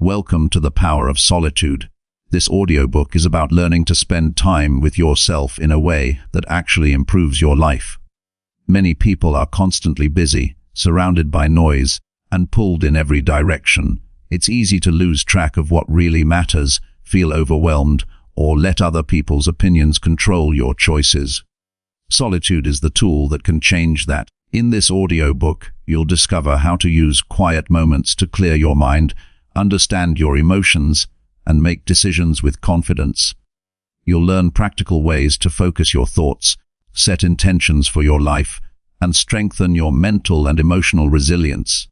Welcome to the Power of Solitude. This audiobook is about learning to spend time with yourself in a way that actually improves your life. Many people are constantly busy, surrounded by noise, and pulled in every direction. It's easy to lose track of what really matters, feel overwhelmed, or let other people's opinions control your choices. Solitude is the tool that can change that. In this audiobook, you'll discover how to use quiet moments to clear your mind, understand your emotions, and make decisions with confidence. You'll learn practical ways to focus your thoughts, set intentions for your life, and strengthen your mental and emotional resilience.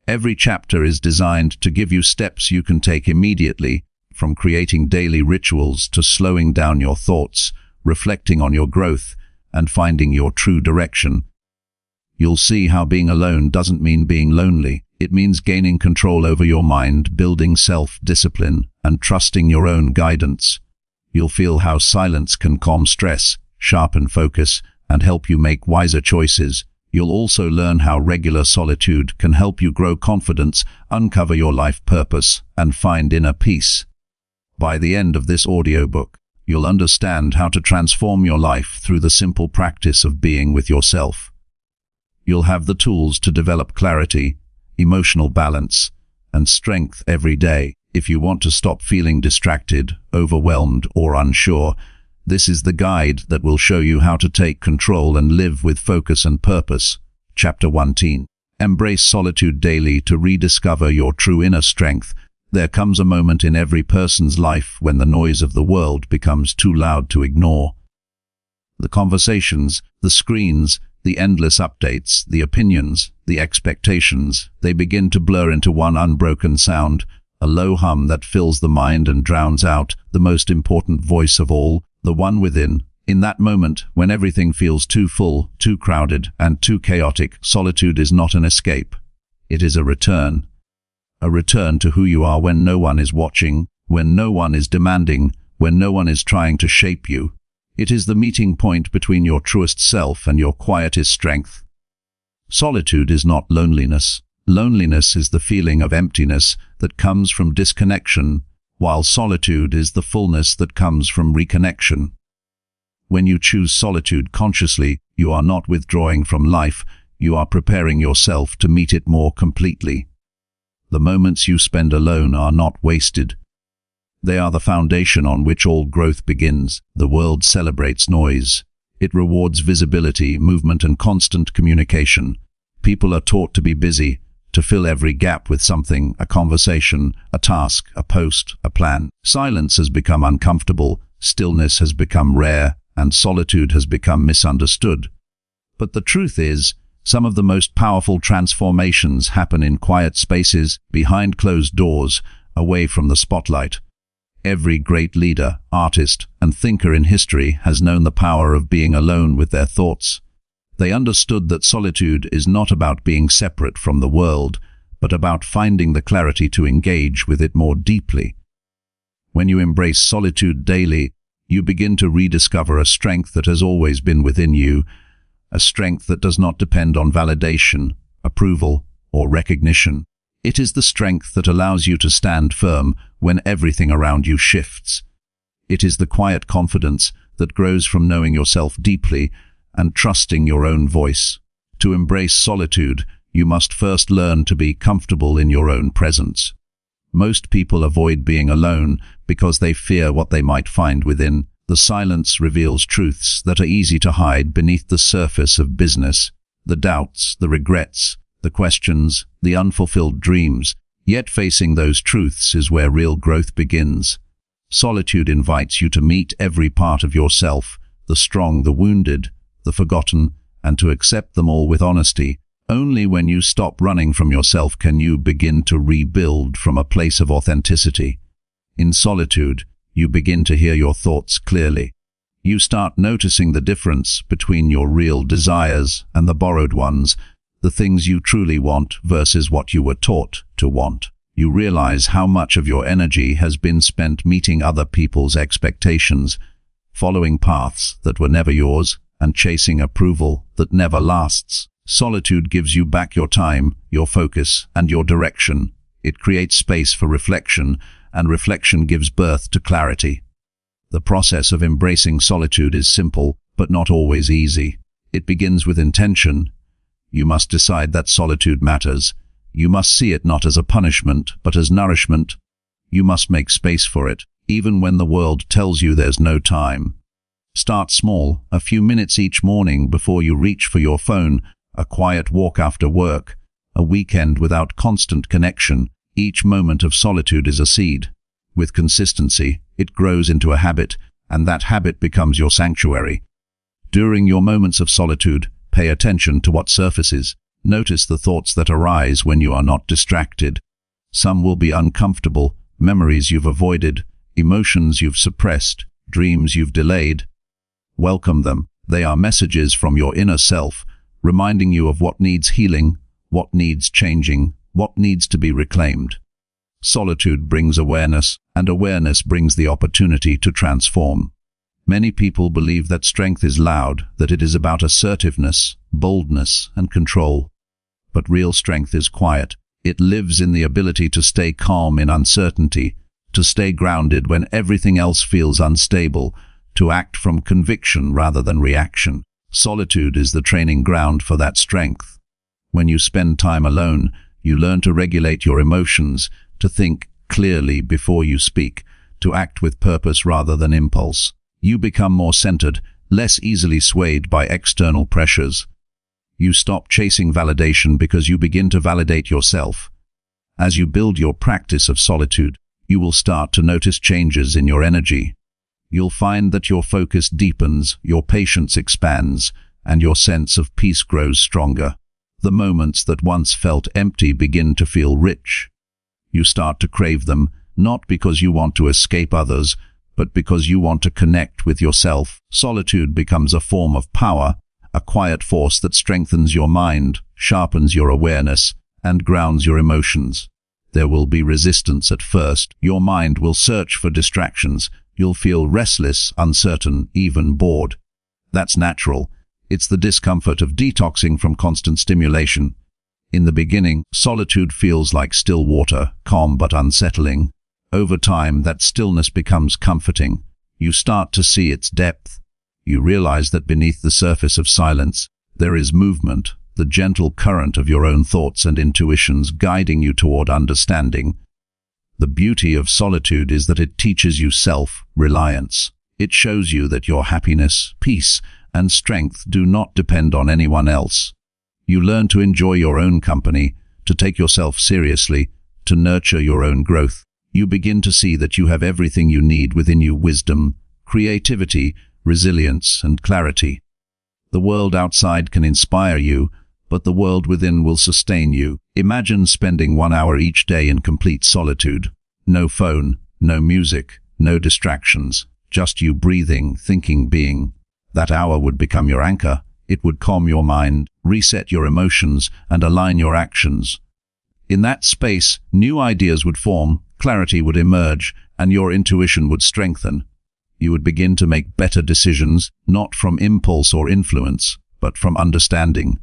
Every chapter is designed to give you steps you can take immediately, from creating daily rituals to slowing down your thoughts, reflecting on your growth, and finding your true direction. You'll see how being alone doesn't mean being lonely. It means gaining control over your mind, building self-discipline, and trusting your own guidance. You'll feel how silence can calm stress, sharpen focus, and help you make wiser choices. You'll also learn how regular solitude can help you grow confidence, uncover your life purpose, and find inner peace. By the end of this audiobook, you'll understand how to transform your life through the simple practice of being with yourself. You'll have the tools to develop clarity, emotional balance, and strength every day. If you want to stop feeling distracted, overwhelmed, or unsure, this is the guide that will show you how to take control and live with focus and purpose. Chapter 1. Embrace solitude daily to rediscover your true inner strength. There comes a moment in every person's life when the noise of the world becomes too loud to ignore. The conversations, the screens, the endless updates, the opinions, the expectations, they begin to blur into one unbroken sound, a low hum that fills the mind and drowns out the most important voice of all, the one within. In that moment, when everything feels too full, too crowded, and too chaotic, solitude is not an escape. It is a return to who you are when no one is watching, when no one is demanding, when no one is trying to shape you. It is the meeting point between your truest self and your quietest strength. Solitude is not loneliness. Loneliness is the feeling of emptiness that comes from disconnection, while solitude is the fullness that comes from reconnection. When you choose solitude consciously, you are not withdrawing from life, you are preparing yourself to meet it more completely. The moments you spend alone are not wasted. They are the foundation on which all growth begins. The world celebrates noise. It rewards visibility, movement, and constant communication. People are taught to be busy, to fill every gap with something, a conversation, a task, a post, a plan. Silence has become uncomfortable, stillness has become rare, and solitude has become misunderstood. But the truth is, some of the most powerful transformations happen in quiet spaces, behind closed doors, away from the spotlight. Every great leader, artist, and thinker in history has known the power of being alone with their thoughts. They understood that solitude is not about being separate from the world, but about finding the clarity to engage with it more deeply. When you embrace solitude daily, you begin to rediscover a strength that has always been within you, a strength that does not depend on validation, approval, or recognition. It is the strength that allows you to stand firm when everything around you shifts. It is the quiet confidence that grows from knowing yourself deeply and trusting your own voice. To embrace solitude, you must first learn to be comfortable in your own presence. Most people avoid being alone because they fear what they might find within. The silence reveals truths that are easy to hide beneath the surface of business, the doubts, the regrets, the questions, the unfulfilled dreams. Yet facing those truths is where real growth begins. Solitude invites you to meet every part of yourself, the strong, the wounded, the forgotten, and to accept them all with honesty. Only when you stop running from yourself can you begin to rebuild from a place of authenticity. In solitude, you begin to hear your thoughts clearly. You start noticing the difference between your real desires and the borrowed ones, the things you truly want versus what you were taught to want. You realize how much of your energy has been spent meeting other people's expectations, following paths that were never yours, and chasing approval that never lasts. Solitude gives you back your time, your focus, and your direction. It creates space for reflection, and reflection gives birth to clarity. The process of embracing solitude is simple, but not always easy. It begins with intention. You must decide that solitude matters. You must see it not as a punishment, but as nourishment. You must make space for it, even when the world tells you there's no time. Start small, a few minutes each morning before you reach for your phone, a quiet walk after work, a weekend without constant connection. Each moment of solitude is a seed. With consistency, it grows into a habit, and that habit becomes your sanctuary. During your moments of solitude, pay attention to what surfaces. Notice the thoughts that arise when you are not distracted. Some will be uncomfortable, memories you've avoided, emotions you've suppressed, dreams you've delayed. Welcome them. They are messages from your inner self, reminding you of what needs healing, what needs changing, what needs to be reclaimed. Solitude brings awareness, and awareness brings the opportunity to transform. Many people believe that strength is loud, that it is about assertiveness, boldness, and control. But real strength is quiet. It lives in the ability to stay calm in uncertainty, to stay grounded when everything else feels unstable, to act from conviction rather than reaction. Solitude is the training ground for that strength. When you spend time alone, you learn to regulate your emotions, to think clearly before you speak, to act with purpose rather than impulse. You become more centered, less easily swayed by external pressures. You stop chasing validation because you begin to validate yourself. As you build your practice of solitude, you will start to notice changes in your energy. You'll find that your focus deepens, your patience expands, and your sense of peace grows stronger. The moments that once felt empty begin to feel rich. You start to crave them, not because you want to escape others, but because you want to connect with yourself. Solitude becomes a form of power, a quiet force that strengthens your mind, sharpens your awareness, and grounds your emotions. There will be resistance at first. Your mind will search for distractions. You'll feel restless, uncertain, even bored. That's natural. It's the discomfort of detoxing from constant stimulation. In the beginning, solitude feels like still water, calm but unsettling. Over time, that stillness becomes comforting. You start to see its depth. You realize that beneath the surface of silence, there is movement, the gentle current of your own thoughts and intuitions guiding you toward understanding. The beauty of solitude is that it teaches you self-reliance. It shows you that your happiness, peace, and strength do not depend on anyone else. You learn to enjoy your own company, to take yourself seriously, to nurture your own growth. You begin to see that you have everything you need within you: wisdom, creativity, resilience, and clarity. The world outside can inspire you, but the world within will sustain you. Imagine spending 1 hour each day in complete solitude. No phone, no music, no distractions, just you breathing, thinking, being. That hour would become your anchor. It would calm your mind, reset your emotions, and align your actions. In that space, new ideas would form, clarity would emerge, and your intuition would strengthen. You would begin to make better decisions, not from impulse or influence, but from understanding.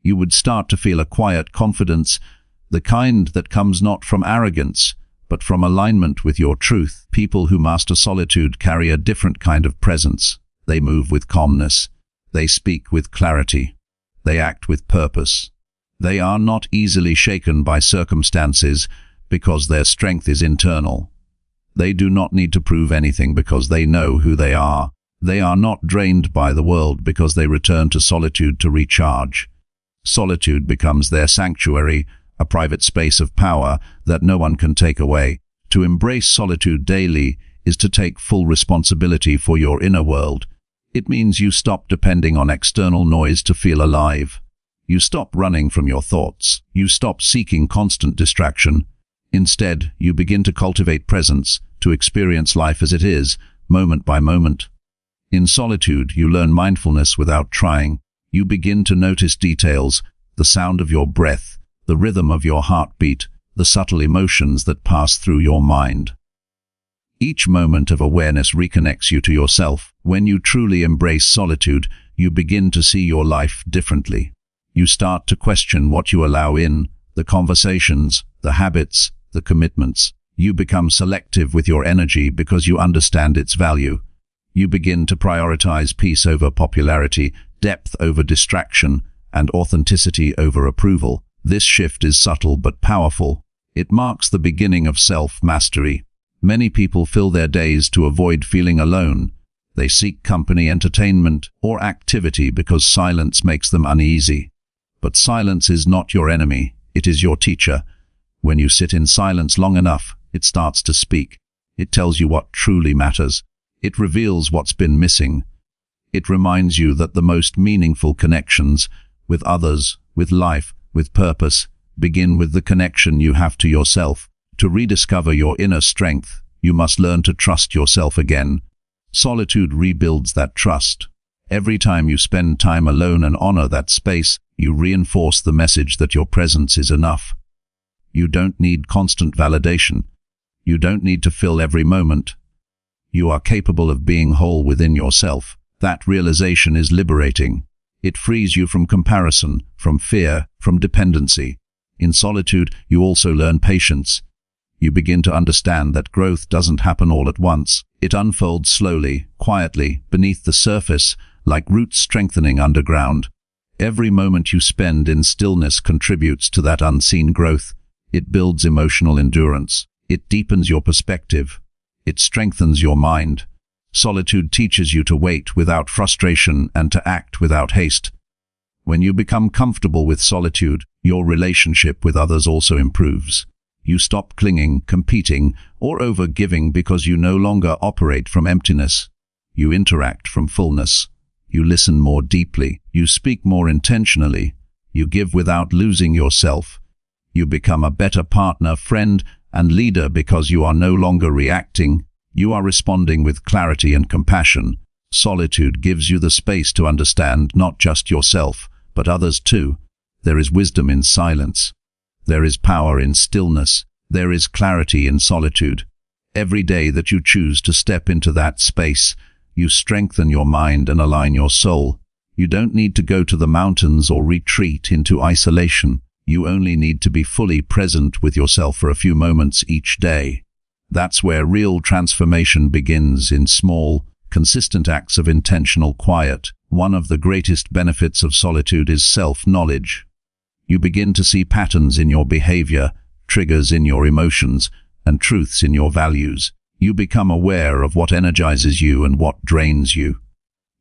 You would start to feel a quiet confidence, the kind that comes not from arrogance, but from alignment with your truth. People who master solitude carry a different kind of presence. They move with calmness. They speak with clarity. They act with purpose. They are not easily shaken by circumstances because their strength is internal. They do not need to prove anything because they know who they are. They are not drained by the world because they return to solitude to recharge. Solitude becomes their sanctuary, a private space of power that no one can take away. To embrace solitude daily is to take full responsibility for your inner world. It means you stop depending on external noise to feel alive. You stop running from your thoughts. You stop seeking constant distraction. Instead, you begin to cultivate presence, to experience life as it is, moment by moment. In solitude, you learn mindfulness without trying. You begin to notice details, the sound of your breath, the rhythm of your heartbeat, the subtle emotions that pass through your mind. Each moment of awareness reconnects you to yourself. When you truly embrace solitude, you begin to see your life differently. You start to question what you allow in, the conversations, the habits, the commitments. You become selective with your energy because you understand its value. You begin to prioritize peace over popularity, depth over distraction, and authenticity over approval. This shift is subtle but powerful. It marks the beginning of self-mastery. Many people fill their days to avoid feeling alone. They seek company, entertainment, or activity because silence makes them uneasy. But silence is not your enemy, it is your teacher. When you sit in silence long enough, it starts to speak. It tells you what truly matters. It reveals what's been missing. It reminds you that the most meaningful connections, with others, with life, with purpose, begin with the connection you have to yourself. To rediscover your inner strength, you must learn to trust yourself again. Solitude rebuilds that trust. Every time you spend time alone and honor that space, you reinforce the message that your presence is enough. You don't need constant validation. You don't need to fill every moment. You are capable of being whole within yourself. That realization is liberating. It frees you from comparison, from fear, from dependency. In solitude, you also learn patience. You begin to understand that growth doesn't happen all at once. It unfolds slowly, quietly, beneath the surface, like roots strengthening underground. Every moment you spend in stillness contributes to that unseen growth. It builds emotional endurance. It deepens your perspective. It strengthens your mind. Solitude teaches you to wait without frustration and to act without haste. When you become comfortable with solitude, your relationship with others also improves. You stop clinging, competing, or over-giving because you no longer operate from emptiness. You interact from fullness. You listen more deeply. You speak more intentionally. You give without losing yourself. You become a better partner, friend, and leader because you are no longer reacting. You are responding with clarity and compassion. Solitude gives you the space to understand not just yourself, but others too. There is wisdom in silence. There is power in stillness. There is clarity in solitude. Every day that you choose to step into that space, you strengthen your mind and align your soul. You don't need to go to the mountains or retreat into isolation. You only need to be fully present with yourself for a few moments each day. That's where real transformation begins, in small, consistent acts of intentional quiet. One of the greatest benefits of solitude is self-knowledge. You begin to see patterns in your behavior, triggers in your emotions, and truths in your values. You become aware of what energizes you and what drains you.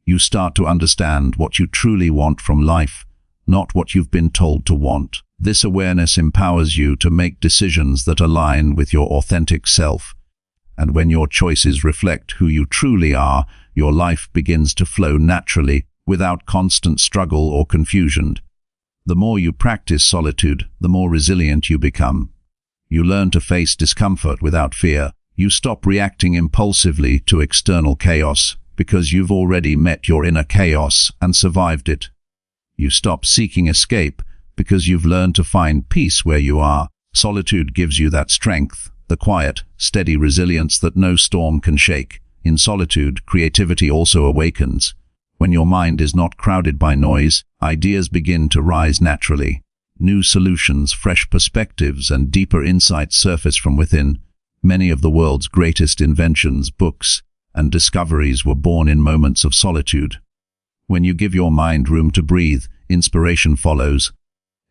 You start to understand what you truly want from life, not what you've been told to want. This awareness empowers you to make decisions that align with your authentic self. And when your choices reflect who you truly are, your life begins to flow naturally, without constant struggle or confusion. The more you practice solitude, the more resilient you become. You learn to face discomfort without fear. You stop reacting impulsively to external chaos because you've already met your inner chaos and survived it. You stop seeking escape because you've learned to find peace where you are. Solitude gives you that strength, the quiet, steady resilience that no storm can shake. In solitude, creativity also awakens. When your mind is not crowded by noise, ideas begin to rise naturally. New solutions, fresh perspectives, and deeper insights surface from within. Many of the world's greatest inventions, books, and discoveries were born in moments of solitude. When you give your mind room to breathe, inspiration follows.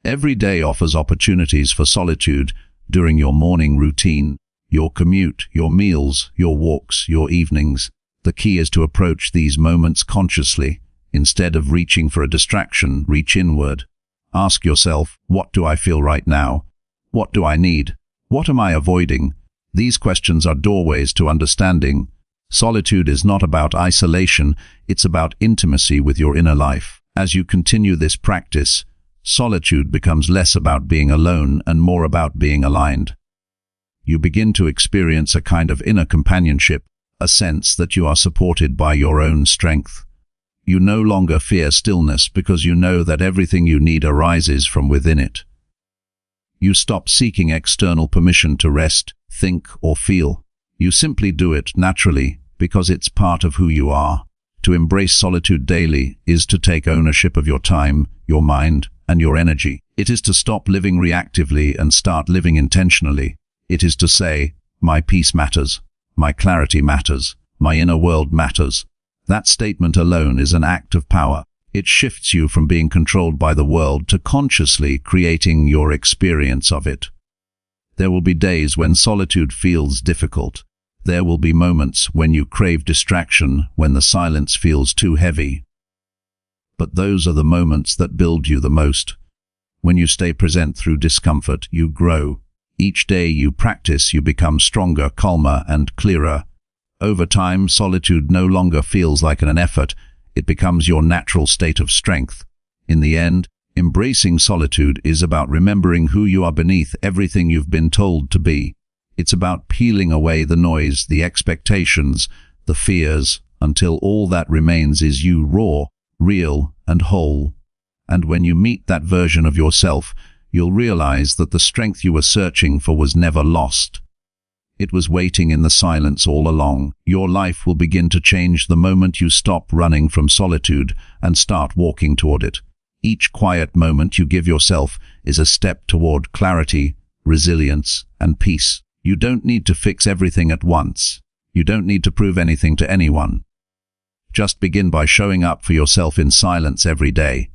Every day offers opportunities for solitude during your morning routine, your commute, your meals, your walks, your evenings. The key is to approach these moments consciously. Instead of reaching for a distraction, reach inward. Ask yourself, what do I feel right now? What do I need? What am I avoiding? These questions are doorways to understanding. Solitude is not about isolation, it's about intimacy with your inner life. As you continue this practice, solitude becomes less about being alone and more about being aligned. You begin to experience a kind of inner companionship, a sense that you are supported by your own strength. You no longer fear stillness because you know that everything you need arises from within it. You stop seeking external permission to rest, think, or feel. You simply do it naturally because it's part of who you are. To embrace solitude daily is to take ownership of your time, your mind, and your energy. It is to stop living reactively and start living intentionally. It is to say, my peace matters, my clarity matters, my inner world matters. That statement alone is an act of power. It shifts you from being controlled by the world to consciously creating your experience of it. There will be days when solitude feels difficult. There will be moments when you crave distraction, when the silence feels too heavy. But those are the moments that build you the most. When you stay present through discomfort, you grow. Each day you practice, you become stronger, calmer, and clearer. Over time, solitude no longer feels like an effort. It becomes your natural state of strength. In the end, embracing solitude is about remembering who you are beneath everything you've been told to be. It's about peeling away the noise, the expectations, the fears, until all that remains is you, raw, real, and whole. And when you meet that version of yourself, you'll realize that the strength you were searching for was never lost. It was waiting in the silence all along. Your life will begin to change the moment you stop running from solitude and start walking toward it. Each quiet moment you give yourself is a step toward clarity, resilience, and peace. You don't need to fix everything at once. You don't need to prove anything to anyone. Just begin by showing up for yourself in silence every day.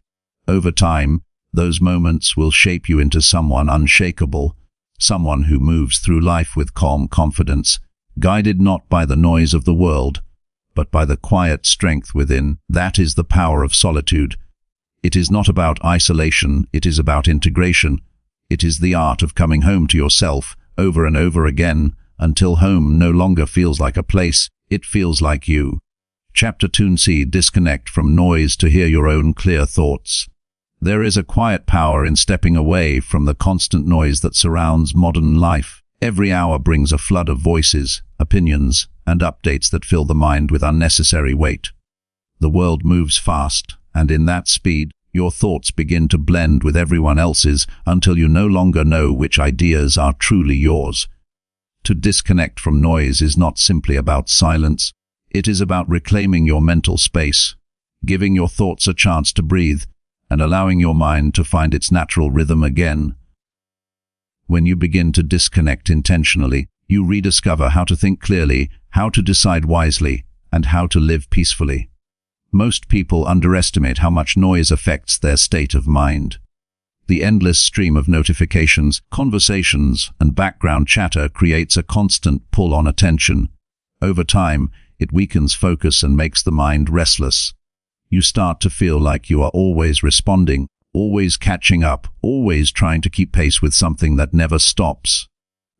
Over time, those moments will shape you into someone unshakable, someone who moves through life with calm confidence, guided not by the noise of the world, but by the quiet strength within. That is the power of solitude. It is not about isolation, it is about integration. It is the art of coming home to yourself over and over again, until home no longer feels like a place, it feels like you. Chapter 2: Disconnect from noise to hear your own clear thoughts. There is a quiet power in stepping away from the constant noise that surrounds modern life. Every hour brings a flood of voices, opinions, and updates that fill the mind with unnecessary weight. The world moves fast, and in that speed, your thoughts begin to blend with everyone else's until you no longer know which ideas are truly yours. To disconnect from noise is not simply about silence. It is about reclaiming your mental space, giving your thoughts a chance to breathe, and allowing your mind to find its natural rhythm again. When you begin to disconnect intentionally, you rediscover how to think clearly, how to decide wisely, and how to live peacefully. Most people underestimate how much noise affects their state of mind. The endless stream of notifications, conversations, and background chatter creates a constant pull on attention. Over time, it weakens focus and makes the mind restless. You start to feel like you are always responding, always catching up, always trying to keep pace with something that never stops.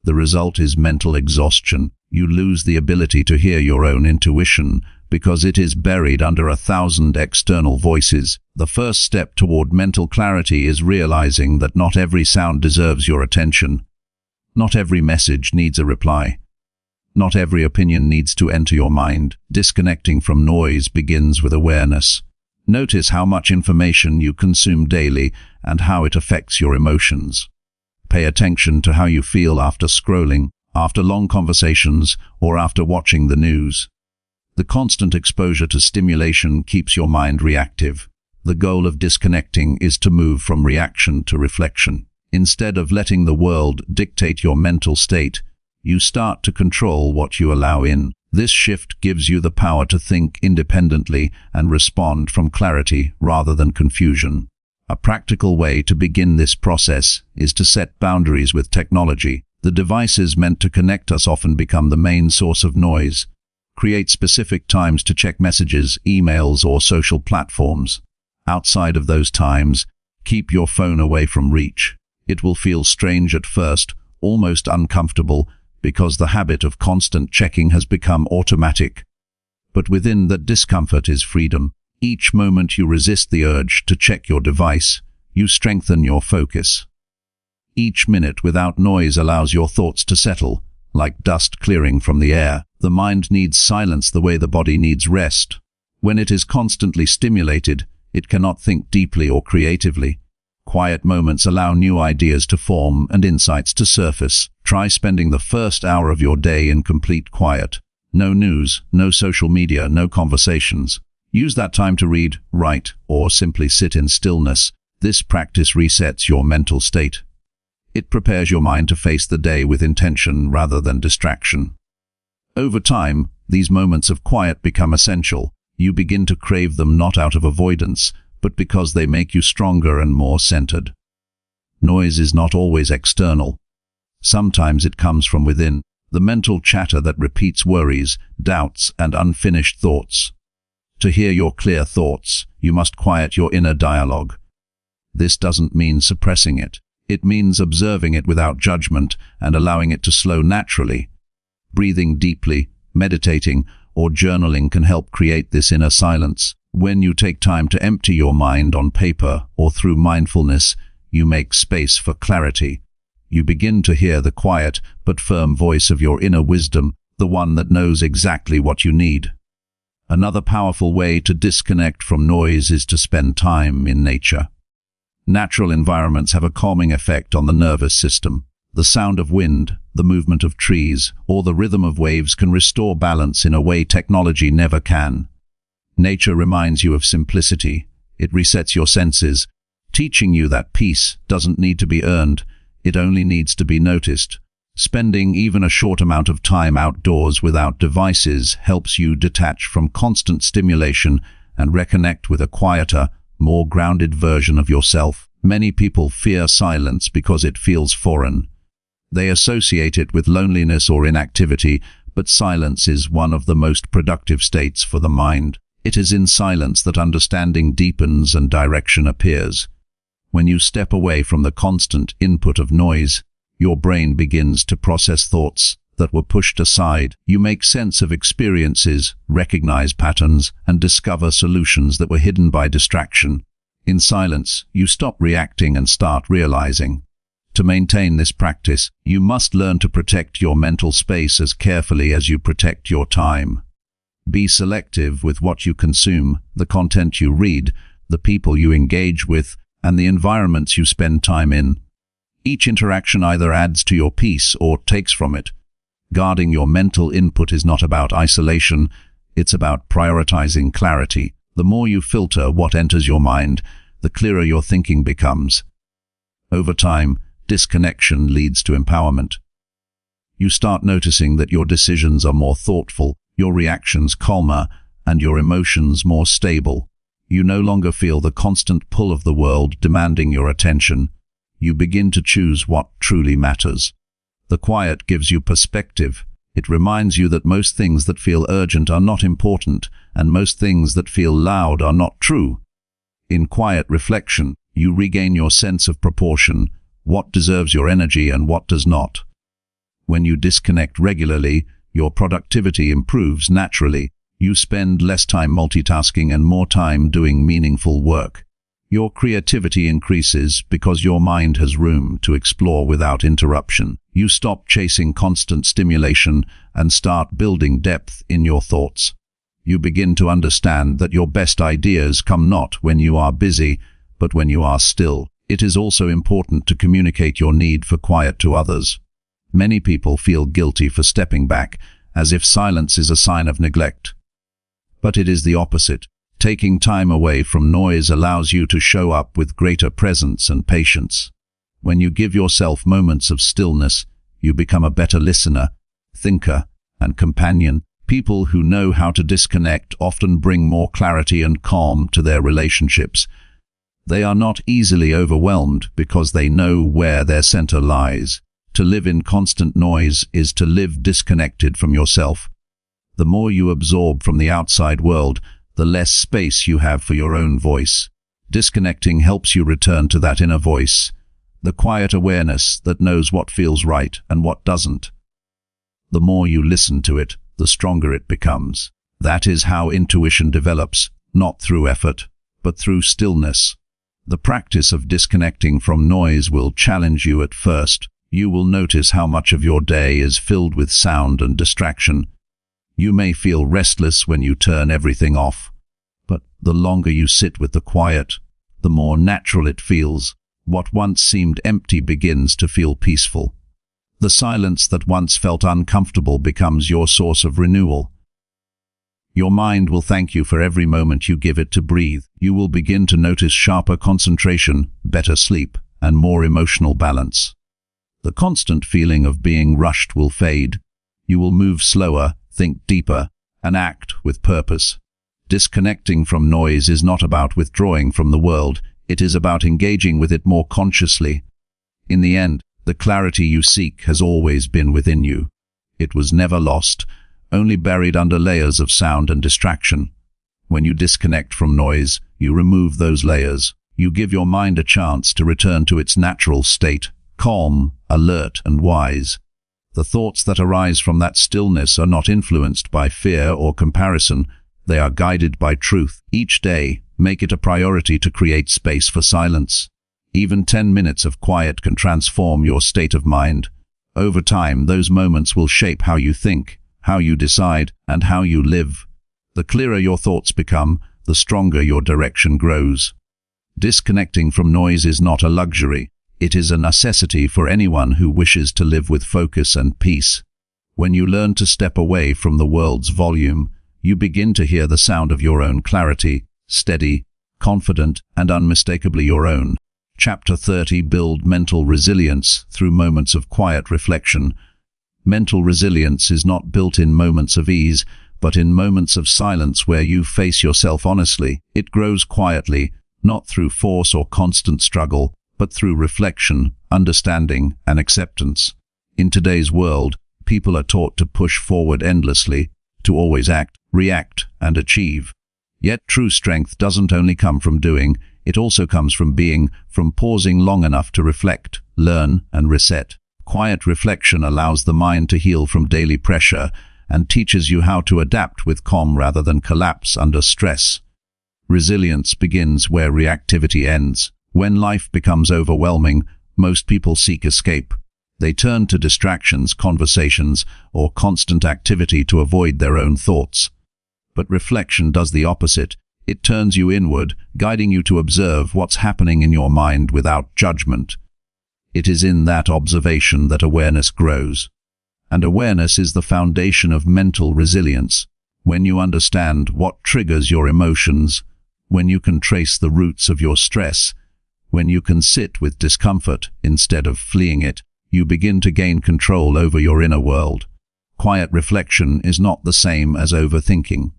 The result is mental exhaustion. You lose the ability to hear your own intuition because it is buried under 1,000 external voices. The first step toward mental clarity is realizing that not every sound deserves your attention. Not every message needs a reply. Not every opinion needs to enter your mind. Disconnecting from noise begins with awareness. Notice how much information you consume daily and how it affects your emotions. Pay attention to how you feel after scrolling, after long conversations, or after watching the news. The constant exposure to stimulation keeps your mind reactive. The goal of disconnecting is to move from reaction to reflection. Instead of letting the world dictate your mental state, you start to control what you allow in. This shift gives you the power to think independently and respond from clarity rather than confusion. A practical way to begin this process is to set boundaries with technology. The devices meant to connect us often become the main source of noise. Create specific times to check messages, emails, or social platforms. Outside of those times, keep your phone away from reach. It will feel strange at first, almost uncomfortable, because the habit of constant checking has become automatic. But within that discomfort is freedom. Each moment you resist the urge to check your device, you strengthen your focus. Each minute without noise allows your thoughts to settle, like dust clearing from the air. The mind needs silence the way the body needs rest. When it is constantly stimulated, it cannot think deeply or creatively. Quiet moments allow new ideas to form and insights to surface. Try spending the first hour of your day in complete quiet. No news, no social media, no conversations. Use that time to read, write, or simply sit in stillness. This practice resets your mental state. It prepares your mind to face the day with intention rather than distraction. Over time, these moments of quiet become essential. You begin to crave them not out of avoidance, but because they make you stronger and more centered. Noise is not always external. Sometimes it comes from within, the mental chatter that repeats worries, doubts, and unfinished thoughts. To hear your clear thoughts, you must quiet your inner dialogue. This doesn't mean suppressing it. It means observing it without judgment and allowing it to slow naturally. Breathing deeply, meditating, or journaling can help create this inner silence. When you take time to empty your mind on paper or through mindfulness, you make space for clarity. You begin to hear the quiet but firm voice of your inner wisdom, the one that knows exactly what you need. Another powerful way to disconnect from noise is to spend time in nature. Natural environments have a calming effect on the nervous system. The sound of wind, the movement of trees, or the rhythm of waves can restore balance in a way technology never can. Nature reminds you of simplicity. It resets your senses, teaching you that peace doesn't need to be earned, it only needs to be noticed. Spending even a short amount of time outdoors without devices helps you detach from constant stimulation and reconnect with a quieter, more grounded version of yourself. Many people fear silence because it feels foreign. They associate it with loneliness or inactivity, but silence is one of the most productive states for the mind. It is in silence that understanding deepens and direction appears. When you step away from the constant input of noise, your brain begins to process thoughts that were pushed aside. You make sense of experiences, recognize patterns, and discover solutions that were hidden by distraction. In silence, you stop reacting and start realizing. To maintain this practice, you must learn to protect your mental space as carefully as you protect your time. Be selective with what you consume, the content you read, the people you engage with, and the environments you spend time in. Each interaction either adds to your peace or takes from it. Guarding your mental input is not about isolation, it's about prioritizing clarity. The more you filter what enters your mind, the clearer your thinking becomes. Over time, disconnection leads to empowerment. You start noticing that your decisions are more thoughtful, your reactions calmer, and your emotions more stable. You no longer feel the constant pull of the world demanding your attention. You begin to choose what truly matters. The quiet gives you perspective. It reminds you that most things that feel urgent are not important, and most things that feel loud are not true. In quiet reflection, you regain your sense of proportion, what deserves your energy and what does not. When you disconnect regularly, your productivity improves naturally. You spend less time multitasking and more time doing meaningful work. Your creativity increases because your mind has room to explore without interruption. You stop chasing constant stimulation and start building depth in your thoughts. You begin to understand that your best ideas come not when you are busy, but when you are still. It is also important to communicate your need for quiet to others. Many people feel guilty for stepping back, as if silence is a sign of neglect. But it is the opposite. Taking time away from noise allows you to show up with greater presence and patience. When you give yourself moments of stillness, you become a better listener, thinker, and companion. People who know how to disconnect often bring more clarity and calm to their relationships. They are not easily overwhelmed because they know where their center lies. To live in constant noise is to live disconnected from yourself. The more you absorb from the outside world, the less space you have for your own voice. Disconnecting helps you return to that inner voice, the quiet awareness that knows what feels right and what doesn't. The more you listen to it, the stronger it becomes. That is how intuition develops, not through effort, but through stillness. The practice of disconnecting from noise will challenge you at first. You will notice how much of your day is filled with sound and distraction. You may feel restless when you turn everything off, but the longer you sit with the quiet, the more natural it feels. What once seemed empty begins to feel peaceful. The silence that once felt uncomfortable becomes your source of renewal. Your mind will thank you for every moment you give it to breathe. You will begin to notice sharper concentration, better sleep, and more emotional balance. The constant feeling of being rushed will fade. You will move slower, think deeper, and act with purpose. Disconnecting from noise is not about withdrawing from the world, it is about engaging with it more consciously. In the end, the clarity you seek has always been within you. It was never lost, only buried under layers of sound and distraction. When you disconnect from noise, you remove those layers. You give your mind a chance to return to its natural state, calm, alert, and wise. The thoughts that arise from that stillness are not influenced by fear or comparison. They are guided by truth. Each day, make it a priority to create space for silence. Even 10 minutes of quiet can transform your state of mind. Over time, those moments will shape how you think, how you decide, and how you live. The clearer your thoughts become, the stronger your direction grows. Disconnecting from noise is not a luxury. It is a necessity for anyone who wishes to live with focus and peace. When you learn to step away from the world's volume, you begin to hear the sound of your own clarity, steady, confident, and unmistakably your own. Chapter 30. Build mental resilience through moments of quiet reflection. Mental resilience is not built in moments of ease, but in moments of silence where you face yourself honestly. It grows quietly, not through force or constant struggle, but through reflection, understanding, and acceptance. In today's world, people are taught to push forward endlessly, to always act, react, and achieve. Yet true strength doesn't only come from doing, it also comes from being, from pausing long enough to reflect, learn, and reset. Quiet reflection allows the mind to heal from daily pressure and teaches you how to adapt with calm rather than collapse under stress. Resilience begins where reactivity ends. When life becomes overwhelming, most people seek escape. They turn to distractions, conversations, or constant activity to avoid their own thoughts. But reflection does the opposite. It turns you inward, guiding you to observe what's happening in your mind without judgment. It is in that observation that awareness grows. And awareness is the foundation of mental resilience. When you understand what triggers your emotions, when you can trace the roots of your stress, when you can sit with discomfort instead of fleeing it, you begin to gain control over your inner world. Quiet reflection is not the same as overthinking.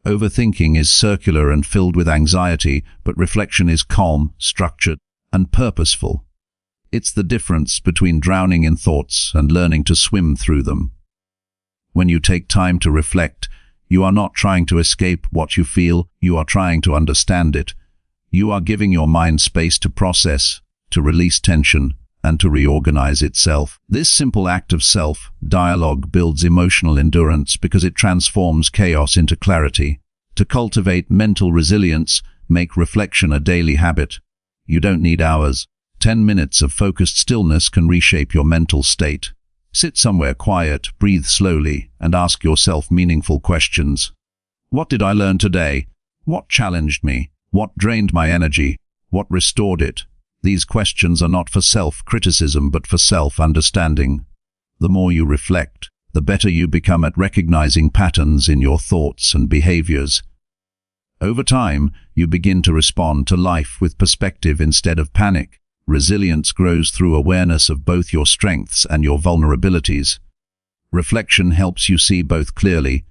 Overthinking is circular and filled with anxiety, but reflection is calm, structured, and purposeful. It's the difference between drowning in thoughts and learning to swim through them. When you take time to reflect, you are not trying to escape what you feel, you are trying to understand it. You are giving your mind space to process, to release tension, and to reorganize itself. This simple act of self-dialogue builds emotional endurance because it transforms chaos into clarity. To cultivate mental resilience, make reflection a daily habit. You don't need hours. 10 minutes of focused stillness can reshape your mental state. Sit somewhere quiet, breathe slowly, and ask yourself meaningful questions. What did I learn today? What challenged me? What drained my energy? What restored it? These questions are not for self-criticism but for self-understanding. The more you reflect, the better you become at recognizing patterns in your thoughts and behaviors. Over time, you begin to respond to life with perspective instead of panic. Resilience grows through awareness of both your strengths and your vulnerabilities. Reflection helps you see both clearly.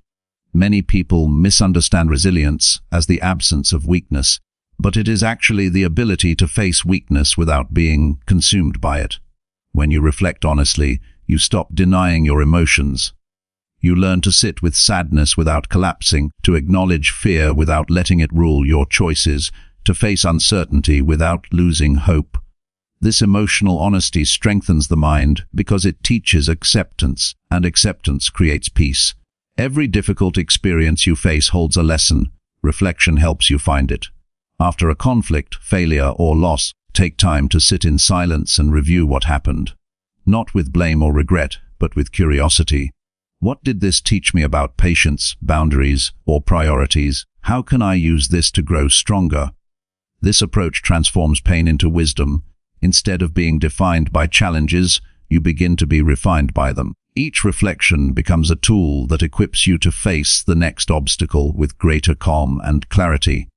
Many people misunderstand resilience as the absence of weakness, but it is actually the ability to face weakness without being consumed by it. When you reflect honestly, you stop denying your emotions. You learn to sit with sadness without collapsing, to acknowledge fear without letting it rule your choices, to face uncertainty without losing hope. This emotional honesty strengthens the mind because it teaches acceptance, and acceptance creates peace. Every difficult experience you face holds a lesson. Reflection helps you find it. After a conflict, failure, or loss, take time to sit in silence and review what happened. Not with blame or regret, but with curiosity. What did this teach me about patience, boundaries, or priorities? How can I use this to grow stronger? This approach transforms pain into wisdom. Instead of being defined by challenges, you begin to be refined by them. Each reflection becomes a tool that equips you to face the next obstacle with greater calm and clarity.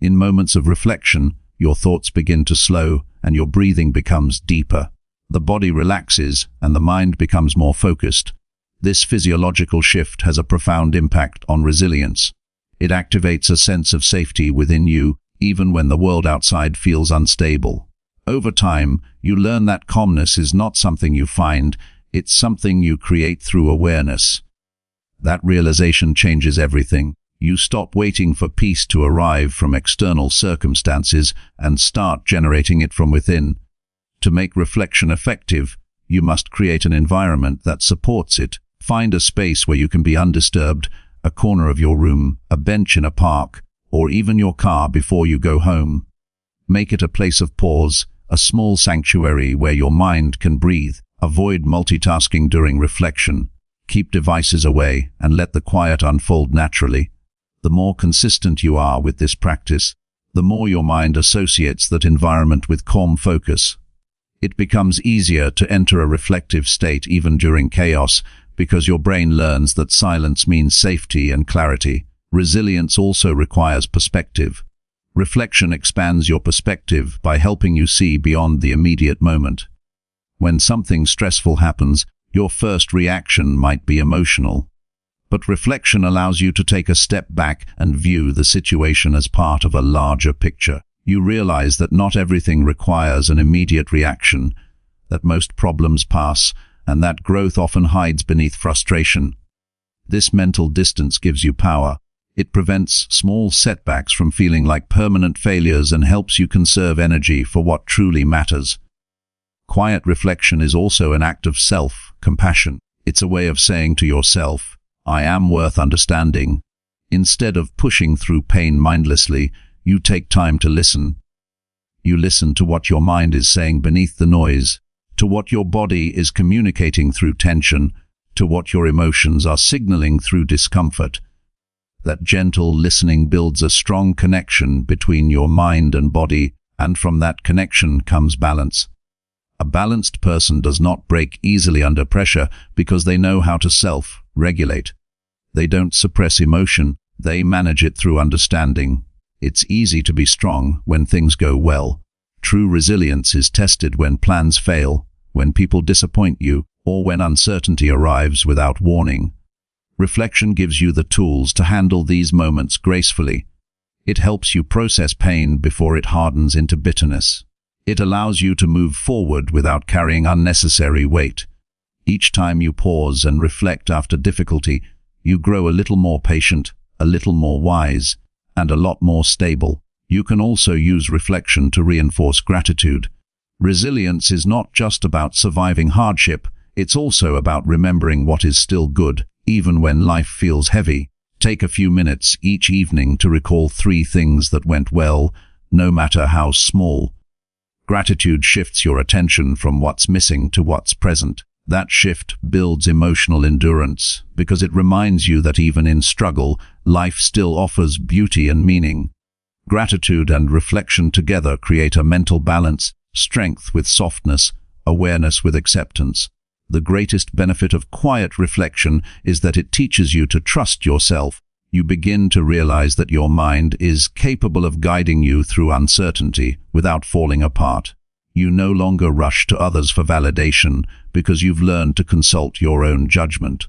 In moments of reflection, your thoughts begin to slow and your breathing becomes deeper. The body relaxes and the mind becomes more focused. This physiological shift has a profound impact on resilience. It activates a sense of safety within you, even when the world outside feels unstable. Over time, you learn that calmness is not something you find, it's something you create through awareness. That realization changes everything. You stop waiting for peace to arrive from external circumstances and start generating it from within. To make reflection effective, you must create an environment that supports it. Find a space where you can be undisturbed, a corner of your room, a bench in a park, or even your car before you go home. Make it a place of pause, a small sanctuary where your mind can breathe. Avoid multitasking during reflection. Keep devices away and let the quiet unfold naturally. The more consistent you are with this practice, the more your mind associates that environment with calm focus. It becomes easier to enter a reflective state even during chaos, because your brain learns that silence means safety and clarity. Resilience also requires perspective. Reflection expands your perspective by helping you see beyond the immediate moment. When something stressful happens, your first reaction might be emotional. But reflection allows you to take a step back and view the situation as part of a larger picture. You realize that not everything requires an immediate reaction, that most problems pass, and that growth often hides beneath frustration. This mental distance gives you power. It prevents small setbacks from feeling like permanent failures and helps you conserve energy for what truly matters. Quiet reflection is also an act of self-compassion. It's a way of saying to yourself, I am worth understanding. Instead of pushing through pain mindlessly, you take time to listen. You listen to what your mind is saying beneath the noise, to what your body is communicating through tension, to what your emotions are signaling through discomfort. That gentle listening builds a strong connection between your mind and body, and from that connection comes balance. A balanced person does not break easily under pressure because they know how to self-regulate. They don't suppress emotion, they manage it through understanding. It's easy to be strong when things go well. True resilience is tested when plans fail, when people disappoint you, or when uncertainty arrives without warning. Reflection gives you the tools to handle these moments gracefully. It helps you process pain before it hardens into bitterness. It allows you to move forward without carrying unnecessary weight. Each time you pause and reflect after difficulty, you grow a little more patient, a little more wise, and a lot more stable. You can also use reflection to reinforce gratitude. Resilience is not just about surviving hardship, it's also about remembering what is still good, even when life feels heavy. Take a few minutes each evening to recall 3 things that went well, no matter how small. Gratitude shifts your attention from what's missing to what's present. That shift builds emotional endurance because it reminds you that even in struggle, life still offers beauty and meaning. Gratitude and reflection together create a mental balance, strength with softness, awareness with acceptance. The greatest benefit of quiet reflection is that it teaches you to trust yourself. You begin to realize that your mind is capable of guiding you through uncertainty without falling apart. You no longer rush to others for validation because you've learned to consult your own judgment.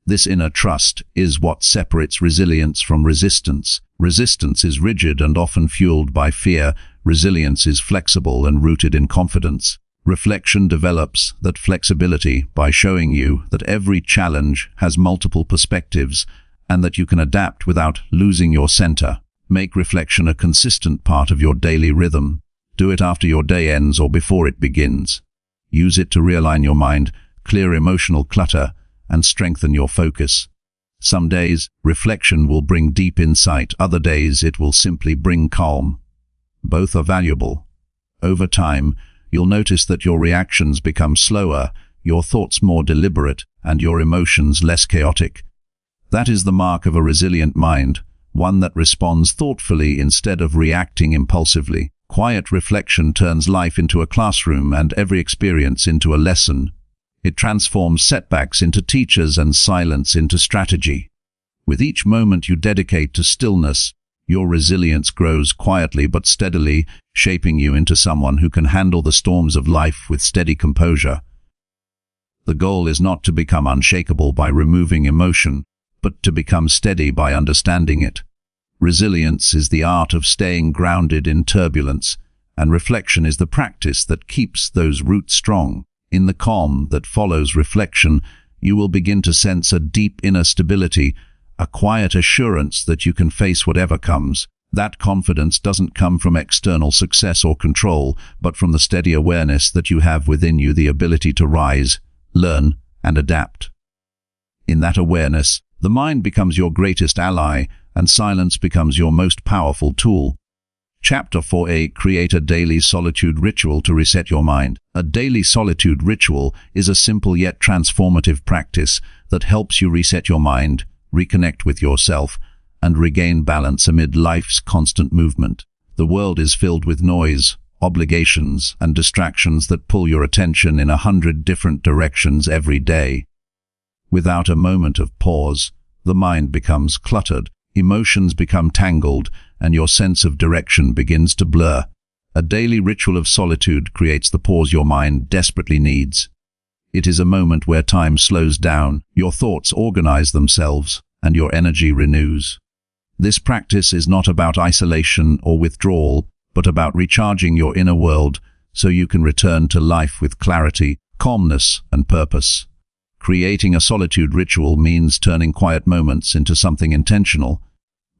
This inner trust is what separates resilience from resistance. Resistance is rigid and often fueled by fear. Resilience is flexible and rooted in confidence. Reflection develops that flexibility by showing you that every challenge has multiple perspectives and that you can adapt without losing your center. Make reflection a consistent part of your daily rhythm. Do it after your day ends or before it begins. Use it to realign your mind, clear emotional clutter, and strengthen your focus. Some days, reflection will bring deep insight. Other days, it will simply bring calm. Both are valuable. Over time, you'll notice that your reactions become slower, your thoughts more deliberate, and your emotions less chaotic. That is the mark of a resilient mind, one that responds thoughtfully instead of reacting impulsively. Quiet reflection turns life into a classroom and every experience into a lesson. It transforms setbacks into teachers and silence into strategy. With each moment you dedicate to stillness, Your resilience grows quietly but steadily, shaping you into someone who can handle the storms of life with steady composure. The goal is not to become unshakable by removing emotion, but to become steady by understanding it. Resilience is the art of staying grounded in turbulence, and reflection is the practice that keeps those roots strong. In the calm that follows reflection, you will begin to sense a deep inner stability, a quiet assurance that you can face whatever comes. That confidence doesn't come from external success or control, but from the steady awareness that you have within you the ability to rise, learn, and adapt. In that awareness, the mind becomes your greatest ally, and silence becomes your most powerful tool. Chapter 4a. Create a daily solitude ritual to reset your mind. A daily solitude ritual is a simple yet transformative practice that helps you reset your mind, reconnect with yourself, and regain balance amid life's constant movement. The world is filled with noise, obligations, and distractions that pull your attention in 100 different directions every day. Without a moment of pause, the mind becomes cluttered, emotions become tangled, and your sense of direction begins to blur. A daily ritual of solitude creates the pause your mind desperately needs. It is a moment where time slows down, your thoughts organize themselves, and your energy renews. This practice is not about isolation or withdrawal, but about recharging your inner world so you can return to life with clarity, calmness, and purpose. Creating a solitude ritual means turning quiet moments into something intentional.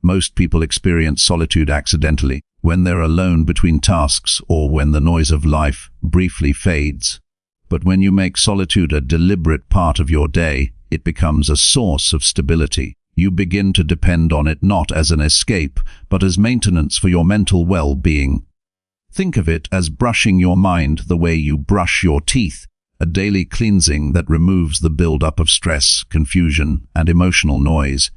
Most people experience solitude accidentally, when they're alone between tasks or when the noise of life briefly fades. But when you make solitude a deliberate part of your day, it becomes a source of stability. You begin to depend on it not as an escape, but as maintenance for your mental well-being. Think of it as brushing your mind the way you brush your teeth, a daily cleansing that removes the build-up of stress, confusion, and emotional noise.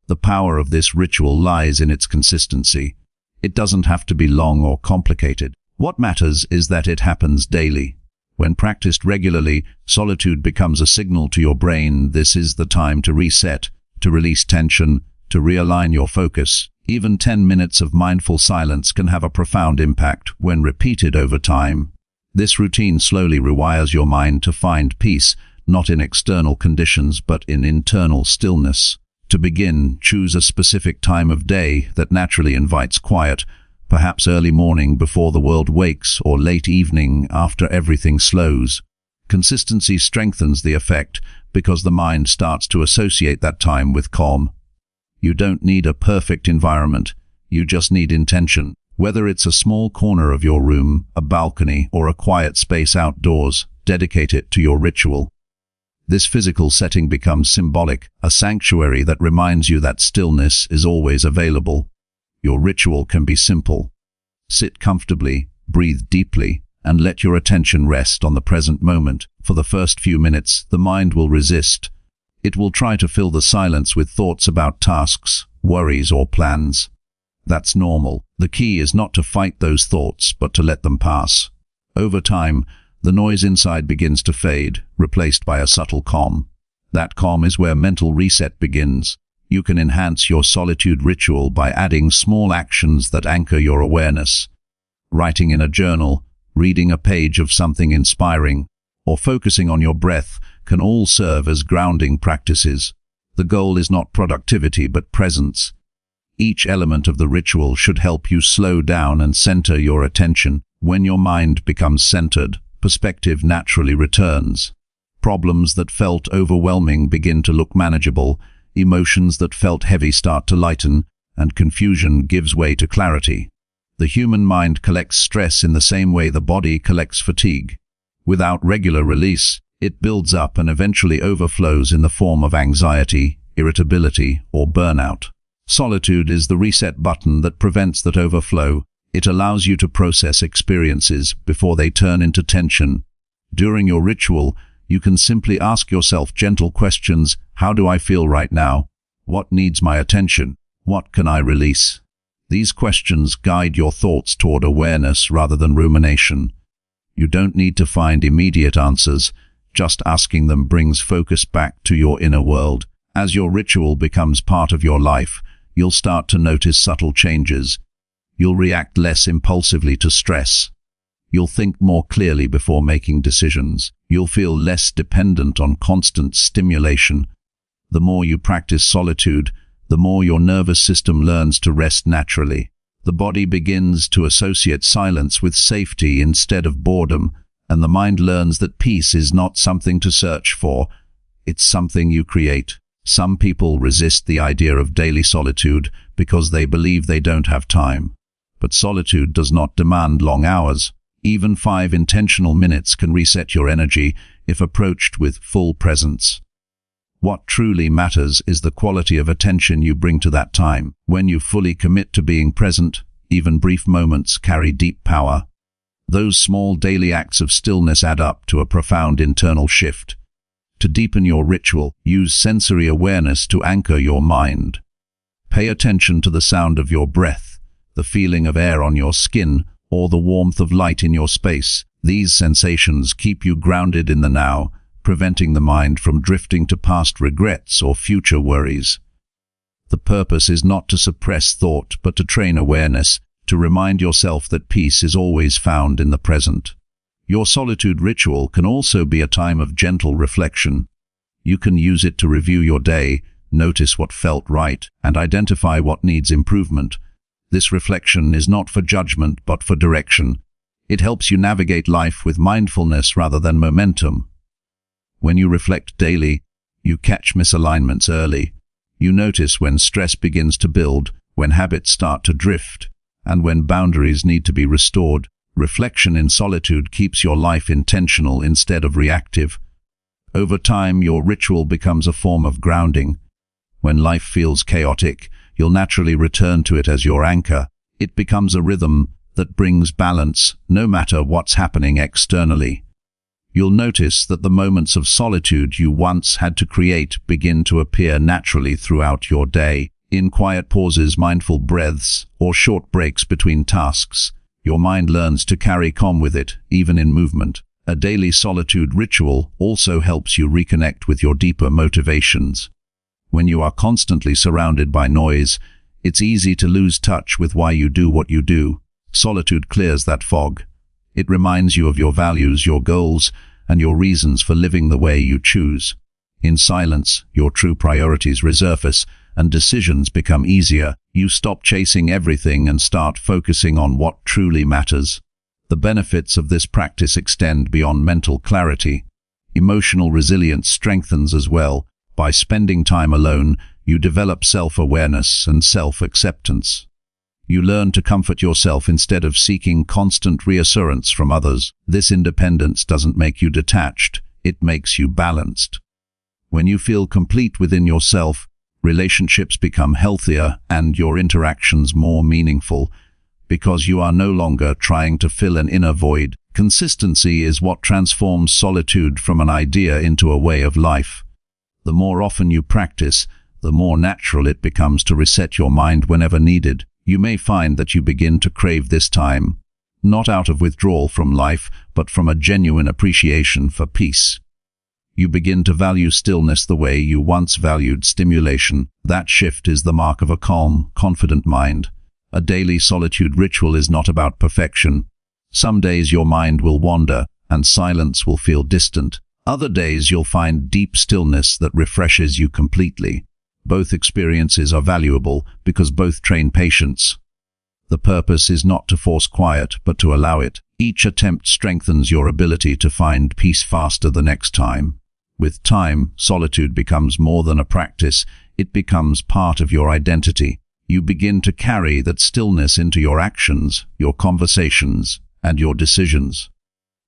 The power of this ritual lies in its consistency. It doesn't have to be long or complicated. What matters is that it happens daily. When practiced regularly, solitude becomes a signal to your brain this is the time to reset, to release tension, to realign your focus. Even 10 minutes of mindful silence can have a profound impact when repeated over time. This routine slowly rewires your mind to find peace, not in external conditions but in internal stillness. To begin, choose a specific time of day that naturally invites quiet, perhaps early morning before the world wakes or late evening after everything slows. Consistency strengthens the effect because the mind starts to associate that time with calm. You don't need a perfect environment, you just need intention. Whether it's a small corner of your room, a balcony, or a quiet space outdoors, dedicate it to your ritual. This physical setting becomes symbolic, a sanctuary that reminds you that stillness is always available. Your ritual can be simple. Sit comfortably, breathe deeply, and let your attention rest on the present moment. For the first few minutes, the mind will resist. It will try to fill the silence with thoughts about tasks, worries, or plans. That's normal. The key is not to fight those thoughts, but to let them pass. Over time, the noise inside begins to fade, replaced by a subtle calm. That calm is where mental reset begins. You can enhance your solitude ritual by adding small actions that anchor your awareness. Writing in a journal, reading a page of something inspiring, or focusing on your breath can all serve as grounding practices. The goal is not productivity but presence. Each element of the ritual should help you slow down and center your attention. When your mind becomes centered, perspective naturally returns. Problems that felt overwhelming begin to look manageable, emotions that felt heavy start to lighten, and confusion gives way to clarity. The human mind collects stress in the same way the body collects fatigue. Without regular release, it builds up and eventually overflows in the form of anxiety, irritability, or burnout. Solitude is the reset button that prevents that overflow. It allows you to process experiences before they turn into tension. During your ritual, you can simply ask yourself gentle questions. How do I feel right now? What needs my attention? What can I release? These questions guide your thoughts toward awareness rather than rumination. You don't need to find immediate answers. Just asking them brings focus back to your inner world. As your ritual becomes part of your life, you'll start to notice subtle changes. You'll react less impulsively to stress. You'll think more clearly before making decisions. You'll feel less dependent on constant stimulation. The more you practice solitude, the more your nervous system learns to rest naturally. The body begins to associate silence with safety instead of boredom, and the mind learns that peace is not something to search for, it's something you create. Some people resist the idea of daily solitude because they believe they don't have time. But solitude does not demand long hours. Even 5 intentional minutes can reset your energy if approached with full presence. What truly matters is the quality of attention you bring to that time. When you fully commit to being present, even brief moments carry deep power. Those small daily acts of stillness add up to a profound internal shift. To deepen your ritual, use sensory awareness to anchor your mind. Pay attention to the sound of your breath, the feeling of air on your skin, or the warmth of light in your space. These sensations keep you grounded in the now, preventing the mind from drifting to past regrets or future worries. The purpose is not to suppress thought, but to train awareness, to remind yourself that peace is always found in the present. Your solitude ritual can also be a time of gentle reflection. You can use it to review your day, notice what felt right, and identify what needs improvement. This reflection is not for judgment, but for direction. It helps you navigate life with mindfulness rather than momentum. When you reflect daily, you catch misalignments early. You notice when stress begins to build, when habits start to drift, and when boundaries need to be restored. Reflection in solitude keeps your life intentional instead of reactive. Over time, your ritual becomes a form of grounding. When life feels chaotic, you'll naturally return to it as your anchor. It becomes a rhythm that brings balance, no matter what's happening externally. You'll notice that the moments of solitude you once had to create begin to appear naturally throughout your day. In quiet pauses, mindful breaths, or short breaks between tasks, your mind learns to carry calm with it, even in movement. A daily solitude ritual also helps you reconnect with your deeper motivations. When you are constantly surrounded by noise, it's easy to lose touch with why you do what you do. Solitude clears that fog. It reminds you of your values, your goals, and your reasons for living the way you choose. In silence, your true priorities resurface, and decisions become easier. You stop chasing everything and start focusing on what truly matters. The benefits of this practice extend beyond mental clarity. Emotional resilience strengthens as well. By spending time alone, you develop self-awareness and self-acceptance. You learn to comfort yourself instead of seeking constant reassurance from others. This independence doesn't make you detached, it makes you balanced. When you feel complete within yourself, relationships become healthier and your interactions more meaningful, because you are no longer trying to fill an inner void. Consistency is what transforms solitude from an idea into a way of life. The more often you practice, the more natural it becomes to reset your mind whenever needed. You may find that you begin to crave this time, not out of withdrawal from life, but from a genuine appreciation for peace. You begin to value stillness the way you once valued stimulation. That shift is the mark of a calm, confident mind. A daily solitude ritual is not about perfection. Some days your mind will wander, and silence will feel distant. Other days you'll find deep stillness that refreshes you completely. Both experiences are valuable because both train patience. The purpose is not to force quiet, but to allow it. Each attempt strengthens your ability to find peace faster the next time. With time, solitude becomes more than a practice, it becomes part of your identity. You begin to carry that stillness into your actions, your conversations, and your decisions.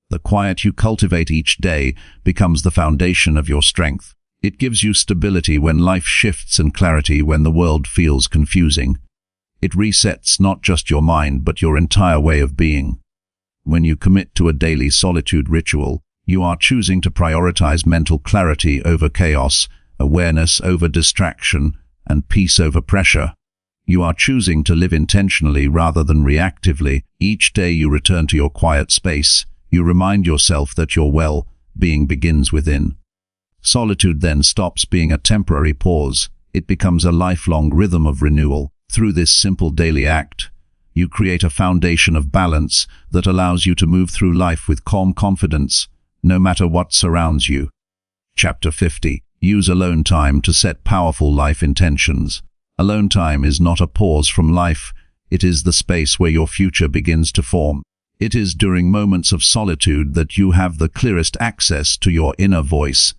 The quiet you cultivate each day becomes the foundation of your strength. It gives you stability when life shifts and clarity when the world feels confusing. It resets not just your mind but your entire way of being. When you commit to a daily solitude ritual, you are choosing to prioritize mental clarity over chaos, awareness over distraction, and peace over pressure. You are choosing to live intentionally rather than reactively. Each day you return to your quiet space, you remind yourself that your well-being begins within. Solitude then stops being a temporary pause. It becomes a lifelong rhythm of renewal. Through this simple daily act, you create a foundation of balance that allows you to move through life with calm confidence, no matter what surrounds you. Chapter 50. Use alone time to set powerful life intentions. Alone time is not a pause from life. It is the space where your future begins to form. It is during moments of solitude that you have the clearest access to your inner voice,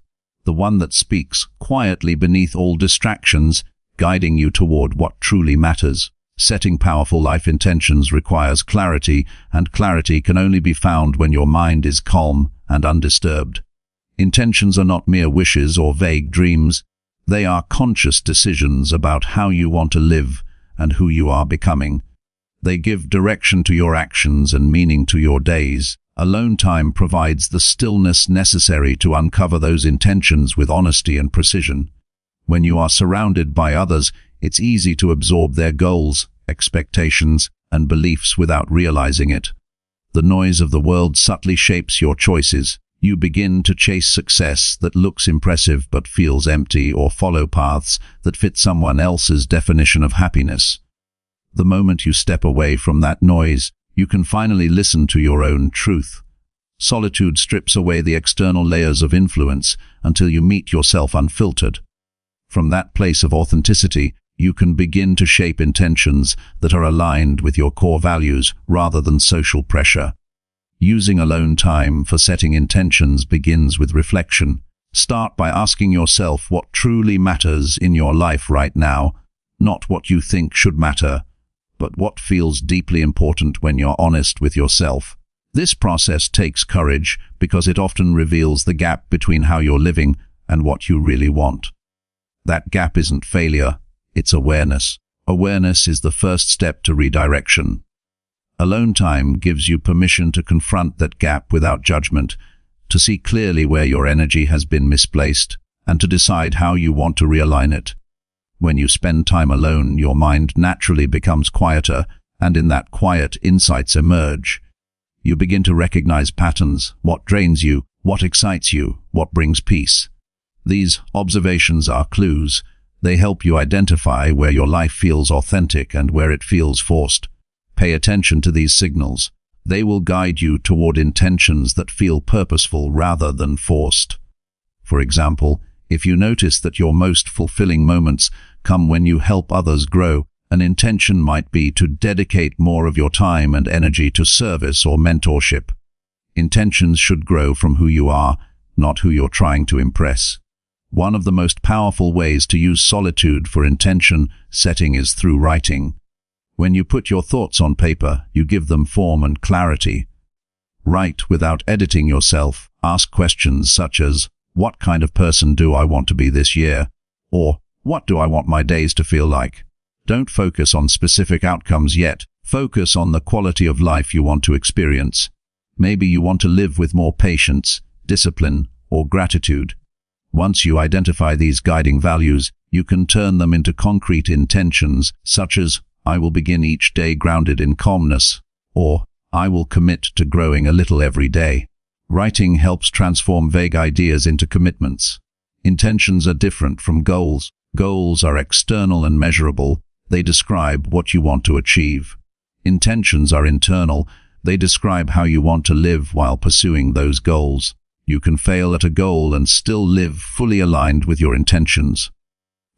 the one that speaks quietly beneath all distractions, guiding you toward what truly matters. Setting powerful life intentions requires clarity, and clarity can only be found when your mind is calm and undisturbed. Intentions are not mere wishes or vague dreams. They are conscious decisions about how you want to live and who you are becoming. They give direction to your actions and meaning to your days. Alone time provides the stillness necessary to uncover those intentions with honesty and precision. When you are surrounded by others, it's easy to absorb their goals, expectations, and beliefs without realizing it. The noise of the world subtly shapes your choices. You begin to chase success that looks impressive but feels empty, or follow paths that fit someone else's definition of happiness. The moment you step away from that noise, you can finally listen to your own truth. Solitude strips away the external layers of influence until you meet yourself unfiltered. From that place of authenticity, you can begin to shape intentions that are aligned with your core values rather than social pressure. Using alone time for setting intentions begins with reflection. Start by asking yourself what truly matters in your life right now, not what you think should matter, but what feels deeply important when you're honest with yourself. This process takes courage because it often reveals the gap between how you're living and what you really want. That gap isn't failure, it's awareness. Awareness is the first step to redirection. Alone time gives you permission to confront that gap without judgment, to see clearly where your energy has been misplaced, and to decide how you want to realign it. When you spend time alone, your mind naturally becomes quieter, and in that quiet, insights emerge. You begin to recognize patterns: what drains you, what excites you, what brings peace. These observations are clues. They help you identify where your life feels authentic and where it feels forced. Pay attention to these signals. They will guide you toward intentions that feel purposeful rather than forced. For example, if you notice that your most fulfilling moments come when you help others grow, an intention might be to dedicate more of your time and energy to service or mentorship. Intentions should grow from who you are, not who you're trying to impress. One of the most powerful ways to use solitude for intention setting is through writing. When you put your thoughts on paper, you give them form and clarity. Write without editing yourself. Ask questions such as, what kind of person do I want to be this year? Or, what do I want my days to feel like? Don't focus on specific outcomes yet. Focus on the quality of life you want to experience. Maybe you want to live with more patience, discipline, or gratitude. Once you identify these guiding values, you can turn them into concrete intentions, such as, I will begin each day grounded in calmness, or I will commit to growing a little every day. Writing helps transform vague ideas into commitments. Intentions are different from goals. Goals are external and measurable. They describe what you want to achieve. Intentions are internal. They describe how you want to live while pursuing those goals. You can fail at a goal and still live fully aligned with your intentions.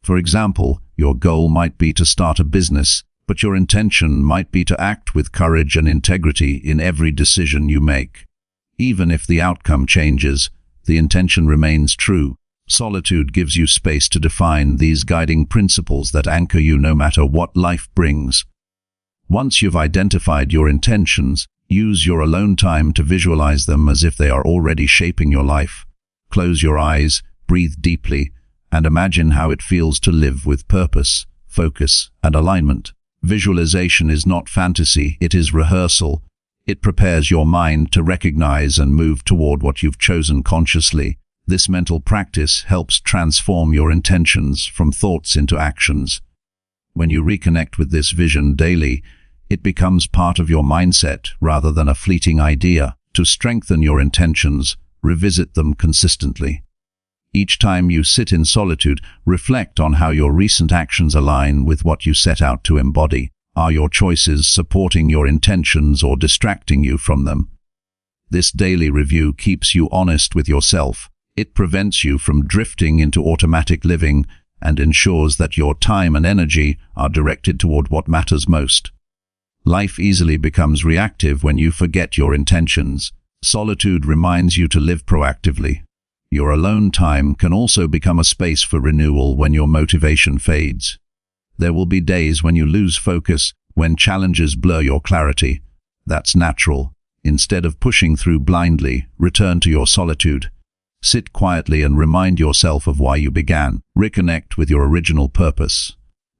For example, your goal might be to start a business, but your intention might be to act with courage and integrity in every decision you make. Even if the outcome changes, the intention remains true. Solitude gives you space to define these guiding principles that anchor you no matter what life brings. Once you've identified your intentions, use your alone time to visualize them as if they are already shaping your life. Close your eyes, breathe deeply, and imagine how it feels to live with purpose, focus, and alignment. Visualization is not fantasy, it is rehearsal. It prepares your mind to recognize and move toward what you've chosen consciously. This mental practice helps transform your intentions from thoughts into actions. When you reconnect with this vision daily, it becomes part of your mindset rather than a fleeting idea. To strengthen your intentions, revisit them consistently. Each time you sit in solitude, reflect on how your recent actions align with what you set out to embody. Are your choices supporting your intentions or distracting you from them? This daily review keeps you honest with yourself. It prevents you from drifting into automatic living and ensures that your time and energy are directed toward what matters most. Life easily becomes reactive when you forget your intentions. Solitude reminds you to live proactively. Your alone time can also become a space for renewal when your motivation fades. There will be days when you lose focus, when challenges blur your clarity. That's natural. Instead of pushing through blindly, return to your solitude. Sit quietly and remind yourself of why you began. Reconnect with your original purpose.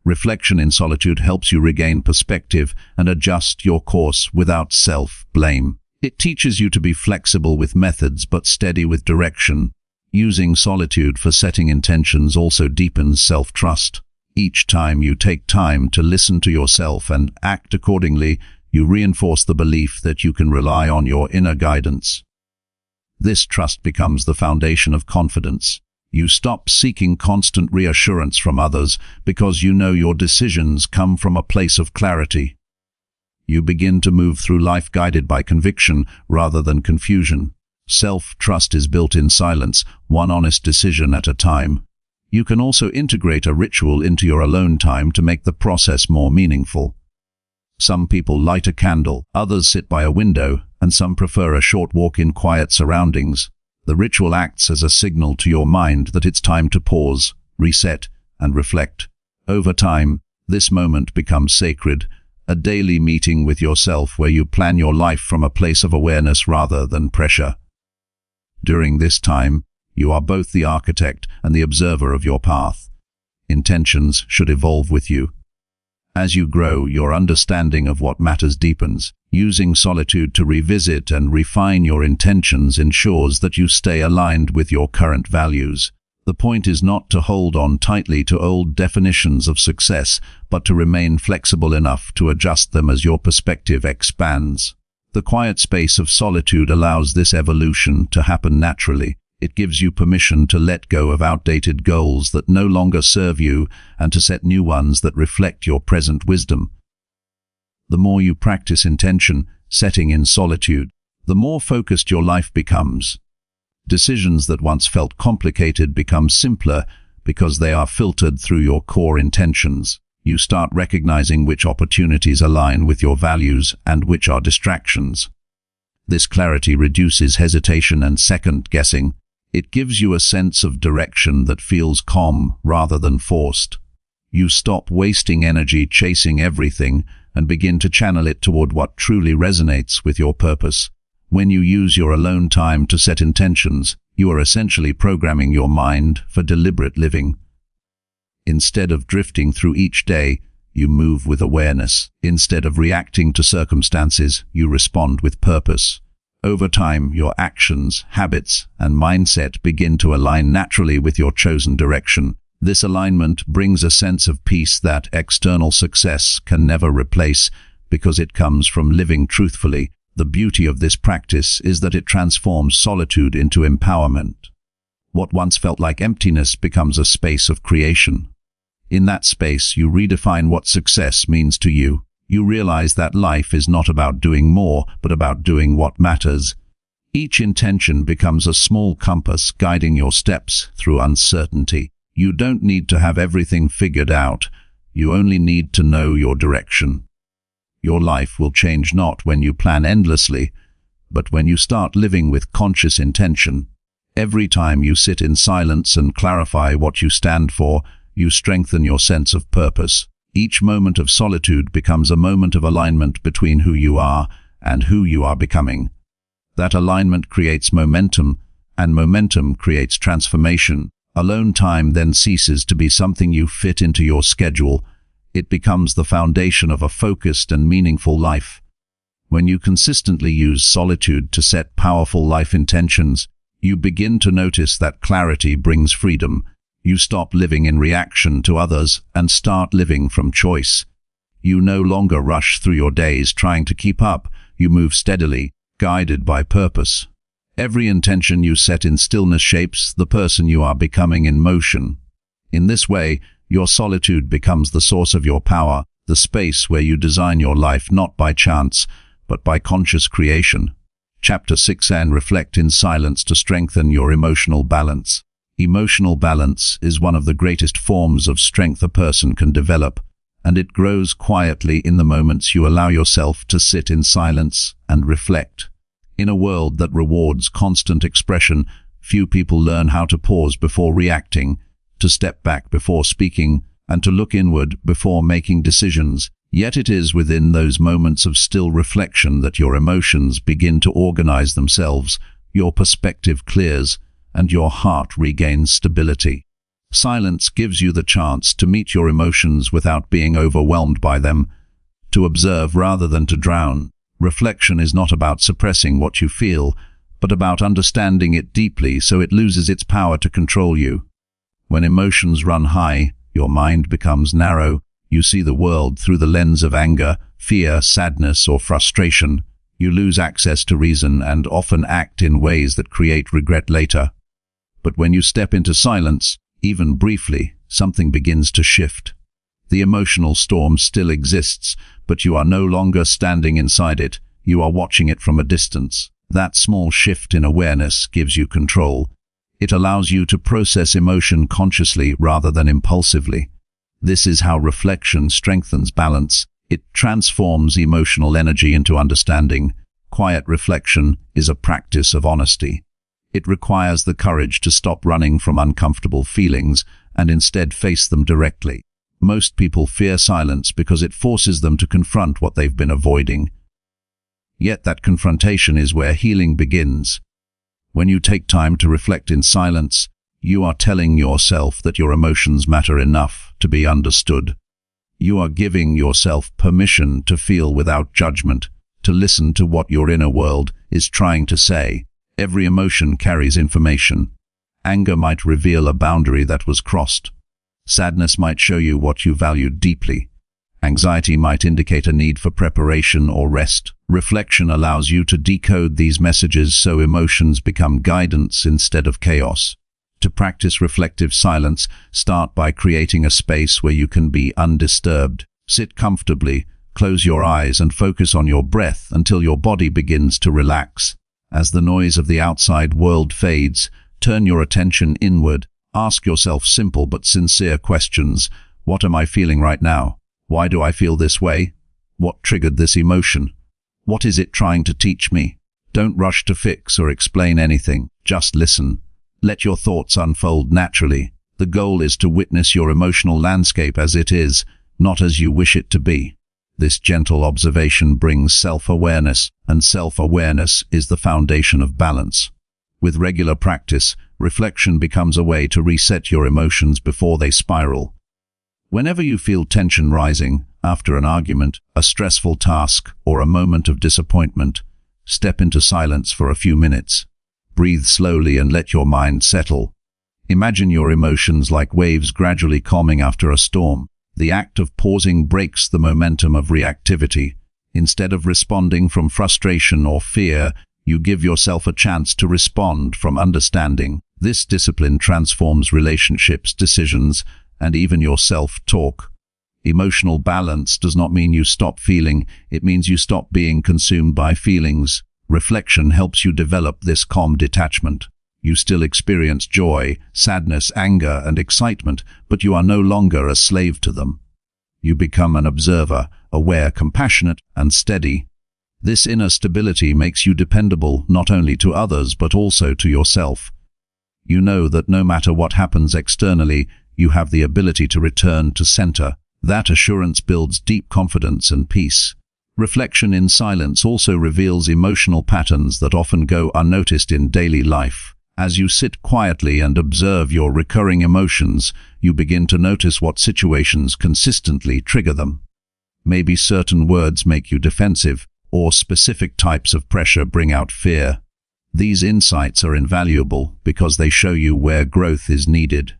Reflection in solitude helps you regain perspective and adjust your course without self-blame. It teaches you to be flexible with methods but steady with direction. Using solitude for setting intentions also deepens self-trust. Each time you take time to listen to yourself and act accordingly, you reinforce the belief that you can rely on your inner guidance. This trust becomes the foundation of confidence. You stop seeking constant reassurance from others because you know your decisions come from a place of clarity. You begin to move through life guided by conviction rather than confusion. Self-trust is built in silence, one honest decision at a time. You can also integrate a ritual into your alone time to make the process more meaningful. Some people light a candle, others sit by a window, and some prefer a short walk in quiet surroundings. The ritual acts as a signal to your mind that it's time to pause, reset, and reflect. Over time, this moment becomes sacred, a daily meeting with yourself where you plan your life from a place of awareness rather than pressure. During this time, you are both the architect and the observer of your path. Intentions should evolve with you. As you grow, your understanding of what matters deepens. Using solitude to revisit and refine your intentions ensures that you stay aligned with your current values. The point is not to hold on tightly to old definitions of success, but to remain flexible enough to adjust them as your perspective expands. The quiet space of solitude allows this evolution to happen naturally. It gives you permission to let go of outdated goals that no longer serve you and to set new ones that reflect your present wisdom. The more you practice intention setting in solitude, the more focused your life becomes. Decisions that once felt complicated become simpler because they are filtered through your core intentions. You start recognizing which opportunities align with your values and which are distractions. This clarity reduces hesitation and second-guessing. It gives you a sense of direction that feels calm rather than forced. You stop wasting energy chasing everything and begin to channel it toward what truly resonates with your purpose. When you use your alone time to set intentions, you are essentially programming your mind for deliberate living. Instead of drifting through each day, you move with awareness. Instead of reacting to circumstances, you respond with purpose. Over time, your actions, habits, and mindset begin to align naturally with your chosen direction. This alignment brings a sense of peace that external success can never replace because it comes from living truthfully. The beauty of this practice is that it transforms solitude into empowerment. What once felt like emptiness becomes a space of creation. In that space, you redefine what success means to you. You realize that life is not about doing more, but about doing what matters. Each intention becomes a small compass guiding your steps through uncertainty. You don't need to have everything figured out. You only need to know your direction. Your life will change not when you plan endlessly, but when you start living with conscious intention. Every time you sit in silence and clarify what you stand for, you strengthen your sense of purpose. Each moment of solitude becomes a moment of alignment between who you are and who you are becoming. That alignment creates momentum, and momentum creates transformation. Alone time then ceases to be something you fit into your schedule. It becomes the foundation of a focused and meaningful life. When you consistently use solitude to set powerful life intentions, you begin to notice that clarity brings freedom. You stop living in reaction to others and start living from choice. You no longer rush through your days trying to keep up. You move steadily, guided by purpose. Every intention you set in stillness shapes the person you are becoming in motion. In this way, your solitude becomes the source of your power, the space where you design your life not by chance, but by conscious creation. Chapter 6 and reflect in silence to strengthen your emotional balance. Emotional balance is one of the greatest forms of strength a person can develop, and it grows quietly in the moments you allow yourself to sit in silence and reflect. In a world that rewards constant expression, few people learn how to pause before reacting, to step back before speaking, and to look inward before making decisions. Yet it is within those moments of still reflection that your emotions begin to organize themselves, your perspective clears, and your heart regains stability. Silence gives you the chance to meet your emotions without being overwhelmed by them, to observe rather than to drown. Reflection is not about suppressing what you feel, but about understanding it deeply so it loses its power to control you. When emotions run high, your mind becomes narrow. You see the world through the lens of anger, fear, sadness, or frustration. You lose access to reason and often act in ways that create regret later. But when you step into silence, even briefly, something begins to shift. The emotional storm still exists, but you are no longer standing inside it. You are watching it from a distance. That small shift in awareness gives you control. It allows you to process emotion consciously rather than impulsively. This is how reflection strengthens balance. It transforms emotional energy into understanding. Quiet reflection is a practice of honesty. It requires the courage to stop running from uncomfortable feelings and instead face them directly. Most people fear silence because it forces them to confront what they've been avoiding. Yet that confrontation is where healing begins. When you take time to reflect in silence, you are telling yourself that your emotions matter enough to be understood. You are giving yourself permission to feel without judgment, to listen to what your inner world is trying to say. Every emotion carries information. Anger might reveal a boundary that was crossed. Sadness might show you what you valued deeply. Anxiety might indicate a need for preparation or rest. Reflection allows you to decode these messages so emotions become guidance instead of chaos. To practice reflective silence, start by creating a space where you can be undisturbed. Sit comfortably, close your eyes and focus on your breath until your body begins to relax. As the noise of the outside world fades, turn your attention inward. Ask yourself simple but sincere questions. What am I feeling right now? Why do I feel this way? What triggered this emotion? What is it trying to teach me? Don't rush to fix or explain anything. Just listen. Let your thoughts unfold naturally. The goal is to witness your emotional landscape as it is, not as you wish it to be. This gentle observation brings self-awareness, and self-awareness is the foundation of balance. With regular practice, reflection becomes a way to reset your emotions before they spiral. Whenever you feel tension rising, after an argument, a stressful task, or a moment of disappointment, step into silence for a few minutes. Breathe slowly and let your mind settle. Imagine your emotions like waves gradually calming after a storm. The act of pausing breaks the momentum of reactivity. Instead of responding from frustration or fear, you give yourself a chance to respond from understanding. This discipline transforms relationships, decisions, and even your self-talk. Emotional balance does not mean you stop feeling, it means you stop being consumed by feelings. Reflection helps you develop this calm detachment. You still experience joy, sadness, anger, and excitement, but you are no longer a slave to them. You become an observer, aware, compassionate, and steady. This inner stability makes you dependable not only to others but also to yourself. You know that no matter what happens externally, you have the ability to return to center. That assurance builds deep confidence and peace. Reflection in silence also reveals emotional patterns that often go unnoticed in daily life. As you sit quietly and observe your recurring emotions, you begin to notice what situations consistently trigger them. Maybe certain words make you defensive, or specific types of pressure bring out fear. These insights are invaluable because they show you where growth is needed.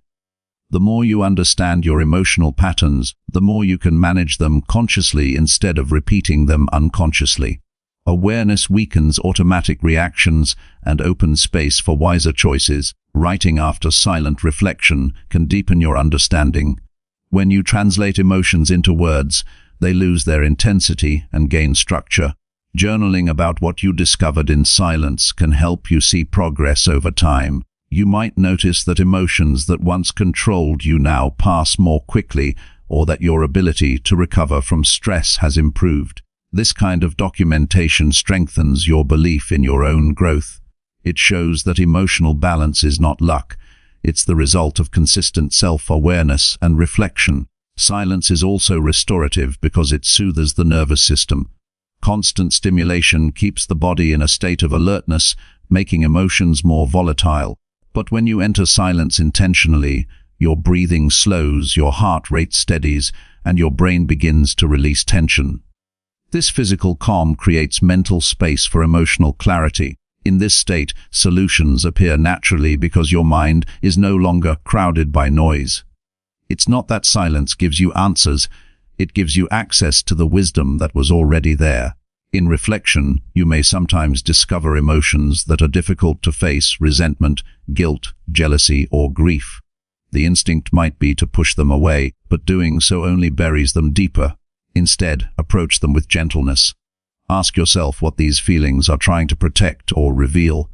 The more you understand your emotional patterns, the more you can manage them consciously instead of repeating them unconsciously. Awareness weakens automatic reactions and opens space for wiser choices. Writing after silent reflection can deepen your understanding. When you translate emotions into words, they lose their intensity and gain structure. Journaling about what you discovered in silence can help you see progress over time. You might notice that emotions that once controlled you now pass more quickly, or that your ability to recover from stress has improved. This kind of documentation strengthens your belief in your own growth. It shows that emotional balance is not luck. It's the result of consistent self-awareness and reflection. Silence is also restorative because it soothes the nervous system. Constant stimulation keeps the body in a state of alertness, making emotions more volatile. But when you enter silence intentionally, your breathing slows, your heart rate steadies, and your brain begins to release tension. This physical calm creates mental space for emotional clarity. In this state, solutions appear naturally because your mind is no longer crowded by noise. It's not that silence gives you answers, it gives you access to the wisdom that was already there. In reflection, you may sometimes discover emotions that are difficult to face: resentment, guilt, jealousy, or grief. The instinct might be to push them away, but doing so only buries them deeper. Instead, approach them with gentleness. Ask yourself what these feelings are trying to protect or reveal.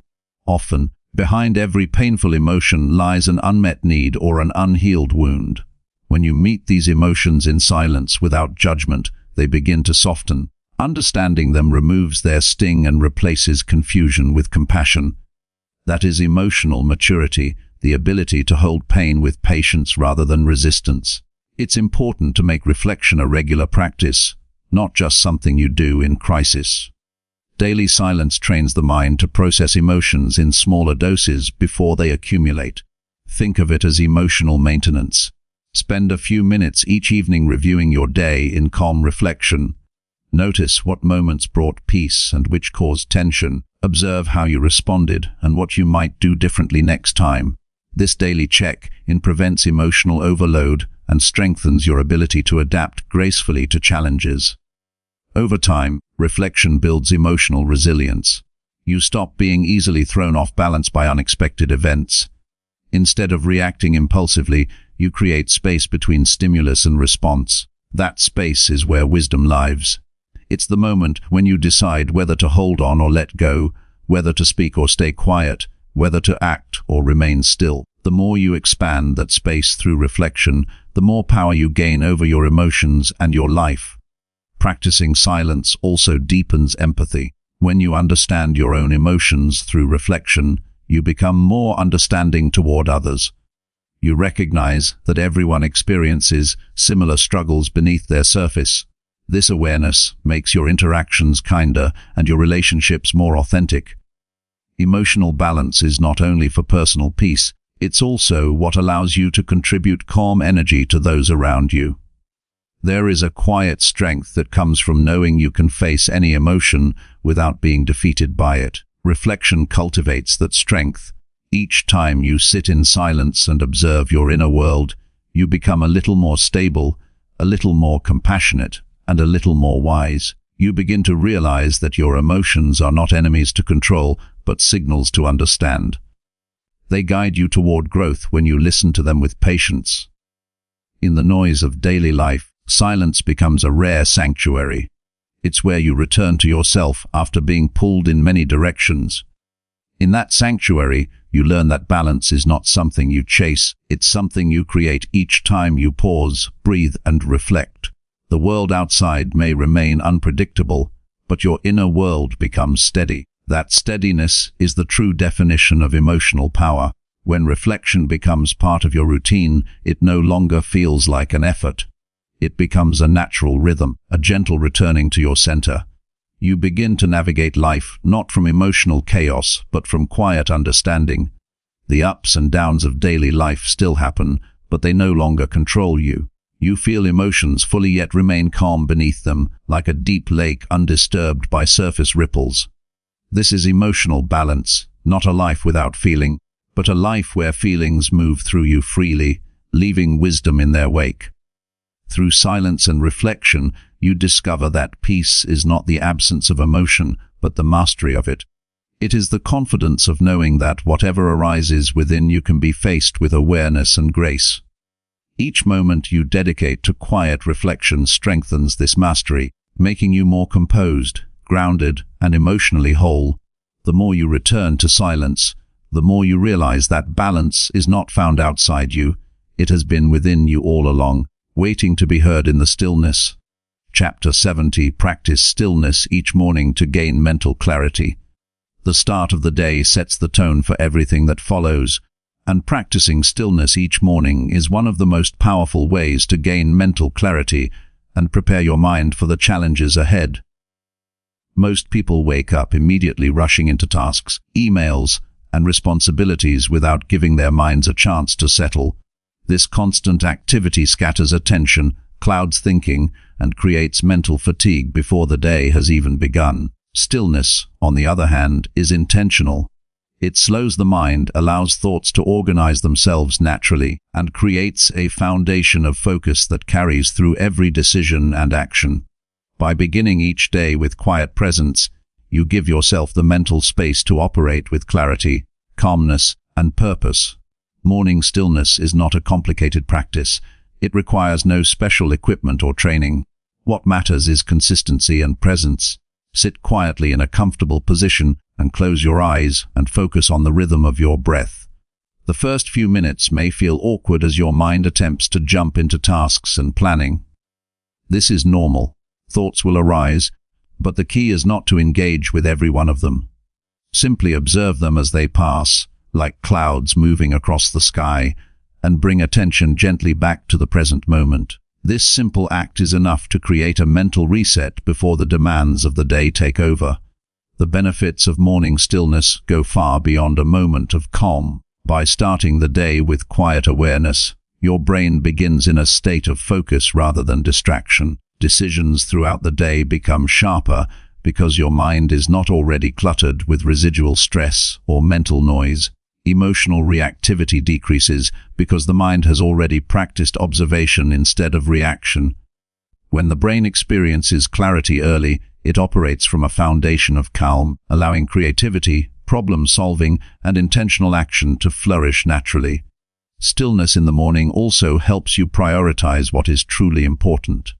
Often, behind every painful emotion lies an unmet need or an unhealed wound. When you meet these emotions in silence without judgment, they begin to soften. Understanding them removes their sting and replaces confusion with compassion. That is emotional maturity, the ability to hold pain with patience rather than resistance. It's important to make reflection a regular practice, not just something you do in crisis. Daily silence trains the mind to process emotions in smaller doses before they accumulate. Think of it as emotional maintenance. Spend a few minutes each evening reviewing your day in calm reflection. Notice what moments brought peace and which caused tension. Observe how you responded and what you might do differently next time. This daily check-in prevents emotional overload and strengthens your ability to adapt gracefully to challenges. Over time, reflection builds emotional resilience. You stop being easily thrown off balance by unexpected events. Instead of reacting impulsively, you create space between stimulus and response. That space is where wisdom lives. It's the moment when you decide whether to hold on or let go, whether to speak or stay quiet, whether to act or remain still. The more you expand that space through reflection, the more power you gain over your emotions and your life. Practicing silence also deepens empathy. When you understand your own emotions through reflection, you become more understanding toward others. You recognize that everyone experiences similar struggles beneath their surface. This awareness makes your interactions kinder and your relationships more authentic. Emotional balance is not only for personal peace, it's also what allows you to contribute calm energy to those around you. There is a quiet strength that comes from knowing you can face any emotion without being defeated by it. Reflection cultivates that strength. Each time you sit in silence and observe your inner world, you become a little more stable, a little more compassionate, and a little more wise. You begin to realize that your emotions are not enemies to control, but signals to understand. They guide you toward growth when you listen to them with patience. In the noise of daily life, silence becomes a rare sanctuary. It's where you return to yourself after being pulled in many directions. In that sanctuary, you learn that balance is not something you chase, it's something you create each time you pause, breathe, and reflect. The world outside may remain unpredictable, but your inner world becomes steady. That steadiness is the true definition of emotional power. When reflection becomes part of your routine, it no longer feels like an effort. It becomes a natural rhythm, a gentle returning to your center. You begin to navigate life not from emotional chaos, but from quiet understanding. The ups and downs of daily life still happen, but they no longer control you. You feel emotions fully yet remain calm beneath them, like a deep lake undisturbed by surface ripples. This is emotional balance, not a life without feeling, but a life where feelings move through you freely, leaving wisdom in their wake. Through silence and reflection, you discover that peace is not the absence of emotion, but the mastery of it. It is the confidence of knowing that whatever arises within you can be faced with awareness and grace. Each moment you dedicate to quiet reflection strengthens this mastery, making you more composed, grounded, and emotionally whole. The more you return to silence, the more you realize that balance is not found outside you. It has been within you all along, waiting to be heard in the stillness. Chapter 70. Practice stillness each morning to gain mental clarity. The start of the day sets the tone for everything that follows, and practicing stillness each morning is one of the most powerful ways to gain mental clarity and prepare your mind for the challenges ahead. Most people wake up immediately rushing into tasks, emails, and responsibilities without giving their minds a chance to settle. This constant activity scatters attention, clouds thinking, and creates mental fatigue before the day has even begun. Stillness, on the other hand, is intentional. It slows the mind, allows thoughts to organize themselves naturally, and creates a foundation of focus that carries through every decision and action. By beginning each day with quiet presence, you give yourself the mental space to operate with clarity, calmness, and purpose. Morning stillness is not a complicated practice. It requires no special equipment or training. What matters is consistency and presence. Sit quietly in a comfortable position and close your eyes and focus on the rhythm of your breath. The first few minutes may feel awkward as your mind attempts to jump into tasks and planning. This is normal. Thoughts will arise, but the key is not to engage with every one of them. Simply observe them as they pass, like clouds moving across the sky, and bring attention gently back to the present moment. This simple act is enough to create a mental reset before the demands of the day take over. The benefits of morning stillness go far beyond a moment of calm. By starting the day with quiet awareness, your brain begins in a state of focus rather than distraction. Decisions throughout the day become sharper because your mind is not already cluttered with residual stress or mental noise. Emotional reactivity decreases because the mind has already practiced observation instead of reaction. When the brain experiences clarity early, it operates from a foundation of calm, allowing creativity, problem-solving, and intentional action to flourish naturally. Stillness in the morning also helps you prioritize what is truly important.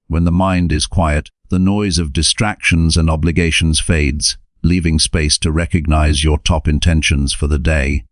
When the mind is quiet, the noise of distractions and obligations fades, leaving space to recognize your top intentions for the day.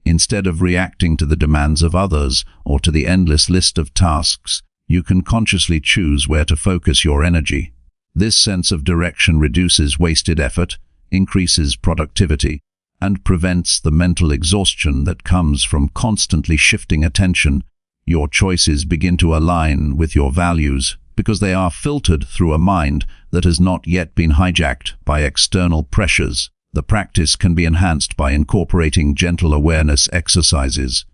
Instead of reacting to the demands of others or to the endless list of tasks, you can consciously choose where to focus your energy. This sense of direction reduces wasted effort, increases productivity, and prevents the mental exhaustion that comes from constantly shifting attention. Your choices begin to align with your values because they are filtered through a mind that has not yet been hijacked by external pressures. The practice can be enhanced by incorporating gentle awareness exercises.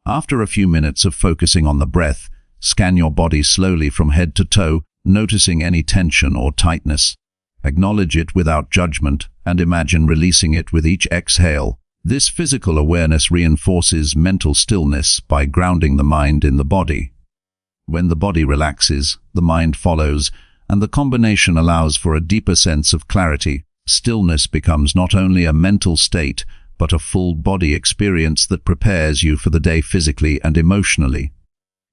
After a few minutes of focusing on the breath, scan your body slowly from head to toe, noticing any tension or tightness. Acknowledge it without judgment and imagine releasing it with each exhale. This physical awareness reinforces mental stillness by grounding the mind in the body. When the body relaxes, the mind follows, and the combination allows for a deeper sense of clarity. Stillness becomes not only a mental state, but a full body experience that prepares you for the day physically and emotionally.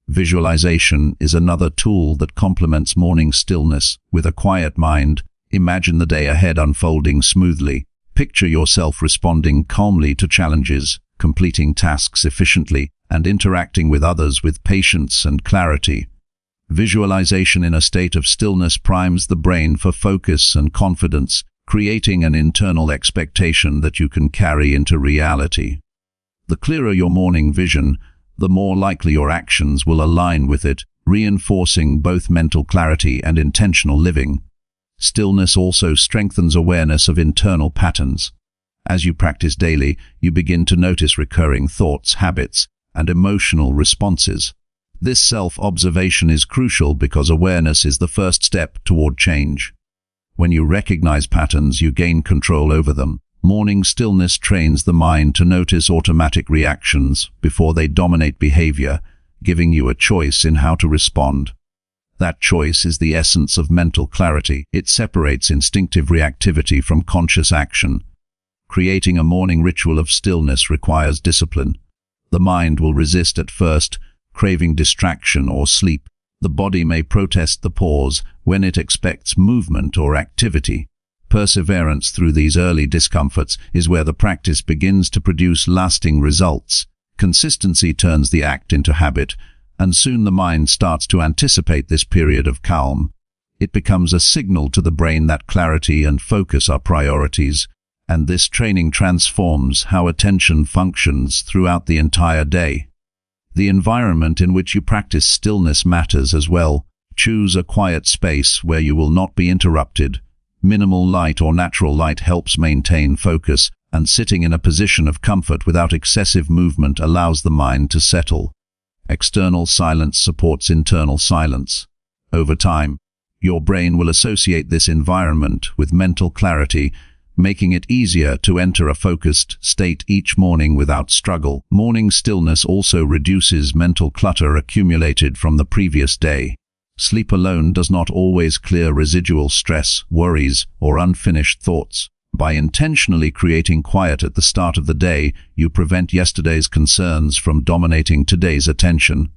Visualization is another tool that complements morning stillness. With a quiet mind, imagine the day ahead unfolding smoothly. Picture yourself responding calmly to challenges, completing tasks efficiently, and interacting with others with patience and clarity. Visualization in a state of stillness primes the brain for focus and confidence, creating an internal expectation that you can carry into reality. The clearer your morning vision, the more likely your actions will align with it, reinforcing both mental clarity and intentional living. Stillness also strengthens awareness of internal patterns. As you practice daily, you begin to notice recurring thoughts, habits, and emotional responses. This self-observation is crucial because awareness is the first step toward change. When you recognize patterns, you gain control over them. Morning stillness trains the mind to notice automatic reactions before they dominate behavior, giving you a choice in how to respond. That choice is the essence of mental clarity. It separates instinctive reactivity from conscious action. Creating a morning ritual of stillness requires discipline. The mind will resist at first, craving distraction or sleep. The body may protest the pause when it expects movement or activity. Perseverance through these early discomforts is where the practice begins to produce lasting results. Consistency turns the act into habit, and soon the mind starts to anticipate this period of calm. It becomes a signal to the brain that clarity and focus are priorities, and this training transforms how attention functions throughout the entire day. The environment in which you practice stillness matters as well. Choose a quiet space where you will not be interrupted. Minimal light or natural light helps maintain focus, and sitting in a position of comfort without excessive movement allows the mind to settle. External silence supports internal silence. Over time, your brain will associate this environment with mental clarity, making it easier to enter a focused state each morning without struggle. Morning stillness also reduces mental clutter accumulated from the previous day. Sleep alone does not always clear residual stress, worries, or unfinished thoughts. By intentionally creating quiet at the start of the day, you prevent yesterday's concerns from dominating today's attention.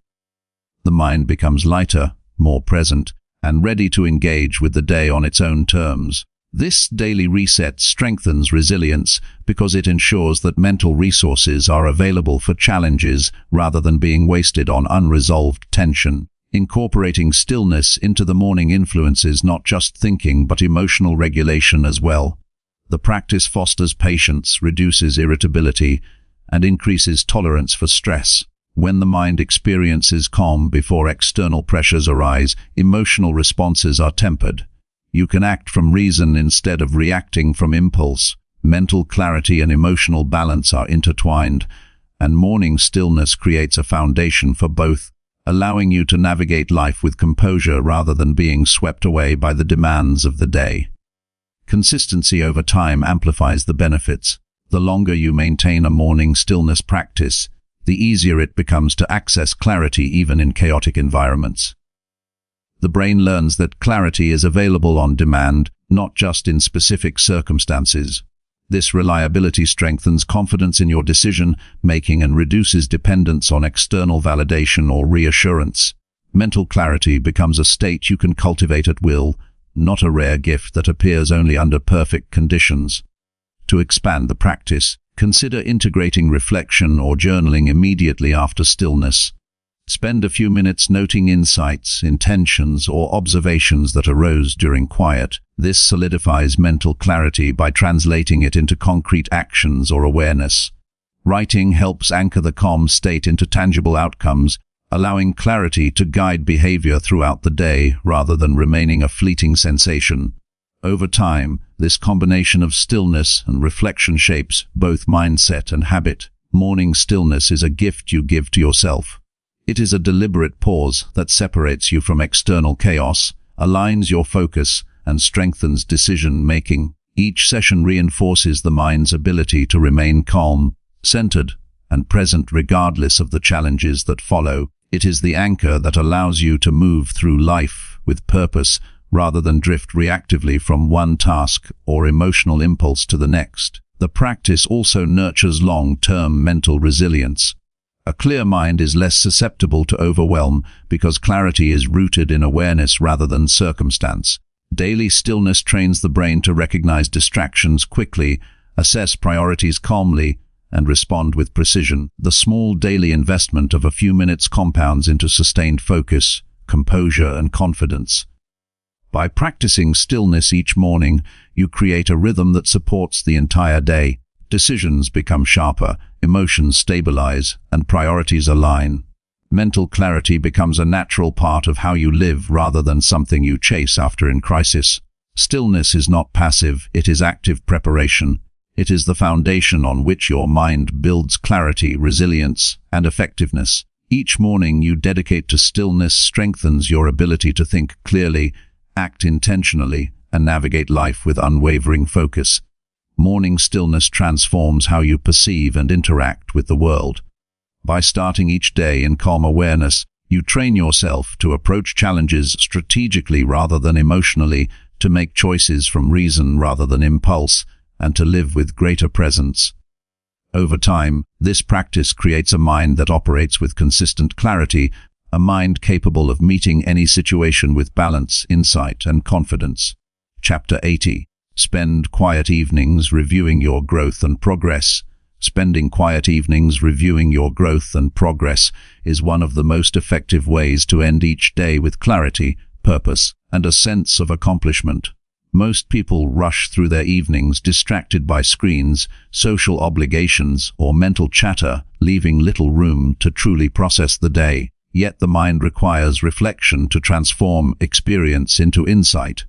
The mind becomes lighter, more present, and ready to engage with the day on its own terms. This daily reset strengthens resilience because it ensures that mental resources are available for challenges rather than being wasted on unresolved tension. Incorporating stillness into the morning influences not just thinking but emotional regulation as well. The practice fosters patience, reduces irritability, and increases tolerance for stress. When the mind experiences calm before external pressures arise, emotional responses are tempered. You can act from reason instead of reacting from impulse. Mental clarity and emotional balance are intertwined, and morning stillness creates a foundation for both, allowing you to navigate life with composure rather than being swept away by the demands of the day. Consistency over time amplifies the benefits. The longer you maintain a morning stillness practice, the easier it becomes to access clarity even in chaotic environments. The brain learns that clarity is available on demand, not just in specific circumstances. This reliability strengthens confidence in your decision-making and reduces dependence on external validation or reassurance. Mental clarity becomes a state you can cultivate at will, not a rare gift that appears only under perfect conditions. To expand the practice, consider integrating reflection or journaling immediately after stillness. Spend a few minutes noting insights, intentions, or observations that arose during quiet. This solidifies mental clarity by translating it into concrete actions or awareness. Writing helps anchor the calm state into tangible outcomes, allowing clarity to guide behavior throughout the day rather than remaining a fleeting sensation. Over time, this combination of stillness and reflection shapes both mindset and habit. Morning stillness is a gift you give to yourself. It is a deliberate pause that separates you from external chaos, aligns your focus, and strengthens decision-making. Each session reinforces the mind's ability to remain calm, centered, and present regardless of the challenges that follow. It is the anchor that allows you to move through life with purpose rather than drift reactively from one task or emotional impulse to the next. The practice also nurtures long-term mental resilience. A clear mind is less susceptible to overwhelm because clarity is rooted in awareness rather than circumstance. Daily stillness trains the brain to recognize distractions quickly, assess priorities calmly, and respond with precision. The small daily investment of a few minutes compounds into sustained focus, composure, and confidence. By practicing stillness each morning, you create a rhythm that supports the entire day. Decisions become sharper, emotions stabilize, and priorities align. Mental clarity becomes a natural part of how you live rather than something you chase after in crisis. Stillness is not passive, it is active preparation. It is the foundation on which your mind builds clarity, resilience, and effectiveness. Each morning you dedicate to stillness strengthens your ability to think clearly, act intentionally, and navigate life with unwavering focus. Morning stillness transforms how you perceive and interact with the world. By starting each day in calm awareness, You train yourself to approach challenges strategically rather than emotionally, to make choices from reason rather than impulse, and to live with greater presence. Over time, this practice creates a mind that operates with consistent clarity, a mind capable of meeting any situation with balance, insight, and confidence. Chapter 80. Spend quiet evenings reviewing your growth and progress. Spending quiet evenings reviewing your growth and progress is one of the most effective ways to end each day with clarity, purpose, and a sense of accomplishment. Most people rush through their evenings distracted by screens, social obligations, or mental chatter, leaving little room to truly process the day. Yet the mind requires reflection to transform experience into insight.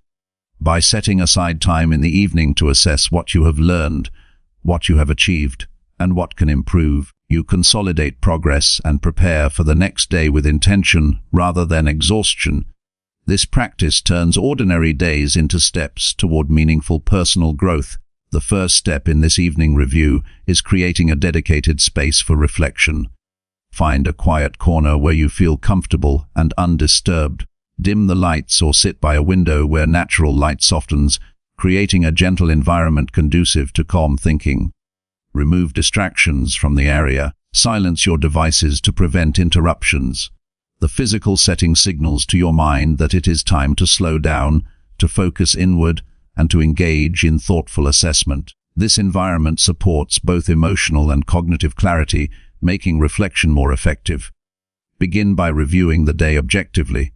By setting aside time in the evening to assess what you have learned, what you have achieved, and what can improve, you consolidate progress and prepare for the next day with intention rather than exhaustion. This practice turns ordinary days into steps toward meaningful personal growth. The first step in this evening review is creating a dedicated space for reflection. Find a quiet corner where you feel comfortable and undisturbed. Dim the lights or sit by a window where natural light softens, creating a gentle environment conducive to calm thinking. Remove distractions from the area. Silence your devices to prevent interruptions. The physical setting signals to your mind that it is time to slow down, to focus inward, and to engage in thoughtful assessment. This environment supports both emotional and cognitive clarity, making reflection more effective. Begin by reviewing the day objectively.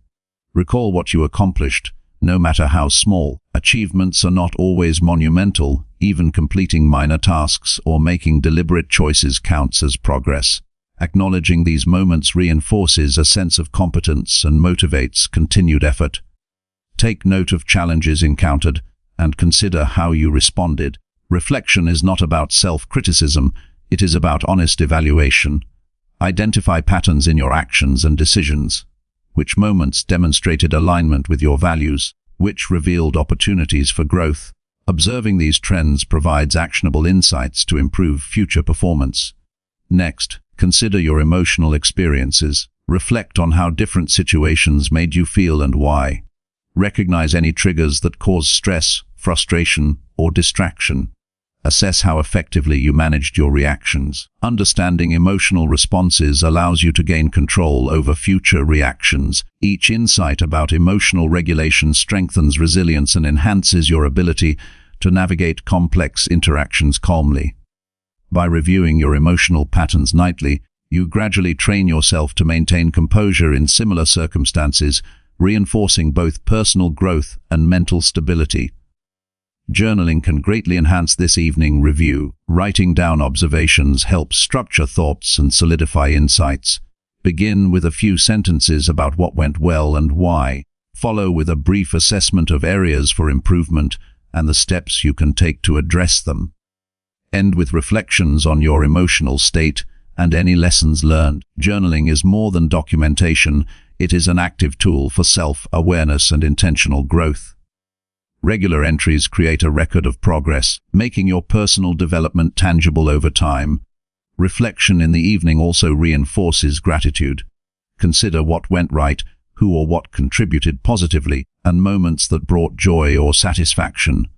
Recall what you accomplished, no matter how small. Achievements are not always monumental. Even completing minor tasks or making deliberate choices counts as progress. Acknowledging these moments reinforces a sense of competence and motivates continued effort. Take note of challenges encountered and consider how you responded. Reflection is not about self-criticism, it is about honest evaluation. Identify patterns in your actions and decisions. Which moments demonstrated alignment with your values? Which revealed opportunities for growth? Observing these trends provides actionable insights to improve future performance. Next, consider your emotional experiences. Reflect on how different situations made you feel and why. Recognize any triggers that cause stress, frustration, or distraction. Assess how effectively you managed your reactions. Understanding emotional responses allows you to gain control over future reactions. Each insight about emotional regulation strengthens resilience and enhances your ability to navigate complex interactions calmly. By reviewing your emotional patterns nightly, you gradually train yourself to maintain composure in similar circumstances, reinforcing both personal growth and mental stability. Journaling can greatly enhance this evening review. Writing down observations helps structure thoughts and solidify insights. Begin with a few sentences about what went well and why. Follow with a brief assessment of areas for improvement and the steps you can take to address them. End with reflections on your emotional state and any lessons learned. Journaling is more than documentation, it is an active tool for self-awareness and intentional growth. Regular entries create a record of progress, making your personal development tangible over time. Reflection in the evening also reinforces gratitude. Consider what went right, who or what contributed positively, and moments that brought joy or satisfaction.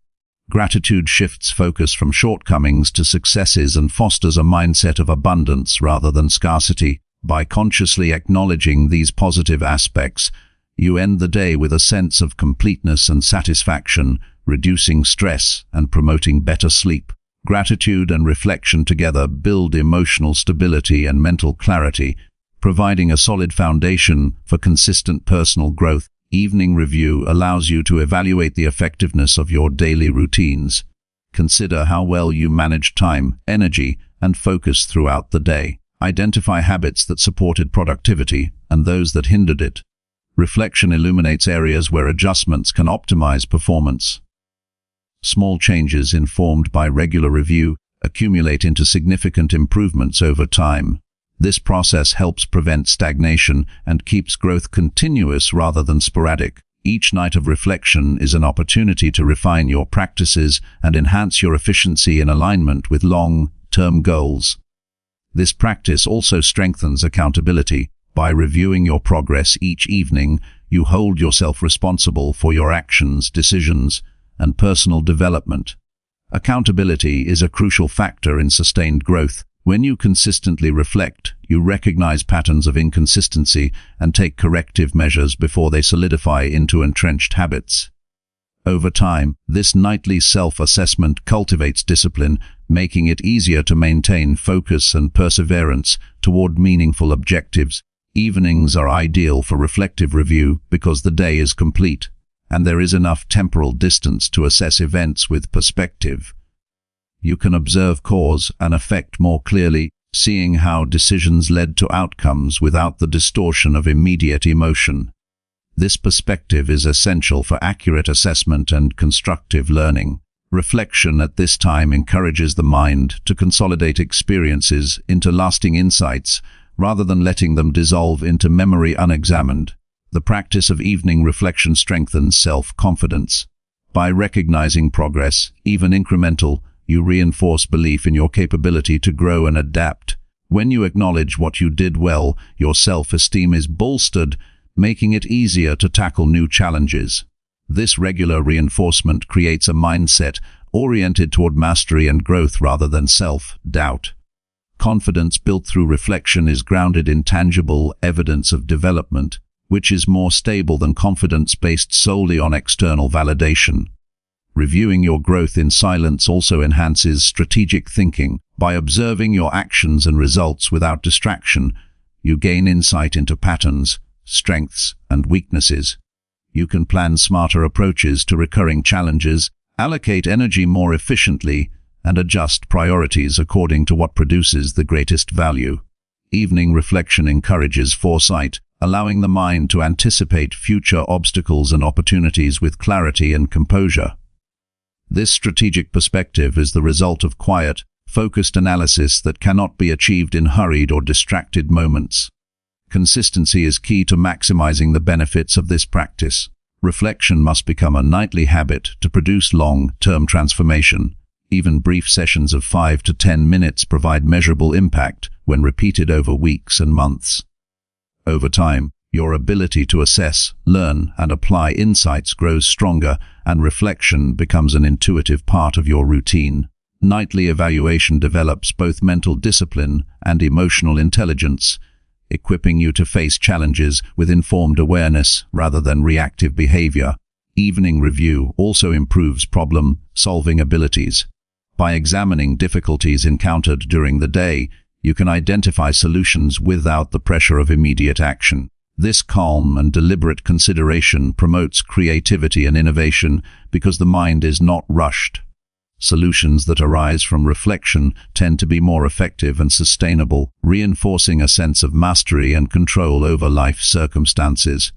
Gratitude shifts focus from shortcomings to successes and fosters a mindset of abundance rather than scarcity. By consciously acknowledging these positive aspects, you end the day with a sense of completeness and satisfaction, reducing stress and promoting better sleep. Gratitude and reflection together build emotional stability and mental clarity, providing a solid foundation for consistent personal growth. Evening review allows you to evaluate the effectiveness of your daily routines. Consider how well you manage time, energy, and focus throughout the day. Identify habits that supported productivity and those that hindered it. Reflection illuminates areas where adjustments can optimize performance. Small changes informed by regular review accumulate into significant improvements over time. This process helps prevent stagnation and keeps growth continuous rather than sporadic. Each night of reflection is an opportunity to refine your practices and enhance your efficiency in alignment with long-term goals. This practice also strengthens accountability. By reviewing your progress each evening, you hold yourself responsible for your actions, decisions, and personal development. Accountability is a crucial factor in sustained growth. When you consistently reflect, you recognize patterns of inconsistency and take corrective measures before they solidify into entrenched habits. Over time, this nightly self-assessment cultivates discipline, making it easier to maintain focus and perseverance toward meaningful objectives. Evenings are ideal for reflective review because the day is complete, and there is enough temporal distance to assess events with perspective. You can observe cause and effect more clearly, seeing how decisions led to outcomes without the distortion of immediate emotion. This perspective is essential for accurate assessment and constructive learning. Reflection at this time encourages the mind to consolidate experiences into lasting insights, rather than letting them dissolve into memory unexamined. The practice of evening reflection strengthens self-confidence. By recognizing progress, even incremental, you reinforce belief in your capability to grow and adapt. When you acknowledge what you did well, your self-esteem is bolstered, making it easier to tackle new challenges. This regular reinforcement creates a mindset oriented toward mastery and growth rather than self-doubt. Confidence built through reflection is grounded in tangible evidence of development, which is more stable than confidence based solely on external validation. Reviewing your growth in silence also enhances strategic thinking. By observing your actions and results without distraction, you gain insight into patterns, strengths, and weaknesses. You can plan smarter approaches to recurring challenges, allocate energy more efficiently, and adjust priorities according to what produces the greatest value. Evening reflection encourages foresight, allowing the mind to anticipate future obstacles and opportunities with clarity and composure. This strategic perspective is the result of quiet, focused analysis that cannot be achieved in hurried or distracted moments. Consistency is key to maximizing the benefits of this practice. Reflection must become a nightly habit to produce long-term transformation. Even brief sessions of 5 to 10 minutes provide measurable impact when repeated over weeks and months. Over time, your ability to assess, learn, and apply insights grows stronger, and reflection becomes an intuitive part of your routine. Nightly evaluation develops both mental discipline and emotional intelligence, equipping you to face challenges with informed awareness rather than reactive behavior. Evening review also improves problem-solving abilities. By examining difficulties encountered during the day, you can identify solutions without the pressure of immediate action. This calm and deliberate consideration promotes creativity and innovation because the mind is not rushed. Solutions that arise from reflection tend to be more effective and sustainable, reinforcing a sense of mastery and control over life circumstances.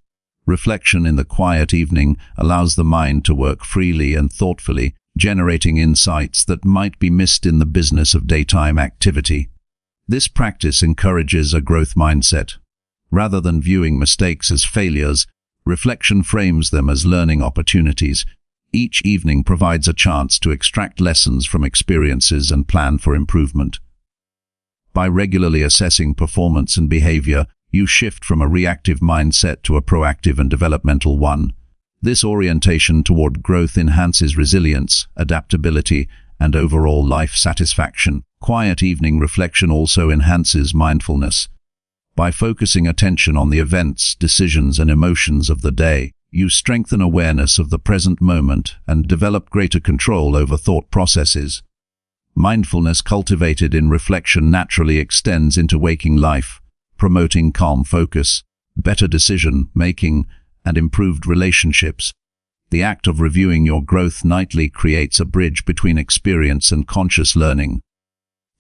Reflection in the quiet evening allows the mind to work freely and thoughtfully, generating insights that might be missed in the business of daytime activity. This practice encourages a growth mindset. Rather than viewing mistakes as failures, reflection frames them as learning opportunities. Each evening provides a chance to extract lessons from experiences and plan for improvement. By regularly assessing performance and behavior, you shift from a reactive mindset to a proactive and developmental one. This orientation toward growth enhances resilience, adaptability, and overall life satisfaction. Quiet evening reflection also enhances mindfulness. By focusing attention on the events, decisions, and emotions of the day, you strengthen awareness of the present moment and develop greater control over thought processes. Mindfulness cultivated in reflection naturally extends into waking life, promoting calm focus, better decision-making, and improved relationships. The act of reviewing your growth nightly creates a bridge between experience and conscious learning.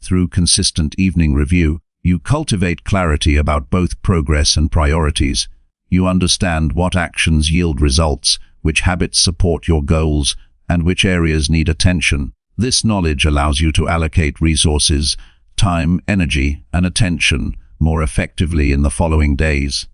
Through consistent evening review, you cultivate clarity about both progress and priorities. You understand what actions yield results, which habits support your goals, and which areas need attention. This knowledge allows you to allocate resources, time, energy, and attention more effectively in the following days.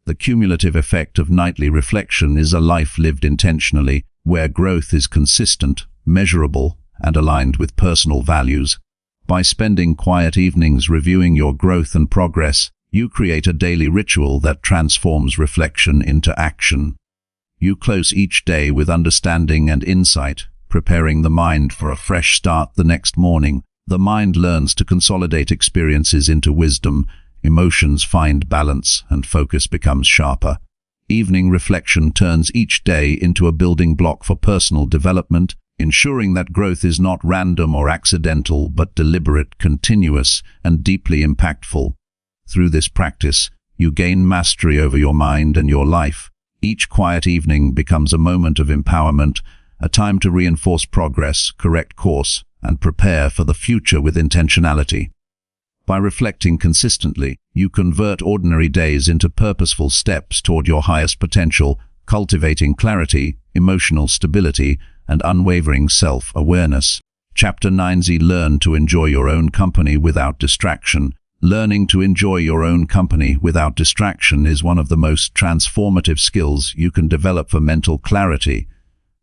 The cumulative effect of nightly reflection is a life lived intentionally, where growth is consistent, measurable, and aligned with personal values. By spending quiet evenings reviewing your growth and progress, You create a daily ritual that transforms reflection into action. You close each day with understanding and insight, preparing the mind for a fresh start the next morning. The mind learns to consolidate experiences into wisdom, emotions find balance, and focus becomes sharper. Evening reflection turns each day into a building block for personal development, ensuring that growth is not random or accidental but deliberate, continuous, and deeply impactful. Through this practice, you gain mastery over your mind and your life. Each quiet evening becomes a moment of empowerment, a time to reinforce progress, correct course, and prepare for the future with intentionality. By reflecting consistently, you convert ordinary days into purposeful steps toward your highest potential, cultivating clarity, emotional stability, and unwavering self-awareness. Chapter 9Z Learn to enjoy your own company without distraction. Learning to enjoy your own company without distraction is one of the most transformative skills you can develop for mental clarity,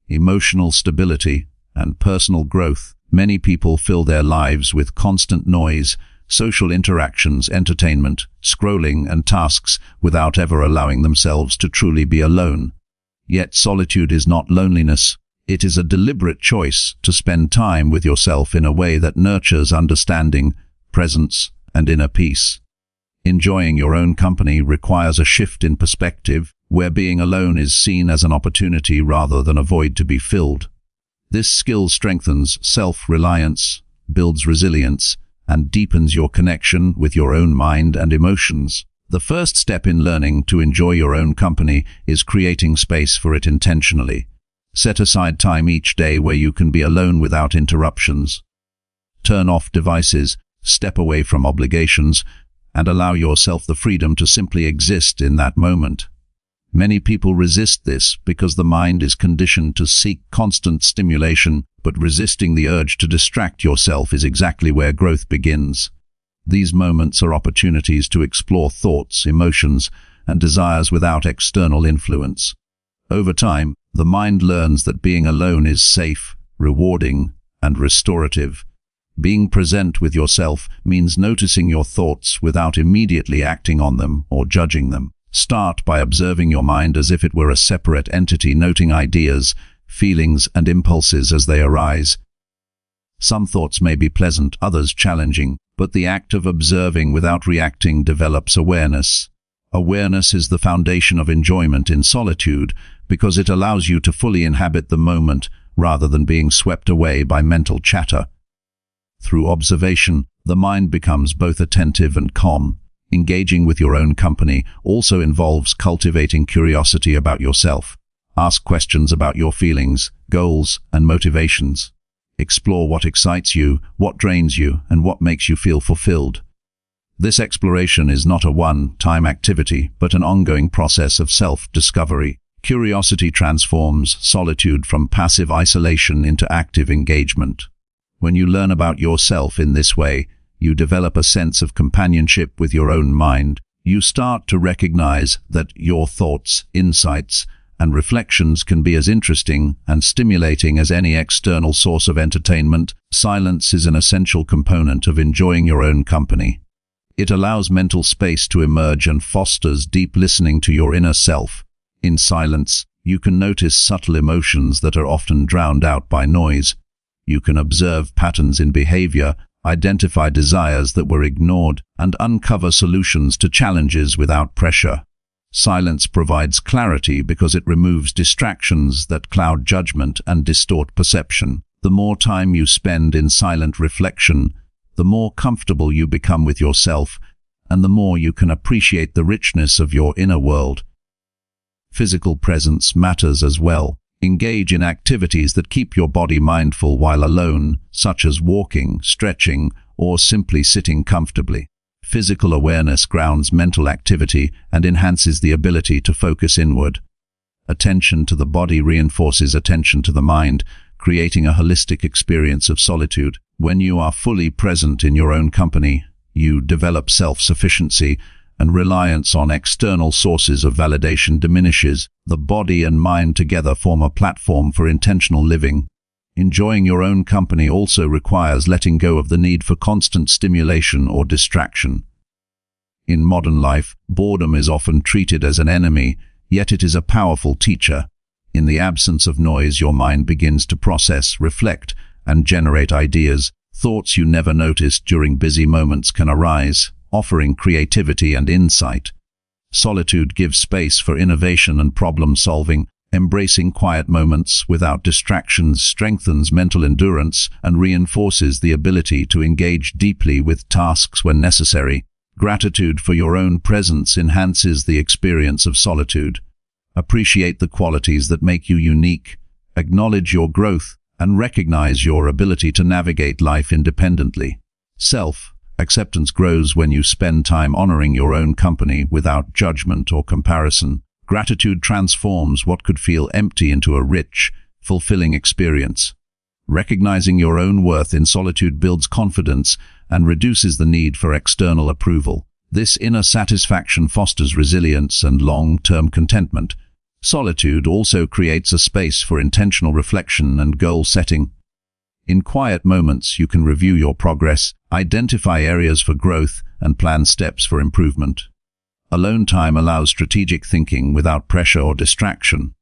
emotional stability, and personal growth. Many people fill their lives with constant noise, social interactions, entertainment, scrolling, and tasks without ever allowing themselves to truly be alone. Yet solitude is not loneliness. It is a deliberate choice to spend time with yourself in a way that nurtures understanding, presence, and inner peace. Enjoying your own company requires a shift in perspective, where being alone is seen as an opportunity rather than a void to be filled. This skill strengthens self-reliance, builds resilience, and deepens your connection with your own mind and emotions. The first step in learning to enjoy your own company is creating space for it intentionally. Set aside time each day where you can be alone without interruptions. Turn off devices, step away from obligations, and allow yourself the freedom to simply exist in that moment. Many people resist this because the mind is conditioned to seek constant stimulation, but resisting the urge to distract yourself is exactly where growth begins. These moments are opportunities to explore thoughts, emotions, and desires without external influence. Over time, the mind learns that being alone is safe, rewarding, and restorative. Being present with yourself means noticing your thoughts without immediately acting on them or judging them. Start by observing your mind as if it were a separate entity, noting ideas, feelings, and impulses as they arise. Some thoughts may be pleasant, others challenging, but the act of observing without reacting develops awareness. Awareness is the foundation of enjoyment in solitude because it allows you to fully inhabit the moment rather than being swept away by mental chatter. Through observation, the mind becomes both attentive and calm. Engaging with your own company also involves cultivating curiosity about yourself. Ask questions about your feelings, goals, and motivations. Explore what excites you, what drains you, and what makes you feel fulfilled. This exploration is not a one-time activity, but an ongoing process of self-discovery. Curiosity transforms solitude from passive isolation into active engagement. When you learn about yourself in this way, you develop a sense of companionship with your own mind. You start to recognize that your thoughts, insights, and reflections can be as interesting and stimulating as any external source of entertainment. Silence is an essential component of enjoying your own company. It allows mental space to emerge and fosters deep listening to your inner self. In silence, you can notice subtle emotions that are often drowned out by noise. You can observe patterns in behavior, identify desires that were ignored, and uncover solutions to challenges without pressure. Silence provides clarity because it removes distractions that cloud judgment and distort perception. The more time you spend in silent reflection, the more comfortable you become with yourself, and the more you can appreciate the richness of your inner world. Physical presence matters as well. Engage in activities that keep your body mindful while alone, such as walking, stretching, or simply sitting comfortably. Physical awareness grounds mental activity and enhances the ability to focus inward. Attention to the body reinforces attention to the mind, creating a holistic experience of solitude. When you are fully present in your own company, you develop self-sufficiency, and reliance on external sources of validation diminishes. The body and mind together form a platform for intentional living. Enjoying your own company also requires letting go of the need for constant stimulation or distraction. In modern life, boredom is often treated as an enemy, yet it is a powerful teacher. In the absence of noise, your mind begins to process, reflect, and generate ideas. Thoughts you never noticed during busy moments can arise, offering creativity and insight. Solitude gives space for innovation and problem-solving. Embracing quiet moments without distractions strengthens mental endurance and reinforces the ability to engage deeply with tasks when necessary. Gratitude for your own presence enhances the experience of solitude. Appreciate the qualities that make you unique. Acknowledge your growth and recognize your ability to navigate life independently. Self-acceptance grows when you spend time honoring your own company without judgment or comparison. Gratitude transforms what could feel empty into a rich, fulfilling experience. Recognizing your own worth in solitude builds confidence and reduces the need for external approval. This inner satisfaction fosters resilience and long-term contentment. Solitude also creates a space for intentional reflection and goal setting. In quiet moments, you can review your progress, identify areas for growth, and plan steps for improvement. Alone time allows strategic thinking without pressure or distraction.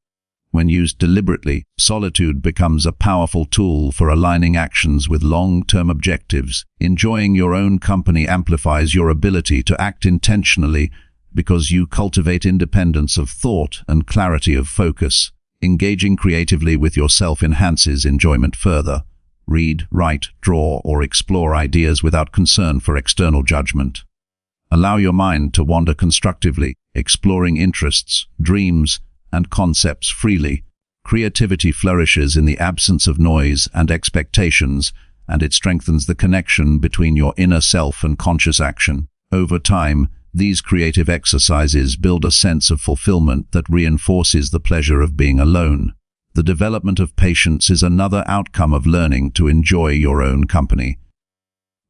When used deliberately, solitude becomes a powerful tool for aligning actions with long-term objectives. Enjoying your own company amplifies your ability to act intentionally because you cultivate independence of thought and clarity of focus. Engaging creatively with yourself enhances enjoyment further. Read, write, draw, or explore ideas without concern for external judgment. Allow your mind to wander constructively, exploring interests, dreams, and concepts freely. Creativity flourishes in the absence of noise and expectations, and it strengthens the connection between your inner self and conscious action. Over time, these creative exercises build a sense of fulfillment that reinforces the pleasure of being alone. The development of patience is another outcome of learning to enjoy your own company.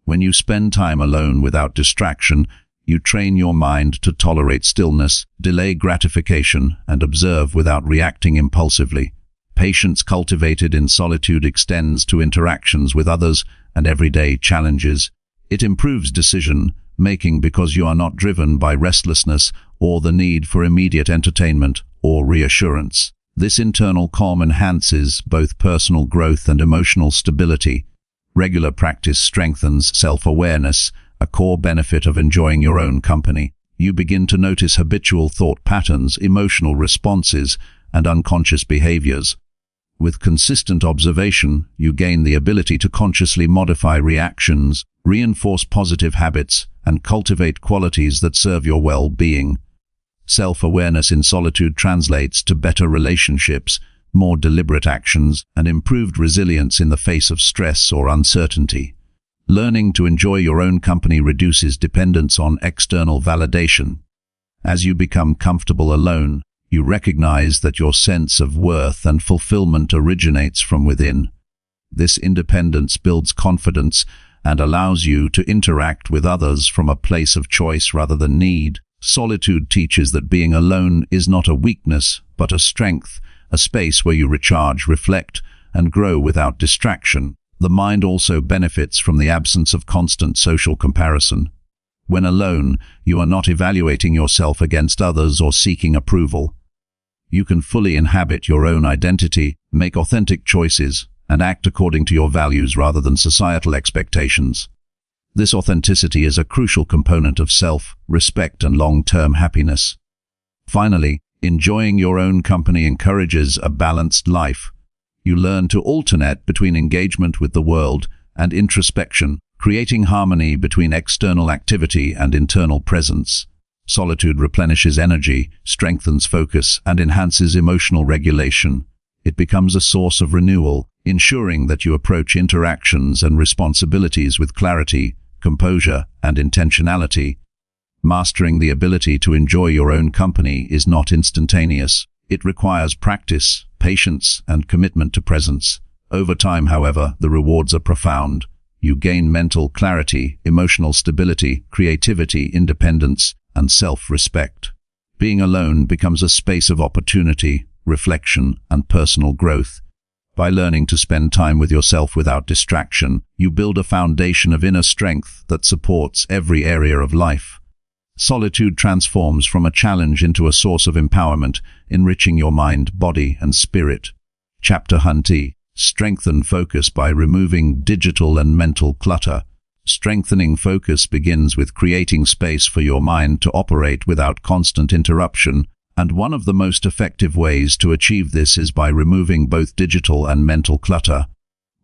When you spend time alone without distraction, you train your mind to tolerate stillness, delay gratification, and observe without reacting impulsively. Patience cultivated in solitude extends to interactions with others and everyday challenges. It improves decision-making because you are not driven by restlessness or the need for immediate entertainment or reassurance. This internal calm enhances both personal growth and emotional stability. Regular practice strengthens self-awareness, a core benefit of enjoying your own company. You begin to notice habitual thought patterns, emotional responses, and unconscious behaviors. With consistent observation, you gain the ability to consciously modify reactions, reinforce positive habits, and cultivate qualities that serve your well-being. Self-awareness in solitude translates to better relationships, more deliberate actions, and improved resilience in the face of stress or uncertainty. Learning to enjoy your own company reduces dependence on external validation. As you become comfortable alone, you recognize that your sense of worth and fulfillment originates from within. This independence builds confidence and allows you to interact with others from a place of choice rather than need. Solitude teaches that being alone is not a weakness, but a strength, a space where you recharge, reflect, and grow without distraction. The mind also benefits from the absence of constant social comparison. When alone, you are not evaluating yourself against others or seeking approval. You can fully inhabit your own identity, make authentic choices, and act according to your values rather than societal expectations. This authenticity is a crucial component of self-respect and long-term happiness. Finally, enjoying your own company encourages a balanced life. You learn to alternate between engagement with the world and introspection, creating harmony between external activity and internal presence. Solitude replenishes energy, strengthens focus, and enhances emotional regulation. It becomes a source of renewal, ensuring that you approach interactions and responsibilities with clarity, composure, and intentionality. Mastering the ability to enjoy your own company is not instantaneous. It requires practice, patience, and commitment to presence. Over time, however, the rewards are profound. You gain mental clarity, emotional stability, creativity, independence, and self-respect. Being alone becomes a space of opportunity, reflection, and personal growth. By learning to spend time with yourself without distraction, you build a foundation of inner strength that supports every area of life. Solitude transforms from a challenge into a source of empowerment, enriching your mind, body, and spirit. Chapter 20. Strengthen focus by removing digital and mental clutter. Strengthening focus begins with creating space for your mind to operate without constant interruption, and one of the most effective ways to achieve this is by removing both digital and mental clutter.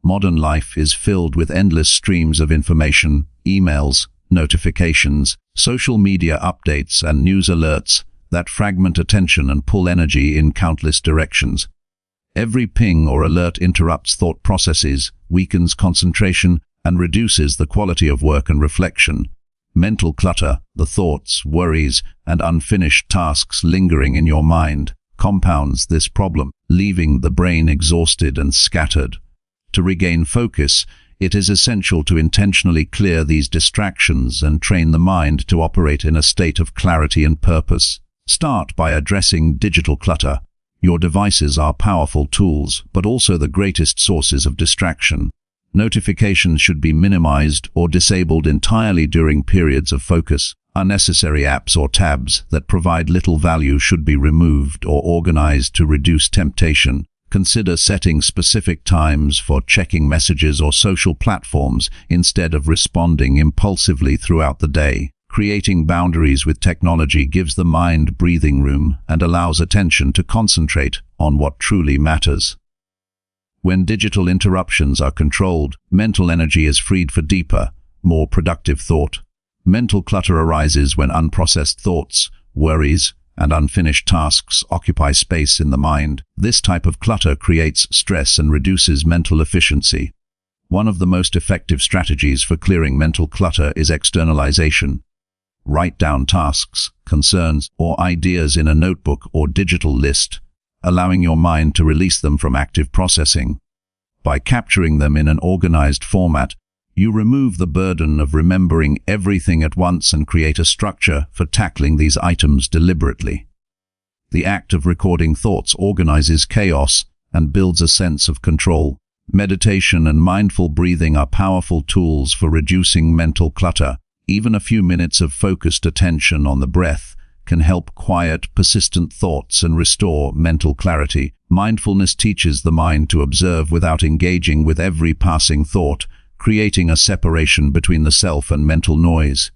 Modern life is filled with endless streams of information, emails, notifications, social media updates, and news alerts that fragment attention and pull energy in countless directions. Every ping or alert interrupts thought processes, weakens concentration, and reduces the quality of work and reflection. Mental clutter, the thoughts, worries, and unfinished tasks lingering in your mind, compounds this problem, leaving the brain exhausted and scattered. To regain focus, it is essential to intentionally clear these distractions and train the mind to operate in a state of clarity and purpose. Start by addressing digital clutter. Your devices are powerful tools, but also the greatest sources of distraction. Notifications should be minimized or disabled entirely during periods of focus. Unnecessary apps or tabs that provide little value should be removed or organized to reduce temptation. Consider setting specific times for checking messages or social platforms instead of responding impulsively throughout the day. Creating boundaries with technology gives the mind breathing room and allows attention to concentrate on what truly matters. When digital interruptions are controlled, mental energy is freed for deeper, more productive thought. Mental clutter arises when unprocessed thoughts, worries, and unfinished tasks occupy space in the mind. This type of clutter creates stress and reduces mental efficiency. One of the most effective strategies for clearing mental clutter is externalization. Write down tasks, concerns, or ideas in a notebook or digital list, allowing your mind to release them from active processing. By capturing them in an organized format, you remove the burden of remembering everything at once and create a structure for tackling these items deliberately. The act of recording thoughts organizes chaos and builds a sense of control. Meditation and mindful breathing are powerful tools for reducing mental clutter. Even a few minutes of focused attention on the breath can help quiet persistent thoughts and restore mental clarity. Mindfulness teaches the mind to observe without engaging with every passing thought, creating a separation between the self and mental noise.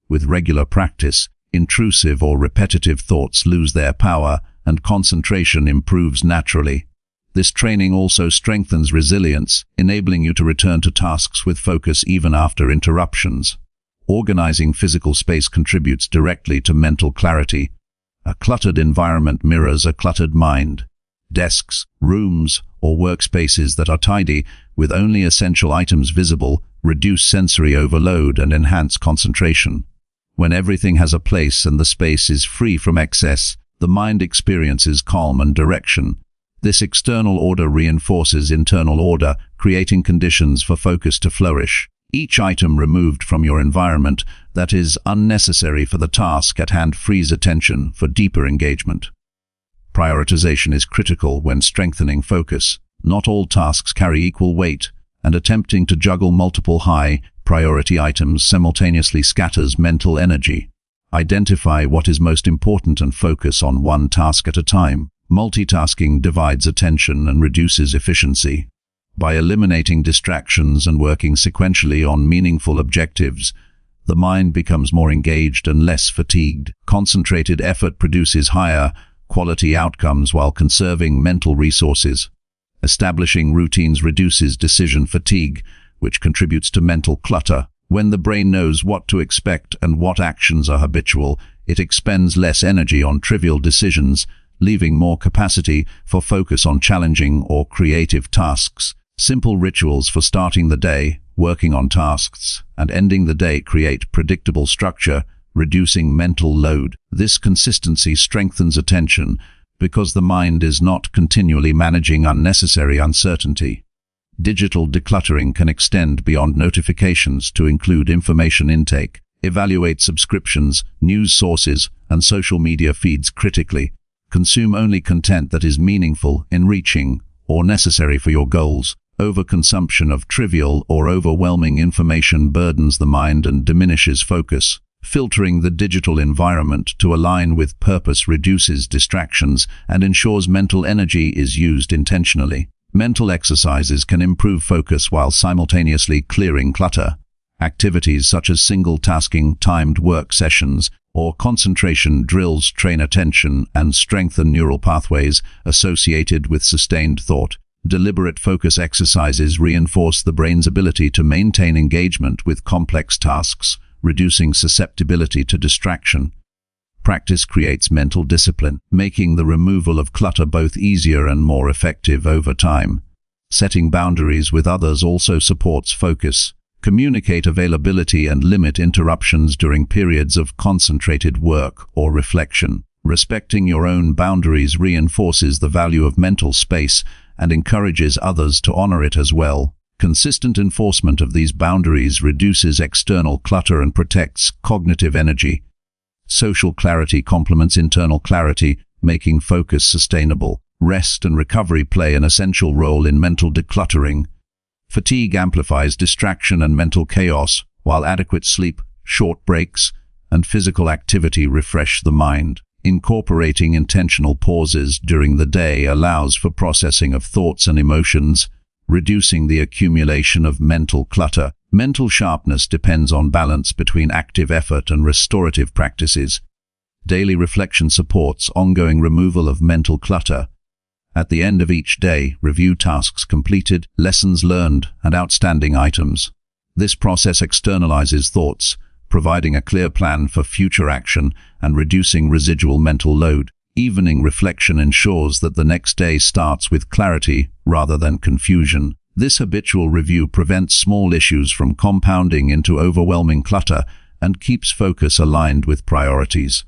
With regular practice, intrusive or repetitive thoughts lose their power and concentration improves naturally. This training also strengthens resilience, enabling you to return to tasks with focus even after interruptions. Organizing physical space contributes directly to mental clarity. A cluttered environment mirrors a cluttered mind. Desks, rooms, or workspaces that are tidy, with only essential items visible, reduce sensory overload and enhance concentration. When everything has a place and the space is free from excess, the mind experiences calm and direction. This external order reinforces internal order, creating conditions for focus to flourish. Each item removed from your environment that is unnecessary for the task at hand frees attention for deeper engagement. Prioritization is critical when strengthening focus. Not all tasks carry equal weight, and attempting to juggle multiple high-priority items simultaneously scatters mental energy. Identify what is most important and focus on one task at a time. Multitasking divides attention and reduces efficiency. By eliminating distractions and working sequentially on meaningful objectives, the mind becomes more engaged and less fatigued. Concentrated effort produces higher quality outcomes while conserving mental resources. Establishing routines reduces decision fatigue, which contributes to mental clutter. When the brain knows what to expect and what actions are habitual, it expends less energy on trivial decisions, leaving more capacity for focus on challenging or creative tasks. Simple rituals for starting the day, working on tasks, and ending the day create predictable structure, reducing mental load. This consistency strengthens attention because the mind is not continually managing unnecessary uncertainty. Digital decluttering can extend beyond notifications to include information intake. Evaluate subscriptions, news sources, and social media feeds critically. Consume only content that is meaningful, enriching, or necessary for your goals. Overconsumption of trivial or overwhelming information burdens the mind and diminishes focus. Filtering the digital environment to align with purpose reduces distractions and ensures mental energy is used intentionally. Mental exercises can improve focus while simultaneously clearing clutter. Activities such as single-tasking, timed work sessions, or concentration drills train attention and strengthen neural pathways associated with sustained thought. Deliberate focus exercises reinforce the brain's ability to maintain engagement with complex tasks, reducing susceptibility to distraction. Practice creates mental discipline, making the removal of clutter both easier and more effective over time. Setting boundaries with others also supports focus. Communicate availability and limit interruptions during periods of concentrated work or reflection. Respecting your own boundaries reinforces the value of mental space and encourages others to honor it as well. Consistent enforcement of these boundaries reduces external clutter and protects cognitive energy. Social clarity complements internal clarity, making focus sustainable. Rest and recovery play an essential role in mental decluttering. Fatigue amplifies distraction and mental chaos, while adequate sleep, short breaks, and physical activity refresh the mind. Incorporating intentional pauses during the day allows for processing of thoughts and emotions, reducing the accumulation of mental clutter. Mental sharpness depends on balance between active effort and restorative practices. Daily reflection supports ongoing removal of mental clutter. At the end of each day, review tasks completed, lessons learned, and outstanding items. This process externalizes thoughts, providing a clear plan for future action and reducing residual mental load. Evening reflection ensures that the next day starts with clarity rather than confusion. This habitual review prevents small issues from compounding into overwhelming clutter and keeps focus aligned with priorities.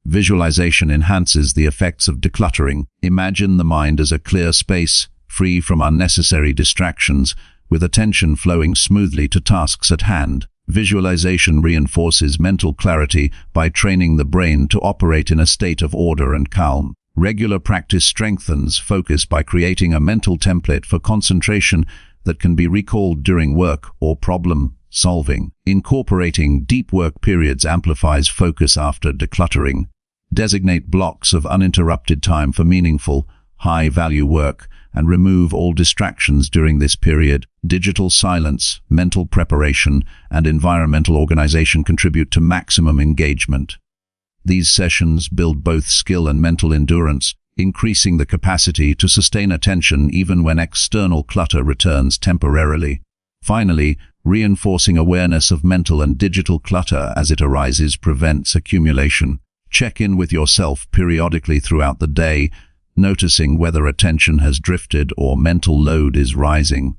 Visualization enhances the effects of decluttering. Imagine the mind as a clear space, free from unnecessary distractions, with attention flowing smoothly to tasks at hand. Visualization reinforces mental clarity by training the brain to operate in a state of order and calm. Regular practice strengthens focus by creating a mental template for concentration that can be recalled during work or problem solving. Incorporating deep work periods amplifies focus after decluttering. Designate blocks of uninterrupted time for meaningful, high-value work and remove all distractions during this period. Digital silence, mental preparation, and environmental organization contribute to maximum engagement. These sessions build both skill and mental endurance, increasing the capacity to sustain attention even when external clutter returns temporarily. Finally, reinforcing awareness of mental and digital clutter as it arises prevents accumulation. Check in with yourself periodically throughout the day, noticing whether attention has drifted or mental load is rising.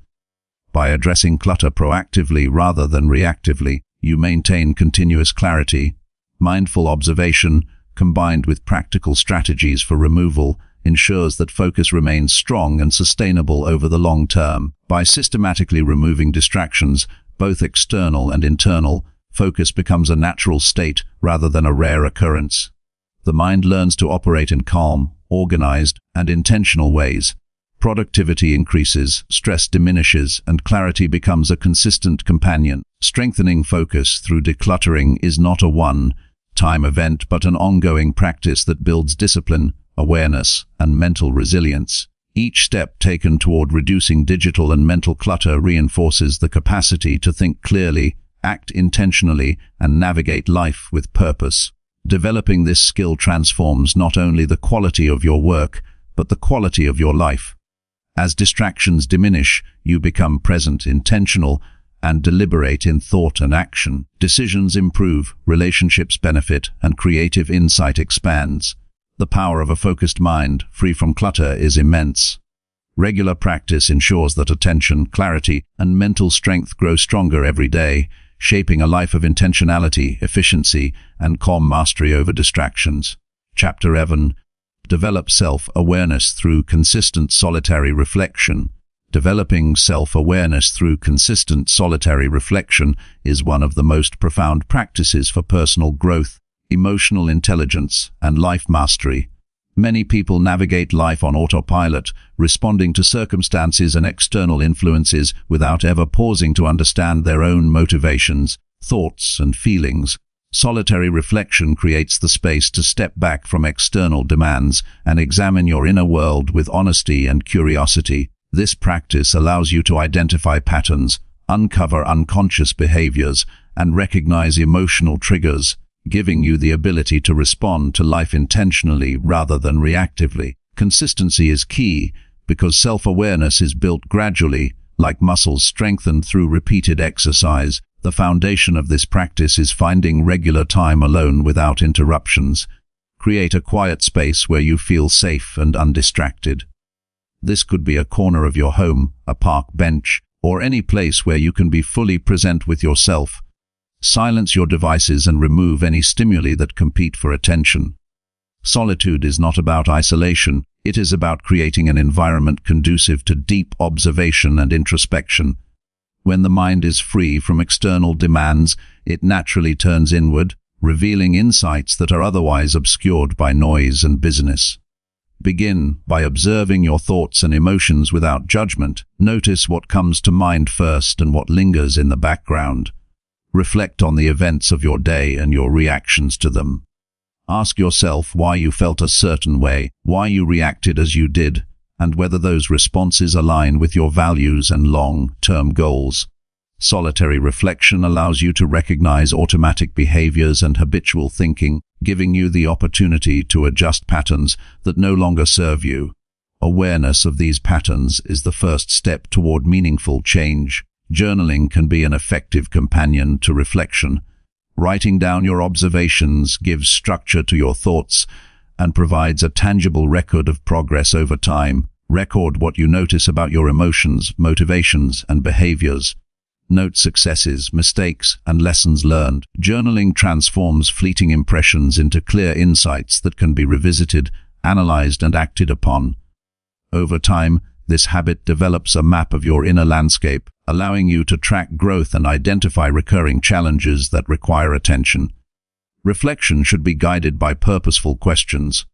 By addressing clutter proactively rather than reactively, you maintain continuous clarity. Mindful observation, combined with practical strategies for removal, ensures that focus remains strong and sustainable over the long term. By systematically removing distractions, both external and internal, focus becomes a natural state rather than a rare occurrence. The mind learns to operate in calm, organized, and intentional ways. Productivity increases, stress diminishes, and clarity becomes a consistent companion. Strengthening focus through decluttering is not a one-time event but an ongoing practice that builds discipline, awareness, and mental resilience. Each step taken toward reducing digital and mental clutter reinforces the capacity to think clearly, act intentionally, and navigate life with purpose. Developing this skill transforms not only the quality of your work, but the quality of your life. As distractions diminish, you become present, intentional, and deliberate in thought and action. Decisions improve, relationships benefit, and creative insight expands. The power of a focused mind, free from clutter, is immense. Regular practice ensures that attention, clarity, and mental strength grow stronger every day, shaping a life of intentionality, efficiency, and calm mastery over distractions. Chapter 11. Develop self-awareness through consistent solitary reflection. Developing self-awareness through consistent solitary reflection is one of the most profound practices for personal growth, emotional intelligence, and life mastery. Many people navigate life on autopilot, responding to circumstances and external influences without ever pausing to understand their own motivations, thoughts, and feelings. Solitary reflection creates the space to step back from external demands and examine your inner world with honesty and curiosity. This practice allows you to identify patterns, uncover unconscious behaviors, and recognize emotional triggers, giving you the ability to respond to life intentionally rather than reactively. Consistency is key because self-awareness is built gradually, like muscles strengthened through repeated exercise. The foundation of this practice is finding regular time alone without interruptions. Create a quiet space where you feel safe and undistracted. This could be a corner of your home, a park bench, or any place where you can be fully present with yourself. Silence your devices and remove any stimuli that compete for attention. Solitude is not about isolation, it is about creating an environment conducive to deep observation and introspection. When the mind is free from external demands, it naturally turns inward, revealing insights that are otherwise obscured by noise and busyness. Begin by observing your thoughts and emotions without judgment. Notice what comes to mind first and what lingers in the background. Reflect on the events of your day and your reactions to them. Ask yourself why you felt a certain way, why you reacted as you did, and whether those responses align with your values and long-term goals. Solitary reflection allows you to recognize automatic behaviors and habitual thinking, giving you the opportunity to adjust patterns that no longer serve you. Awareness of these patterns is the first step toward meaningful change. Journaling can be an effective companion to reflection. Writing down your observations gives structure to your thoughts and provides a tangible record of progress over time. Record what you notice about your emotions, motivations, and behaviors. Note successes, mistakes, and lessons learned. Journaling transforms fleeting impressions into clear insights that can be revisited, analyzed, and acted upon. Over time, this habit develops a map of your inner landscape, allowing you to track growth and identify recurring challenges that require attention. Reflection should be guided by purposeful questions.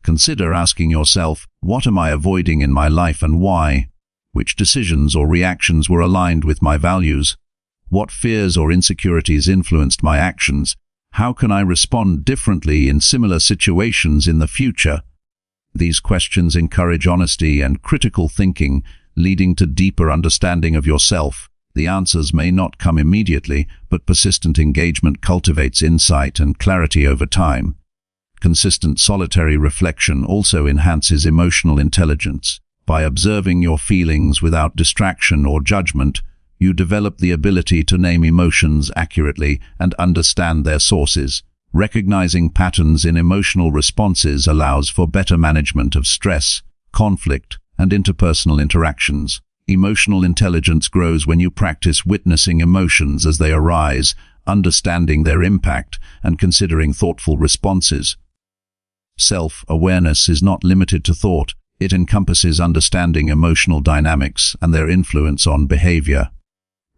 Consider asking yourself, what am I avoiding in my life and why? Which decisions or reactions were aligned with my values? What fears or insecurities influenced my actions? How can I respond differently in similar situations in the future? These questions encourage honesty and critical thinking, leading to deeper understanding of yourself. The answers may not come immediately, but persistent engagement cultivates insight and clarity over time. Consistent solitary reflection also enhances emotional intelligence. By observing your feelings without distraction or judgment, you develop the ability to name emotions accurately and understand their sources. Recognizing patterns in emotional responses allows for better management of stress, conflict, and interpersonal interactions. Emotional intelligence grows when you practice witnessing emotions as they arise, understanding their impact, and considering thoughtful responses. Self-awareness is not limited to thought. It encompasses understanding emotional dynamics and their influence on behavior.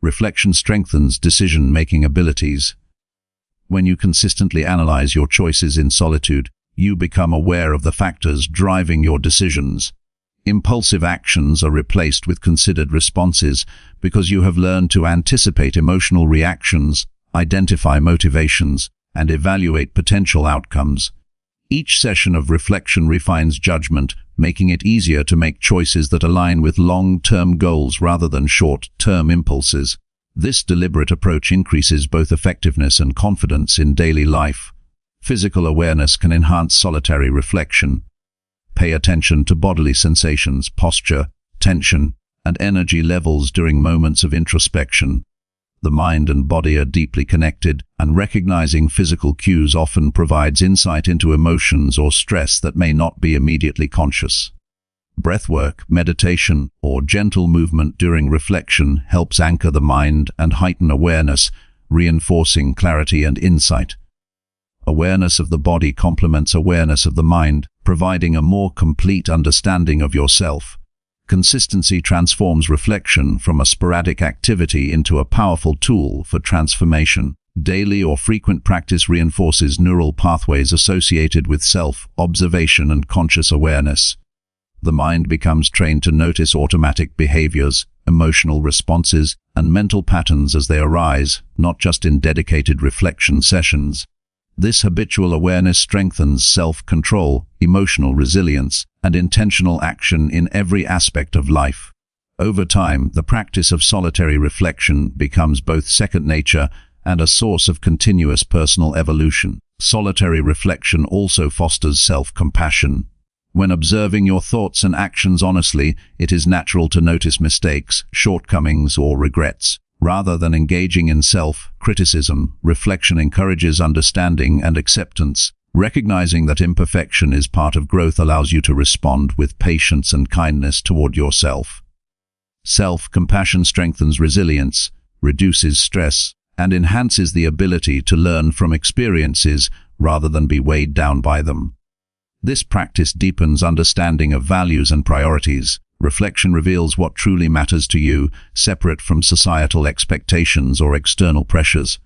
Reflection strengthens decision-making abilities. When you consistently analyze your choices in solitude, you become aware of the factors driving your decisions. Impulsive actions are replaced with considered responses because you have learned to anticipate emotional reactions, identify motivations, and evaluate potential outcomes. Each session of reflection refines judgment, making it easier to make choices that align with long-term goals rather than short-term impulses. This deliberate approach increases both effectiveness and confidence in daily life. Physical awareness can enhance solitary reflection. Pay attention to bodily sensations, posture, tension, and energy levels during moments of introspection. The mind and body are deeply connected, and recognizing physical cues often provides insight into emotions or stress that may not be immediately conscious. Breathwork, meditation, or gentle movement during reflection helps anchor the mind and heighten awareness, reinforcing clarity and insight. Awareness of the body complements awareness of the mind, providing a more complete understanding of yourself. Consistency transforms reflection from a sporadic activity into a powerful tool for transformation. Daily or frequent practice reinforces neural pathways associated with self-observation and conscious awareness. The mind becomes trained to notice automatic behaviors, emotional responses, and mental patterns as they arise, not just in dedicated reflection sessions. This habitual awareness strengthens self-control, emotional resilience, and intentional action in every aspect of life. Over time, the practice of solitary reflection becomes both second nature and a source of continuous personal evolution. Solitary reflection also fosters self-compassion. When observing your thoughts and actions honestly, it is natural to notice mistakes, shortcomings, or regrets. Rather than engaging in self-criticism, reflection encourages understanding and acceptance. Recognizing that imperfection is part of growth allows you to respond with patience and kindness toward yourself. Self-compassion strengthens resilience, reduces stress, and enhances the ability to learn from experiences rather than be weighed down by them. This practice deepens understanding of values and priorities. Reflection reveals what truly matters to you, separate from societal expectations or external pressures.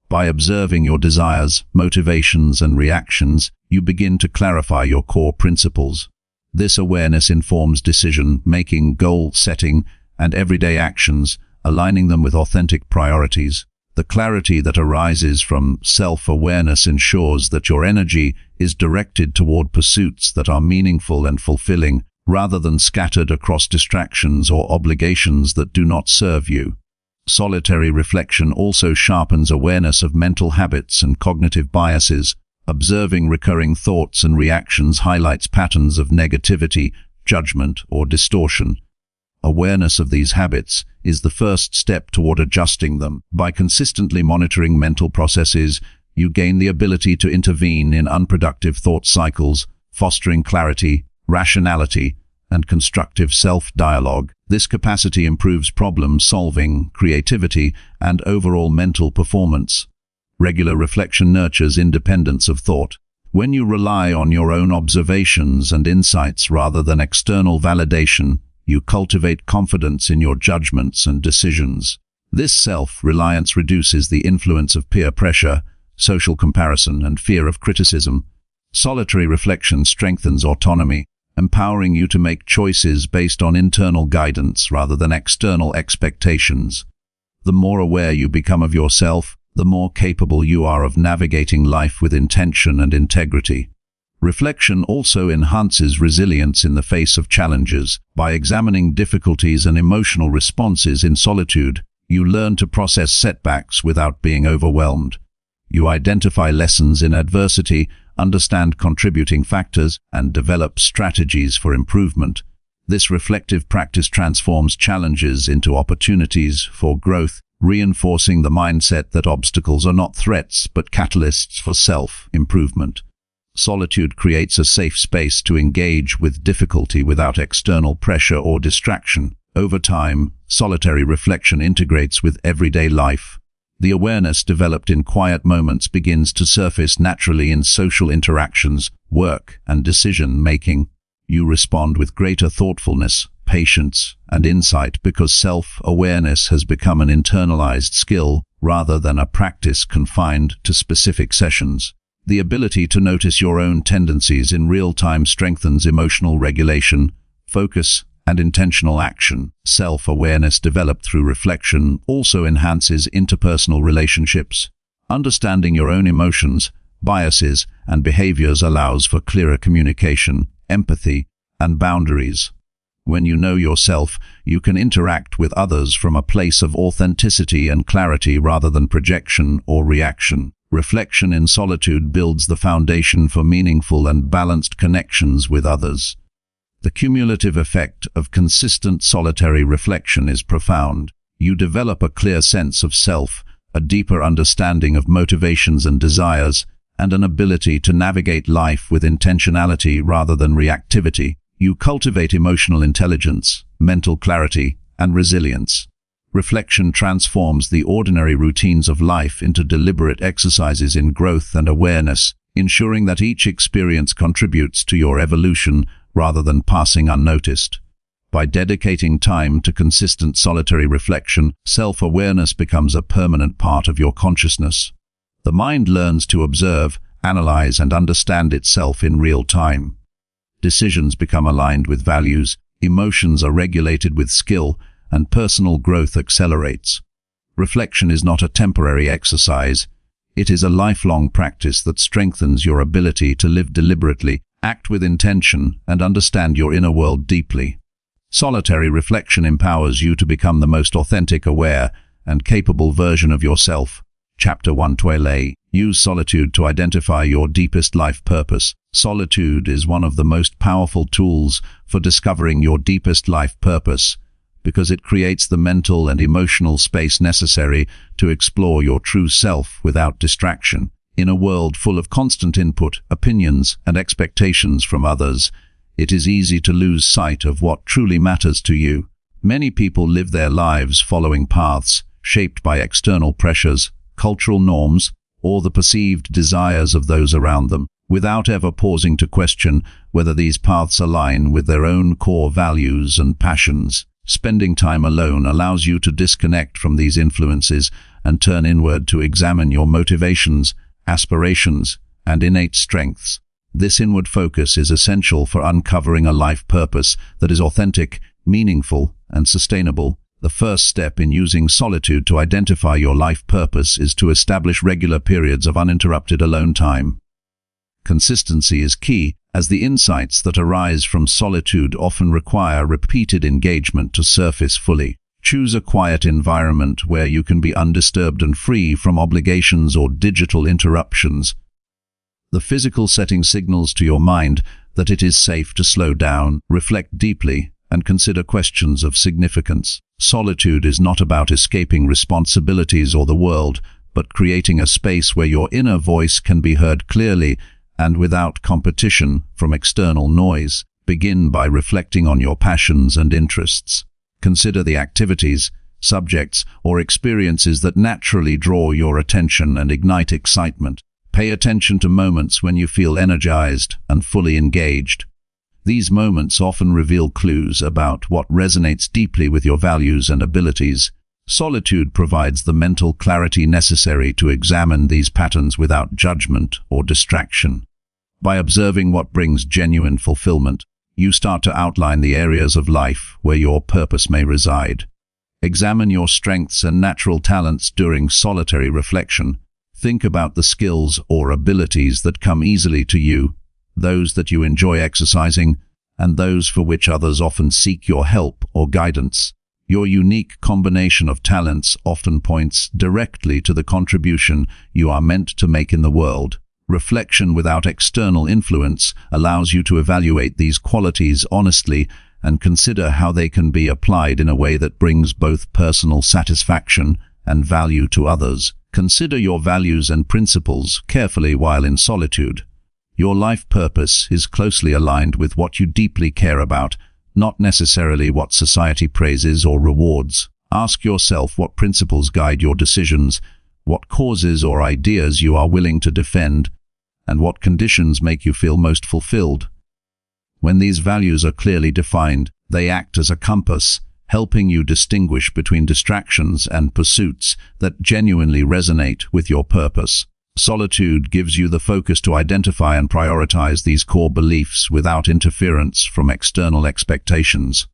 By observing your desires, motivations, and reactions, you begin to clarify your core principles. This awareness informs decision-making, goal-setting, and everyday actions, aligning them with authentic priorities. The clarity that arises from self-awareness ensures that your energy is directed toward pursuits that are meaningful and fulfilling, rather than scattered across distractions or obligations that do not serve you. Solitary reflection also sharpens awareness of mental habits and cognitive biases. Observing recurring thoughts and reactions highlights patterns of negativity, judgment, or distortion. Awareness of these habits is the first step toward adjusting them. By consistently monitoring mental processes, you gain the ability to intervene in unproductive thought cycles, fostering clarity, rationality, and constructive self-dialogue. This capacity improves problem-solving, creativity, and overall mental performance. Regular reflection nurtures independence of thought. When you rely on your own observations and insights rather than external validation, you cultivate confidence in your judgments and decisions. This self-reliance reduces the influence of peer pressure, social comparison, and fear of criticism. Solitary reflection strengthens autonomy, empowering you to make choices based on internal guidance rather than external expectations. The more aware you become of yourself, the more capable you are of navigating life with intention and integrity. Reflection also enhances resilience in the face of challenges. By examining difficulties and emotional responses in solitude, you learn to process setbacks without being overwhelmed. You identify lessons in adversity, understand contributing factors, and develop strategies for improvement. This reflective practice transforms challenges into opportunities for growth, reinforcing the mindset that obstacles are not threats but catalysts for self-improvement. Solitude creates a safe space to engage with difficulty without external pressure or distraction. Over time, solitary reflection integrates with everyday life. The awareness developed in quiet moments begins to surface naturally in social interactions, work, and decision-making. You respond with greater thoughtfulness, patience, and insight because self-awareness has become an internalized skill rather than a practice confined to specific sessions. The ability to notice your own tendencies in real time strengthens emotional regulation, focus, and intentional action. Self-awareness developed through reflection also enhances interpersonal relationships. Understanding your own emotions, biases, and behaviors allows for clearer communication, empathy, and boundaries. When you know yourself, you can interact with others from a place of authenticity and clarity rather than projection or reaction. Reflection in solitude builds the foundation for meaningful and balanced connections with others. The cumulative effect of consistent solitary reflection is profound. You develop a clear sense of self, a deeper understanding of motivations and desires, and an ability to navigate life with intentionality rather than reactivity. You cultivate emotional intelligence, mental clarity, and resilience. Reflection transforms the ordinary routines of life into deliberate exercises in growth and awareness, ensuring that each experience contributes to your evolution rather than passing unnoticed. By dedicating time to consistent solitary reflection, self-awareness becomes a permanent part of your consciousness. The mind learns to observe, analyze, and understand itself in real time. Decisions become aligned with values, emotions are regulated with skill, and personal growth accelerates. Reflection is not a temporary exercise. It is a lifelong practice that strengthens your ability to live deliberately, act with intention, and understand your inner world deeply. Solitary reflection empowers you to become the most authentic, aware, and capable version of yourself. Chapter 112. Use solitude to identify your deepest life purpose. Solitude is one of the most powerful tools for discovering your deepest life purpose, because it creates the mental and emotional space necessary to explore your true self without distraction. In a world full of constant input, opinions, and expectations from others, it is easy to lose sight of what truly matters to you. Many people live their lives following paths shaped by external pressures, cultural norms, or the perceived desires of those around them, without ever pausing to question whether these paths align with their own core values and passions. Spending time alone allows you to disconnect from these influences and turn inward to examine your motivations, aspirations, and innate strengths. This inward focus is essential for uncovering a life purpose that is authentic, meaningful, and sustainable. The first step in using solitude to identify your life purpose is to establish regular periods of uninterrupted alone time. Consistency is key, as the insights that arise from solitude often require repeated engagement to surface fully. Choose a quiet environment where you can be undisturbed and free from obligations or digital interruptions. The physical setting signals to your mind that it is safe to slow down, reflect deeply, and consider questions of significance. Solitude is not about escaping responsibilities or the world, but creating a space where your inner voice can be heard clearly and without competition from external noise. Begin by reflecting on your passions and interests. Consider the activities, subjects, or experiences that naturally draw your attention and ignite excitement. Pay attention to moments when you feel energized and fully engaged. These moments often reveal clues about what resonates deeply with your values and abilities. Solitude provides the mental clarity necessary to examine these patterns without judgment or distraction. By observing what brings genuine fulfillment, you start to outline the areas of life where your purpose may reside. Examine your strengths and natural talents during solitary reflection. Think about the skills or abilities that come easily to you, those that you enjoy exercising, and those for which others often seek your help or guidance. Your unique combination of talents often points directly to the contribution you are meant to make in the world. Reflection without external influence allows you to evaluate these qualities honestly and consider how they can be applied in a way that brings both personal satisfaction and value to others. Consider your values and principles carefully while in solitude. Your life purpose is closely aligned with what you deeply care about, not necessarily what society praises or rewards. Ask yourself what principles guide your decisions, what causes or ideas you are willing to defend, and what conditions make you feel most fulfilled. When these values are clearly defined, they act as a compass, helping you distinguish between distractions and pursuits that genuinely resonate with your purpose. Solitude gives you the focus to identify and prioritize these core beliefs without interference from external expectations.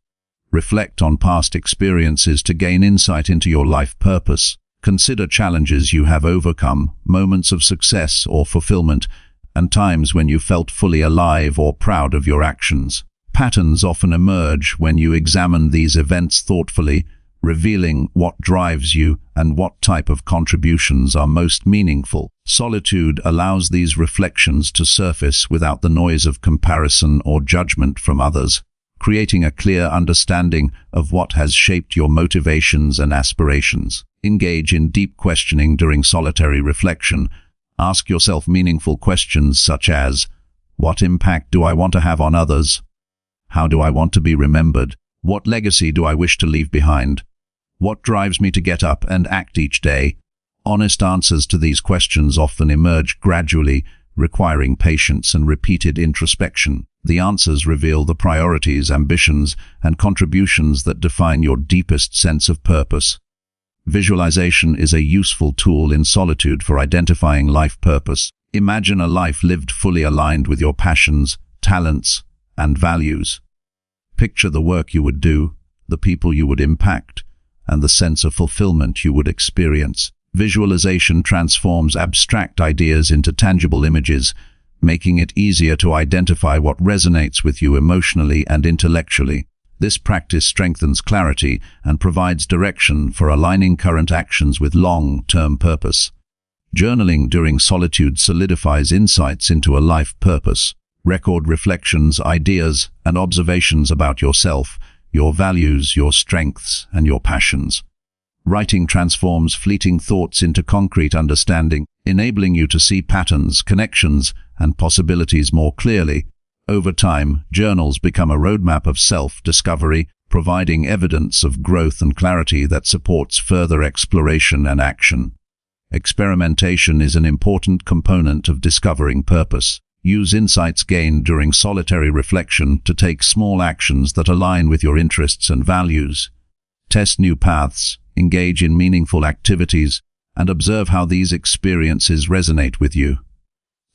Reflect on past experiences to gain insight into your life purpose. Consider challenges you have overcome, moments of success or fulfillment, and times when you felt fully alive or proud of your actions. Patterns often emerge when you examine these events thoughtfully, revealing what drives you and what type of contributions are most meaningful. Solitude allows these reflections to surface without the noise of comparison or judgment from others, creating a clear understanding of what has shaped your motivations and aspirations. Engage in deep questioning during solitary reflection. Ask yourself meaningful questions such as, what impact do I want to have on others? How do I want to be remembered? What legacy do I wish to leave behind? What drives me to get up and act each day? Honest answers to these questions often emerge gradually, requiring patience and repeated introspection. The answers reveal the priorities, ambitions, and contributions that define your deepest sense of purpose. Visualization is a useful tool in solitude for identifying life purpose. Imagine a life lived fully aligned with your passions, talents, and values. Picture the work you would do, the people you would impact, and the sense of fulfillment you would experience. Visualization transforms abstract ideas into tangible images, making it easier to identify what resonates with you emotionally and intellectually. This practice strengthens clarity and provides direction for aligning current actions with long-term purpose. Journaling during solitude solidifies insights into a life purpose. Record reflections, ideas, and observations about yourself, your values, your strengths, and your passions. Writing transforms fleeting thoughts into concrete understanding, enabling you to see patterns, connections, and possibilities more clearly. Over time, journals become a roadmap of self-discovery, providing evidence of growth and clarity that supports further exploration and action. Experimentation is an important component of discovering purpose. Use insights gained during solitary reflection to take small actions that align with your interests and values. Test new paths, engage in meaningful activities, and observe how these experiences resonate with you.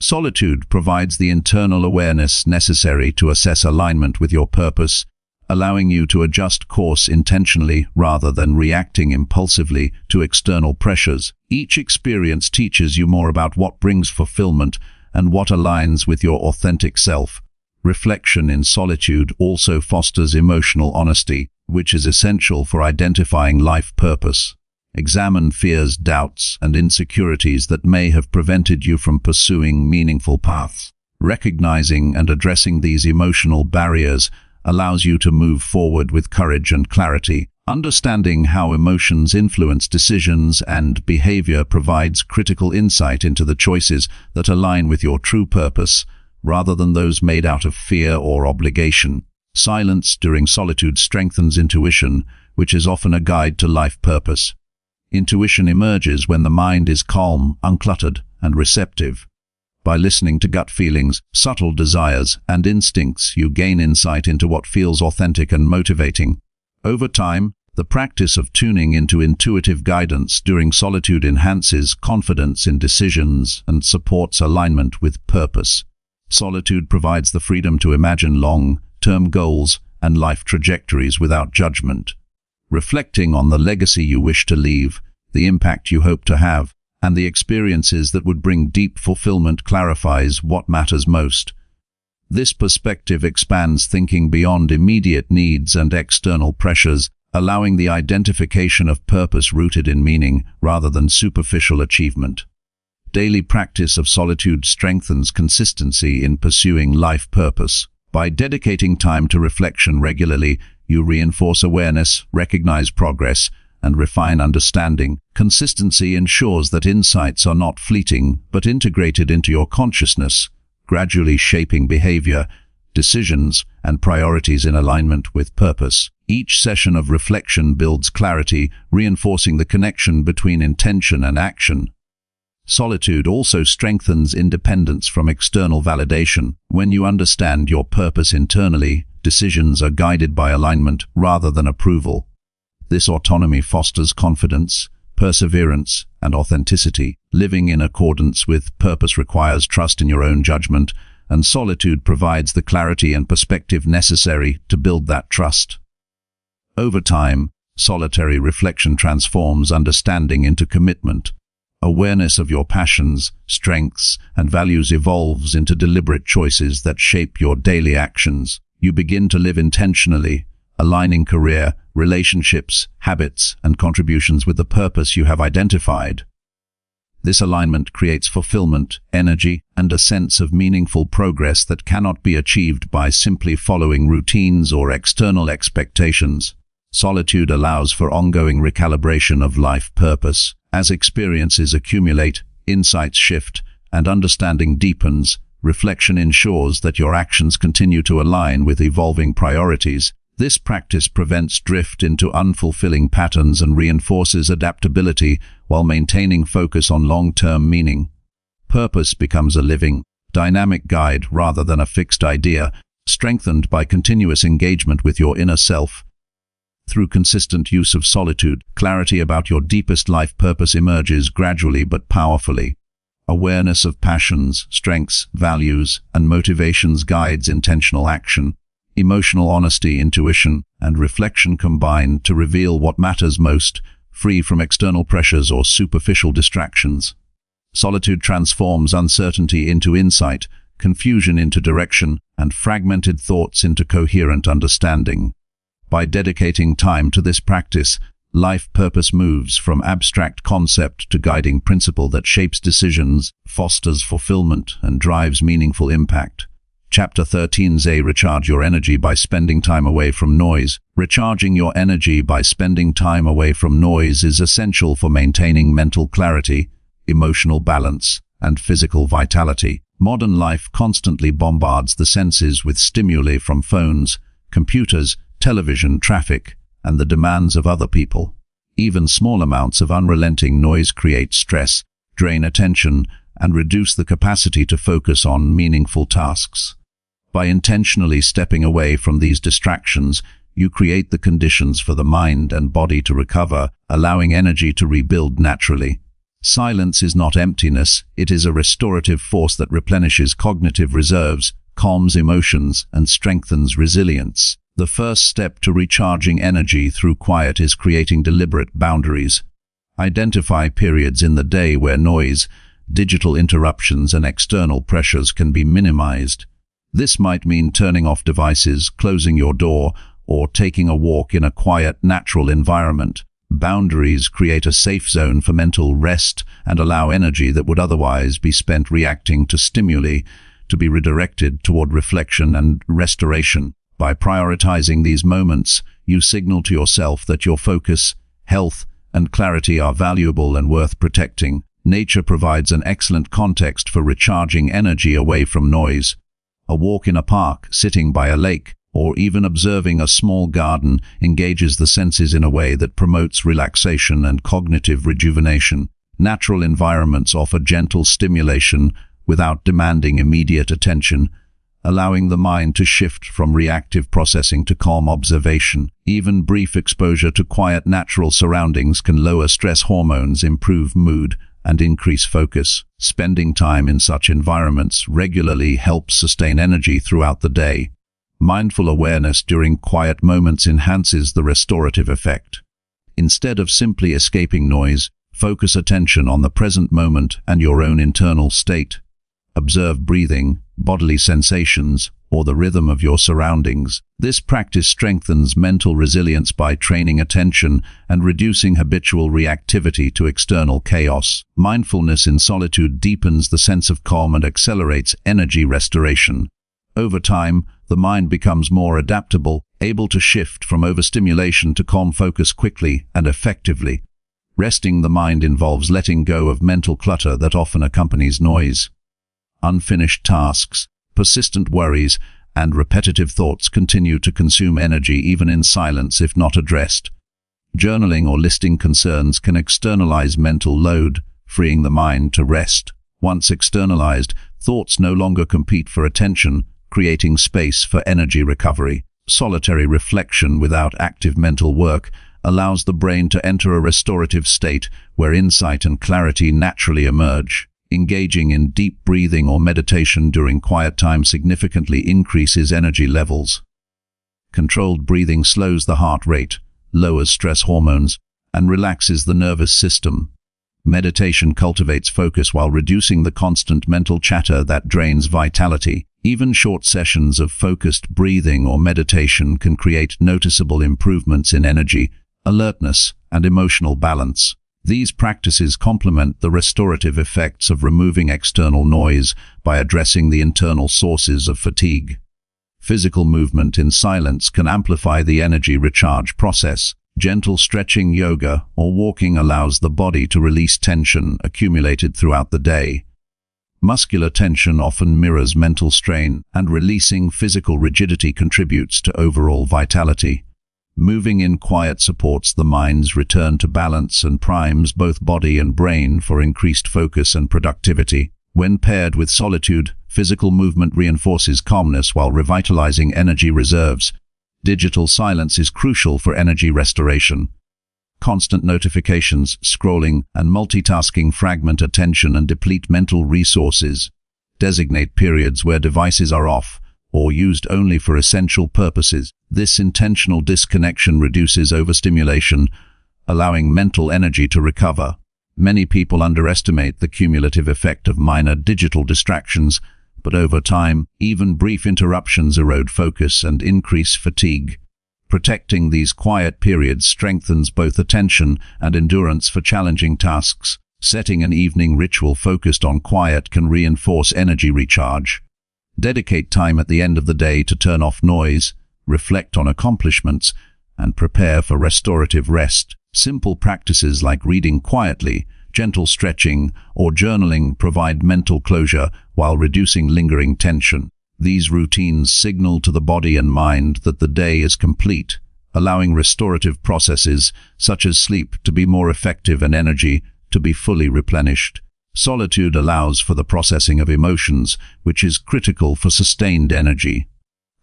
Solitude provides the internal awareness necessary to assess alignment with your purpose, allowing you to adjust course intentionally rather than reacting impulsively to external pressures. Each experience teaches you more about what brings fulfillment and what aligns with your authentic self. Reflection in solitude also fosters emotional honesty, which is essential for identifying life purpose. Examine fears, doubts, and insecurities that may have prevented you from pursuing meaningful paths. Recognizing and addressing these emotional barriers allows you to move forward with courage and clarity. Understanding how emotions influence decisions and behavior provides critical insight into the choices that align with your true purpose, rather than those made out of fear or obligation. Silence during solitude strengthens intuition, which is often a guide to life purpose. Intuition emerges when the mind is calm, uncluttered, and receptive. By listening to gut feelings, subtle desires, and instincts, you gain insight into what feels authentic and motivating. Over time, the practice of tuning into intuitive guidance during solitude enhances confidence in decisions and supports alignment with purpose. Solitude provides the freedom to imagine long-term goals and life trajectories without judgment. Reflecting on the legacy you wish to leave, the impact you hope to have, and the experiences that would bring deep fulfillment clarifies what matters most. This perspective expands thinking beyond immediate needs and external pressures, allowing the identification of purpose rooted in meaning rather than superficial achievement. Daily practice of solitude strengthens consistency in pursuing life purpose. By dedicating time to reflection regularly, you reinforce awareness, recognize progress, and refine understanding. Consistency ensures that insights are not fleeting, but integrated into your consciousness, gradually shaping behavior, decisions, and priorities in alignment with purpose. Each session of reflection builds clarity, reinforcing the connection between intention and action. Solitude also strengthens independence from external validation. When you understand your purpose internally, decisions are guided by alignment rather than approval. This autonomy fosters confidence, perseverance, and authenticity. Living in accordance with purpose requires trust in your own judgment, and solitude provides the clarity and perspective necessary to build that trust. Over time, solitary reflection transforms understanding into commitment. Awareness of your passions, strengths, and values evolves into deliberate choices that shape your daily actions. You begin to live intentionally, aligning career, relationships, habits, and contributions with the purpose you have identified. This alignment creates fulfillment, energy, and a sense of meaningful progress that cannot be achieved by simply following routines or external expectations. Solitude allows for ongoing recalibration of life purpose. As experiences accumulate, insights shift, and understanding deepens, reflection ensures that your actions continue to align with evolving priorities. This practice prevents drift into unfulfilling patterns and reinforces adaptability while maintaining focus on long-term meaning. Purpose becomes a living, dynamic guide rather than a fixed idea, strengthened by continuous engagement with your inner self. Through consistent use of solitude, clarity about your deepest life purpose emerges gradually but powerfully. Awareness of passions, strengths, values, and motivations guides intentional action. Emotional honesty, intuition, and reflection combine to reveal what matters most, free from external pressures or superficial distractions. Solitude transforms uncertainty into insight, confusion into direction, and fragmented thoughts into coherent understanding. By dedicating time to this practice, life purpose moves from abstract concept to guiding principle that shapes decisions, fosters fulfillment, and drives meaningful impact. Chapter 13. Recharge your energy by spending time away from noise. Recharging your energy by spending time away from noise is essential for maintaining mental clarity, emotional balance, and physical vitality. Modern life constantly bombards the senses with stimuli from phones, computers, television, traffic, and the demands of other people. Even small amounts of unrelenting noise create stress, drain attention, and reduce the capacity to focus on meaningful tasks. By intentionally stepping away from these distractions, you create the conditions for the mind and body to recover, allowing energy to rebuild naturally. Silence is not emptiness, it is a restorative force that replenishes cognitive reserves, calms emotions, and strengthens resilience. The first step to recharging energy through quiet is creating deliberate boundaries. Identify periods in the day where noise, digital interruptions, and external pressures can be minimized. This might mean turning off devices, closing your door, or taking a walk in a quiet, natural environment. Boundaries create a safe zone for mental rest and allow energy that would otherwise be spent reacting to stimuli to be redirected toward reflection and restoration. By prioritizing these moments, you signal to yourself that your focus, health, and clarity are valuable and worth protecting. Nature provides an excellent context for recharging energy away from noise. A walk in a park, sitting by a lake, or even observing a small garden engages the senses in a way that promotes relaxation and cognitive rejuvenation. Natural environments offer gentle stimulation without demanding immediate attention, allowing the mind to shift from reactive processing to calm observation. Even brief exposure to quiet natural surroundings can lower stress hormones, improve mood, and increase focus. Spending time in such environments regularly helps sustain energy throughout the day. Mindful awareness during quiet moments enhances the restorative effect. Instead of simply escaping noise, focus attention on the present moment and your own internal state. Observe breathing, bodily sensations, or the rhythm of your surroundings. This practice strengthens mental resilience by training attention and reducing habitual reactivity to external chaos. Mindfulness in solitude deepens the sense of calm and accelerates energy restoration. Over time, the mind becomes more adaptable, able to shift from overstimulation to calm focus quickly and effectively. Resting the mind involves letting go of mental clutter that often accompanies noise. Unfinished tasks, persistent worries, and repetitive thoughts continue to consume energy even in silence if not addressed. Journaling or listing concerns can externalize mental load, freeing the mind to rest. Once externalized, thoughts no longer compete for attention, creating space for energy recovery. Solitary reflection without active mental work allows the brain to enter a restorative state where insight and clarity naturally emerge. Engaging in deep breathing or meditation during quiet time significantly increases energy levels. Controlled breathing slows the heart rate, lowers stress hormones, and relaxes the nervous system. Meditation cultivates focus while reducing the constant mental chatter that drains vitality. Even short sessions of focused breathing or meditation can create noticeable improvements in energy, alertness, and emotional balance. These practices complement the restorative effects of removing external noise by addressing the internal sources of fatigue. Physical movement in silence can amplify the energy recharge process. Gentle stretching, yoga, or walking allows the body to release tension accumulated throughout the day. Muscular tension often mirrors mental strain, and releasing physical rigidity contributes to overall vitality. Moving in quiet supports the mind's return to balance and primes both body and brain for increased focus and productivity. When paired with solitude, physical movement reinforces calmness while revitalizing energy reserves. Digital silence is crucial for energy restoration. Constant notifications, scrolling, and multitasking fragment attention and deplete mental resources. Designate periods where devices are off or used only for essential purposes. This intentional disconnection reduces overstimulation, allowing mental energy to recover. Many people underestimate the cumulative effect of minor digital distractions, but over time, even brief interruptions erode focus and increase fatigue. Protecting these quiet periods strengthens both attention and endurance for challenging tasks. Setting an evening ritual focused on quiet can reinforce energy recharge. Dedicate time at the end of the day to turn off noise, reflect on accomplishments, and prepare for restorative rest. Simple practices like reading quietly, gentle stretching, or journaling provide mental closure while reducing lingering tension. These routines signal to the body and mind that the day is complete, allowing restorative processes such as sleep to be more effective and energy to be fully replenished. Solitude allows for the processing of emotions, which is critical for sustained energy.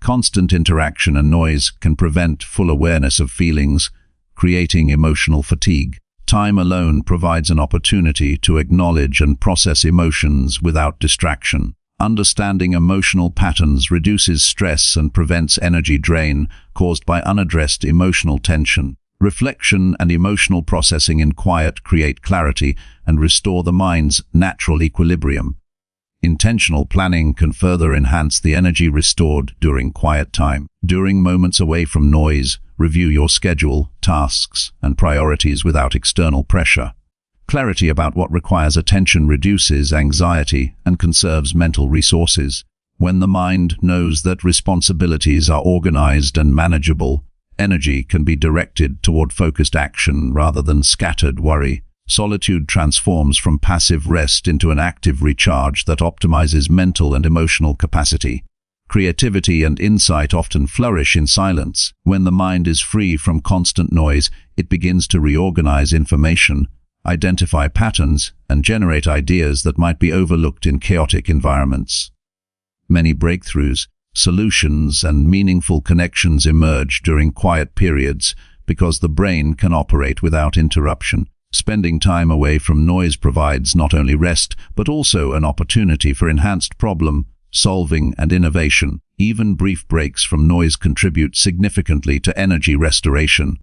Constant interaction and noise can prevent full awareness of feelings, creating emotional fatigue. Time alone provides an opportunity to acknowledge and process emotions without distraction. Understanding emotional patterns reduces stress and prevents energy drain caused by unaddressed emotional tension. Reflection and emotional processing in quiet create clarity and restore the mind's natural equilibrium. Intentional planning can further enhance the energy restored during quiet time. During moments away from noise, review your schedule, tasks, and priorities without external pressure. Clarity about what requires attention reduces anxiety and conserves mental resources. When the mind knows that responsibilities are organized and manageable, energy can be directed toward focused action rather than scattered worry. Solitude transforms from passive rest into an active recharge that optimizes mental and emotional capacity. Creativity and insight often flourish in silence. When the mind is free from constant noise, it begins to reorganize information, identify patterns, and generate ideas that might be overlooked in chaotic environments. Many breakthroughs, solutions, and meaningful connections emerge during quiet periods because the brain can operate without interruption. Spending time away from noise provides not only rest, but also an opportunity for enhanced problem solving and innovation. Even brief breaks from noise contribute significantly to energy restoration.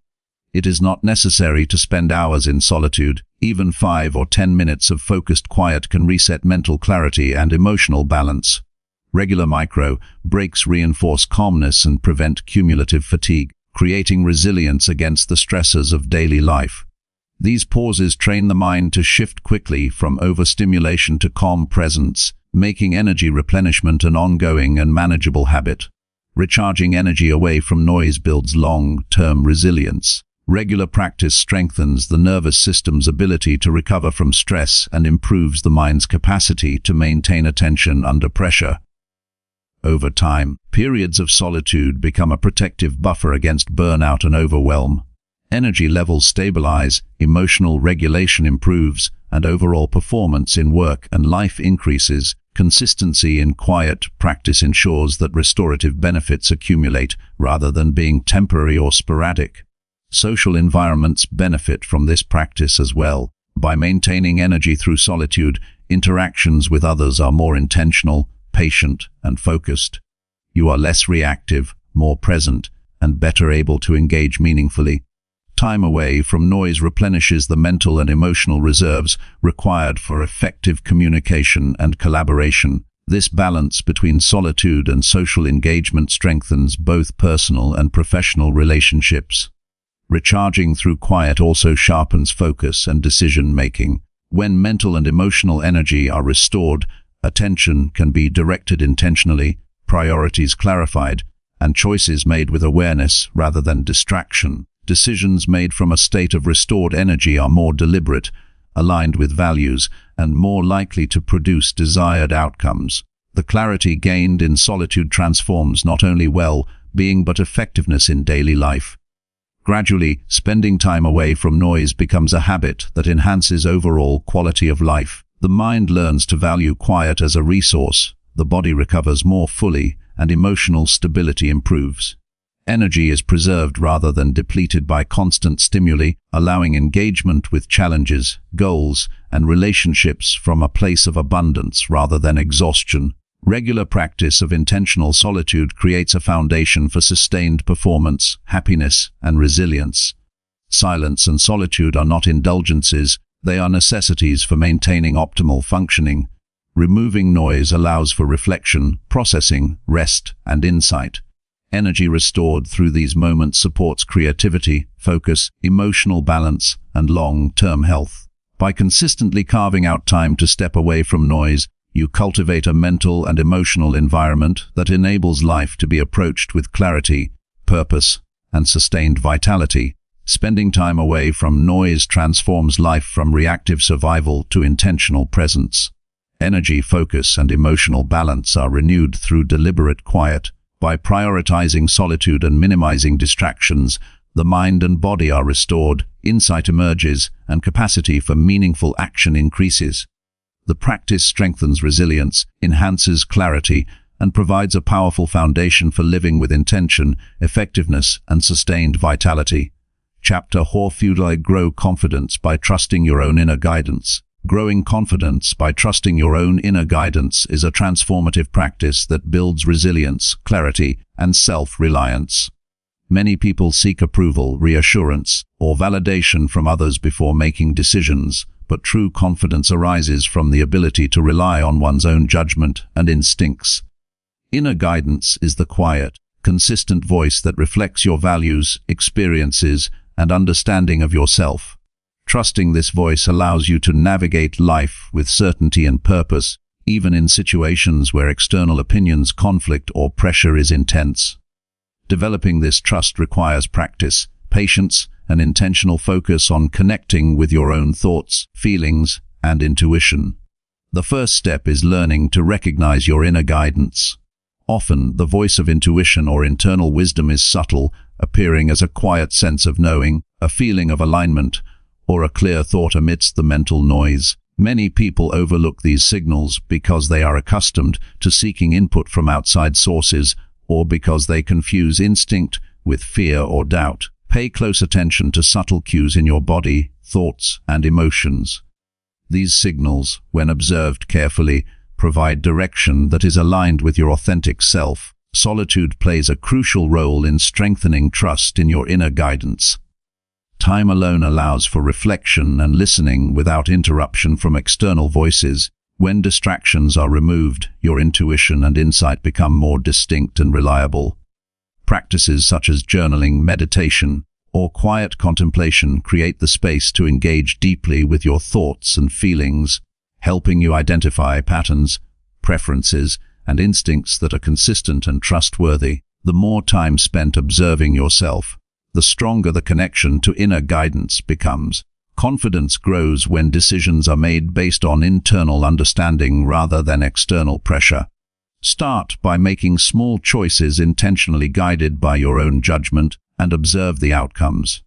It is not necessary to spend hours in solitude. Even 5 or 10 minutes of focused quiet can reset mental clarity and emotional balance. Regular micro breaks reinforce calmness and prevent cumulative fatigue, creating resilience against the stresses of daily life. These pauses train the mind to shift quickly from overstimulation to calm presence, making energy replenishment an ongoing and manageable habit. Recharging energy away from noise builds long-term resilience. Regular practice strengthens the nervous system's ability to recover from stress and improves the mind's capacity to maintain attention under pressure. Over time, periods of solitude become a protective buffer against burnout and overwhelm. Energy levels stabilize, emotional regulation improves, and overall performance in work and life increases. Consistency in quiet practice ensures that restorative benefits accumulate rather than being temporary or sporadic. Social environments benefit from this practice as well. By maintaining energy through solitude, interactions with others are more intentional, patient, and focused. You are less reactive, more present, and better able to engage meaningfully. Time away from noise replenishes the mental and emotional reserves required for effective communication and collaboration. This balance between solitude and social engagement strengthens both personal and professional relationships. Recharging through quiet also sharpens focus and decision-making. When mental and emotional energy are restored, attention can be directed intentionally, priorities clarified, and choices made with awareness rather than distraction. Decisions made from a state of restored energy are more deliberate, aligned with values, and more likely to produce desired outcomes. The clarity gained in solitude transforms not only well-being but effectiveness in daily life. Gradually, spending time away from noise becomes a habit that enhances overall quality of life. The mind learns to value quiet as a resource, the body recovers more fully, and emotional stability improves. Energy is preserved rather than depleted by constant stimuli, allowing engagement with challenges, goals, and relationships from a place of abundance rather than exhaustion. Regular practice of intentional solitude creates a foundation for sustained performance, happiness, and resilience. Silence and solitude are not indulgences, they are necessities for maintaining optimal functioning. Removing noise allows for reflection, processing, rest, and insight. Energy restored through these moments supports creativity, focus, emotional balance, and long-term health. By consistently carving out time to step away from noise, you cultivate a mental and emotional environment that enables life to be approached with clarity, purpose, and sustained vitality. Spending time away from noise transforms life from reactive survival to intentional presence. Energy, focus, and emotional balance are renewed through deliberate quiet. By prioritizing solitude and minimizing distractions, the mind and body are restored, insight emerges, and capacity for meaningful action increases. The practice strengthens resilience, enhances clarity, and provides a powerful foundation for living with intention, effectiveness, and sustained vitality. Chapter 4: Grow confidence by trusting your own inner guidance. Growing confidence by trusting your own inner guidance is a transformative practice that builds resilience, clarity, and self-reliance. Many people seek approval, reassurance, or validation from others before making decisions, but true confidence arises from the ability to rely on one's own judgment and instincts. Inner guidance is the quiet, consistent voice that reflects your values, experiences, and understanding of yourself. Trusting this voice allows you to navigate life with certainty and purpose, even in situations where external opinions conflict or pressure is intense. Developing this trust requires practice, patience, and intentional focus on connecting with your own thoughts, feelings, and intuition. The first step is learning to recognize your inner guidance. Often, the voice of intuition or internal wisdom is subtle, appearing as a quiet sense of knowing, a feeling of alignment, or a clear thought amidst the mental noise. Many people overlook these signals because they are accustomed to seeking input from outside sources, or because they confuse instinct with fear or doubt. Pay close attention to subtle cues in your body, thoughts, and emotions. These signals, when observed carefully, provide direction that is aligned with your authentic self. Solitude plays a crucial role in strengthening trust in your inner guidance. Time alone allows for reflection and listening without interruption from external voices. When distractions are removed, your intuition and insight become more distinct and reliable. Practices such as journaling, meditation, or quiet contemplation create the space to engage deeply with your thoughts and feelings, helping you identify patterns, preferences, and instincts that are consistent and trustworthy. The more time spent observing yourself, the stronger the connection to inner guidance becomes. Confidence grows when decisions are made based on internal understanding rather than external pressure. Start by making small choices intentionally guided by your own judgment and observe the outcomes.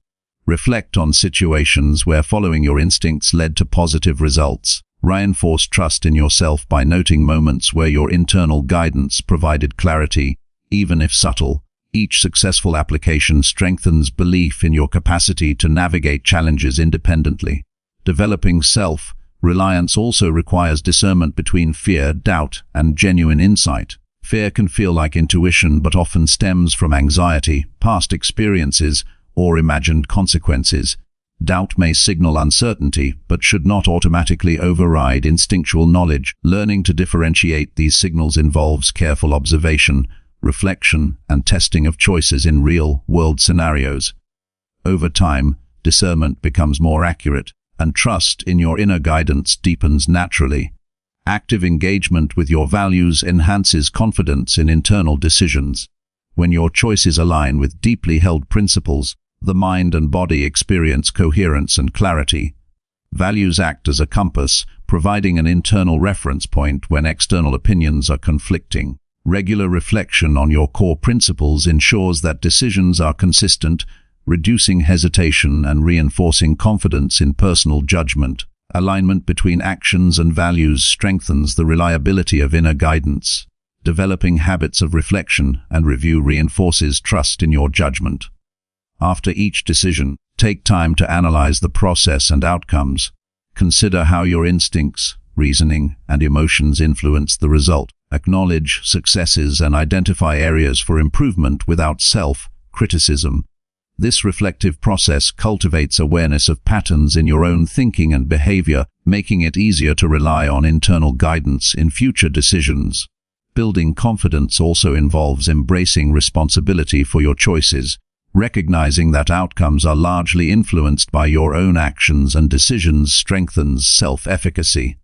Reflect on situations where following your instincts led to positive results. Reinforce trust in yourself by noting moments where your internal guidance provided clarity, even if subtle. Each successful application strengthens belief in your capacity to navigate challenges independently. Developing self-reliance also requires discernment between fear, doubt, and genuine insight. Fear can feel like intuition but often stems from anxiety, past experiences, or imagined consequences. Doubt may signal uncertainty, but should not automatically override instinctual knowledge. Learning to differentiate these signals involves careful observation, reflection, and testing of choices in real-world scenarios. Over time, discernment becomes more accurate, and trust in your inner guidance deepens naturally. Active engagement with your values enhances confidence in internal decisions. When your choices align with deeply held principles, the mind and body experience coherence and clarity. Values act as a compass, providing an internal reference point when external opinions are conflicting. Regular reflection on your core principles ensures that decisions are consistent, reducing hesitation and reinforcing confidence in personal judgment. Alignment between actions and values strengthens the reliability of inner guidance. Developing habits of reflection and review reinforces trust in your judgment. After each decision, take time to analyze the process and outcomes. Consider how your instincts, reasoning, and emotions influence the result. Acknowledge successes and identify areas for improvement without self-criticism. This reflective process cultivates awareness of patterns in your own thinking and behavior, making it easier to rely on internal guidance in future decisions. Building confidence also involves embracing responsibility for your choices, recognizing that outcomes are largely influenced by your own actions and decisions strengthens self-efficacy.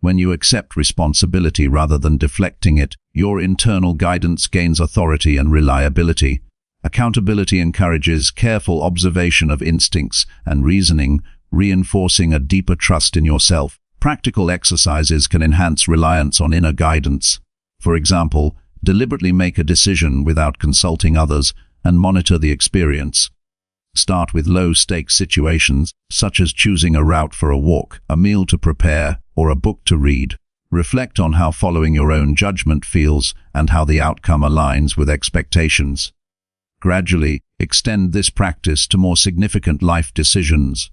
When you accept responsibility rather than deflecting it, your internal guidance gains authority and reliability. Accountability encourages careful observation of instincts and reasoning, reinforcing a deeper trust in yourself. Practical exercises can enhance reliance on inner guidance. For example, deliberately make a decision without consulting others and monitor the experience. Start with low-stakes situations, such as choosing a route for a walk, a meal to prepare, or a book to read. Reflect on how following your own judgment feels and how the outcome aligns with expectations. Gradually, extend this practice to more significant life decisions.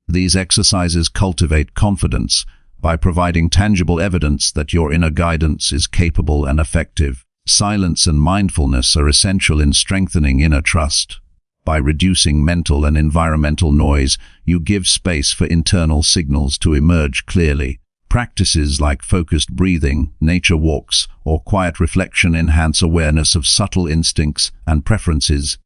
These exercises cultivate confidence by providing tangible evidence that your inner guidance is capable and effective. Silence and mindfulness are essential in strengthening inner trust. By reducing mental and environmental noise, you give space for internal signals to emerge clearly. Practices like focused breathing, nature walks, or quiet reflection enhance awareness of subtle instincts and preferences.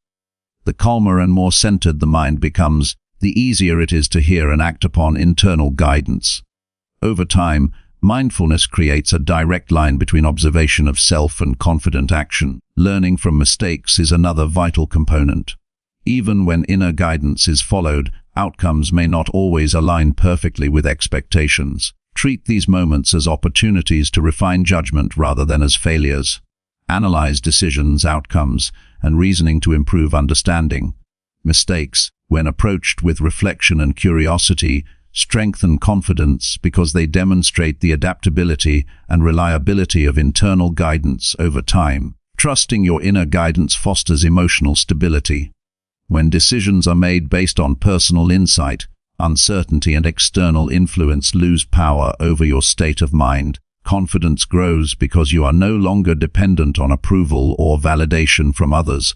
The calmer and more centered the mind becomes, the easier it is to hear and act upon internal guidance. Over time, mindfulness creates a direct line between observation of self and confident action. Learning from mistakes is another vital component. Even when inner guidance is followed, outcomes may not always align perfectly with expectations. Treat these moments as opportunities to refine judgment rather than as failures. Analyze decisions, outcomes, and reasoning to improve understanding. Mistakes, when approached with reflection and curiosity, strengthen confidence because they demonstrate the adaptability and reliability of internal guidance over time. Trusting your inner guidance fosters emotional stability. When decisions are made based on personal insight, uncertainty and external influence lose power over your state of mind. Confidence grows because you are no longer dependent on approval or validation from others.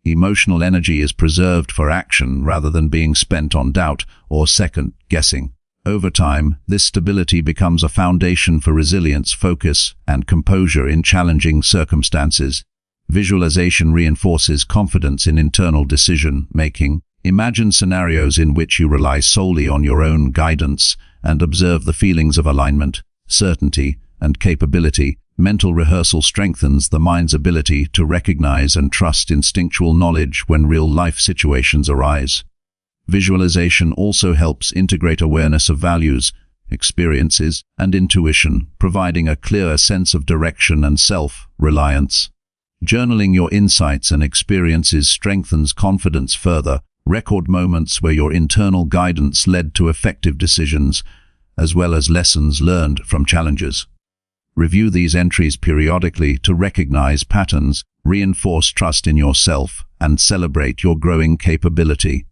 Emotional energy is preserved for action rather than being spent on doubt or second-guessing. Over time, this stability becomes a foundation for resilience, focus, and composure in challenging circumstances. Visualization reinforces confidence in internal decision-making. Imagine scenarios in which you rely solely on your own guidance and observe the feelings of alignment, certainty, and capability. Mental rehearsal strengthens the mind's ability to recognize and trust instinctual knowledge when real-life situations arise. Visualization also helps integrate awareness of values, experiences, and intuition, providing a clear sense of direction and self-reliance. Journaling your insights and experiences strengthens confidence further. Record moments where your internal guidance led to effective decisions, as well as lessons learned from challenges. Review these entries periodically to recognize patterns, reinforce trust in yourself, and celebrate your growing capability.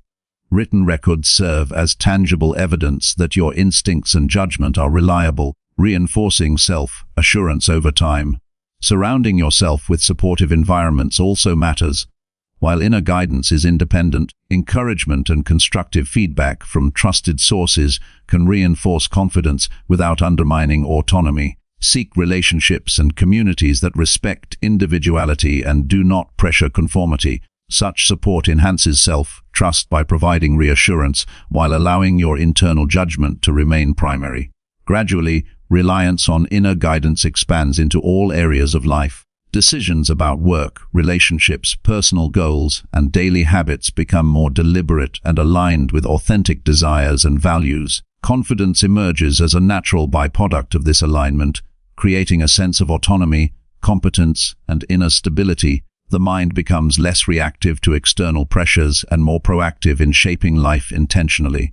Written records serve as tangible evidence that your instincts and judgment are reliable, reinforcing self-assurance over time. Surrounding yourself with supportive environments also matters. While inner guidance is independent, encouragement and constructive feedback from trusted sources can reinforce confidence without undermining autonomy. Seek relationships and communities that respect individuality and do not pressure conformity. Such support enhances self-trust by providing reassurance while allowing your internal judgment to remain primary. Gradually, reliance on inner guidance expands into all areas of life. Decisions about work, relationships, personal goals, and daily habits become more deliberate and aligned with authentic desires and values. Confidence emerges as a natural byproduct of this alignment, creating a sense of autonomy, competence, and inner stability. The mind becomes less reactive to external pressures and more proactive in shaping life intentionally.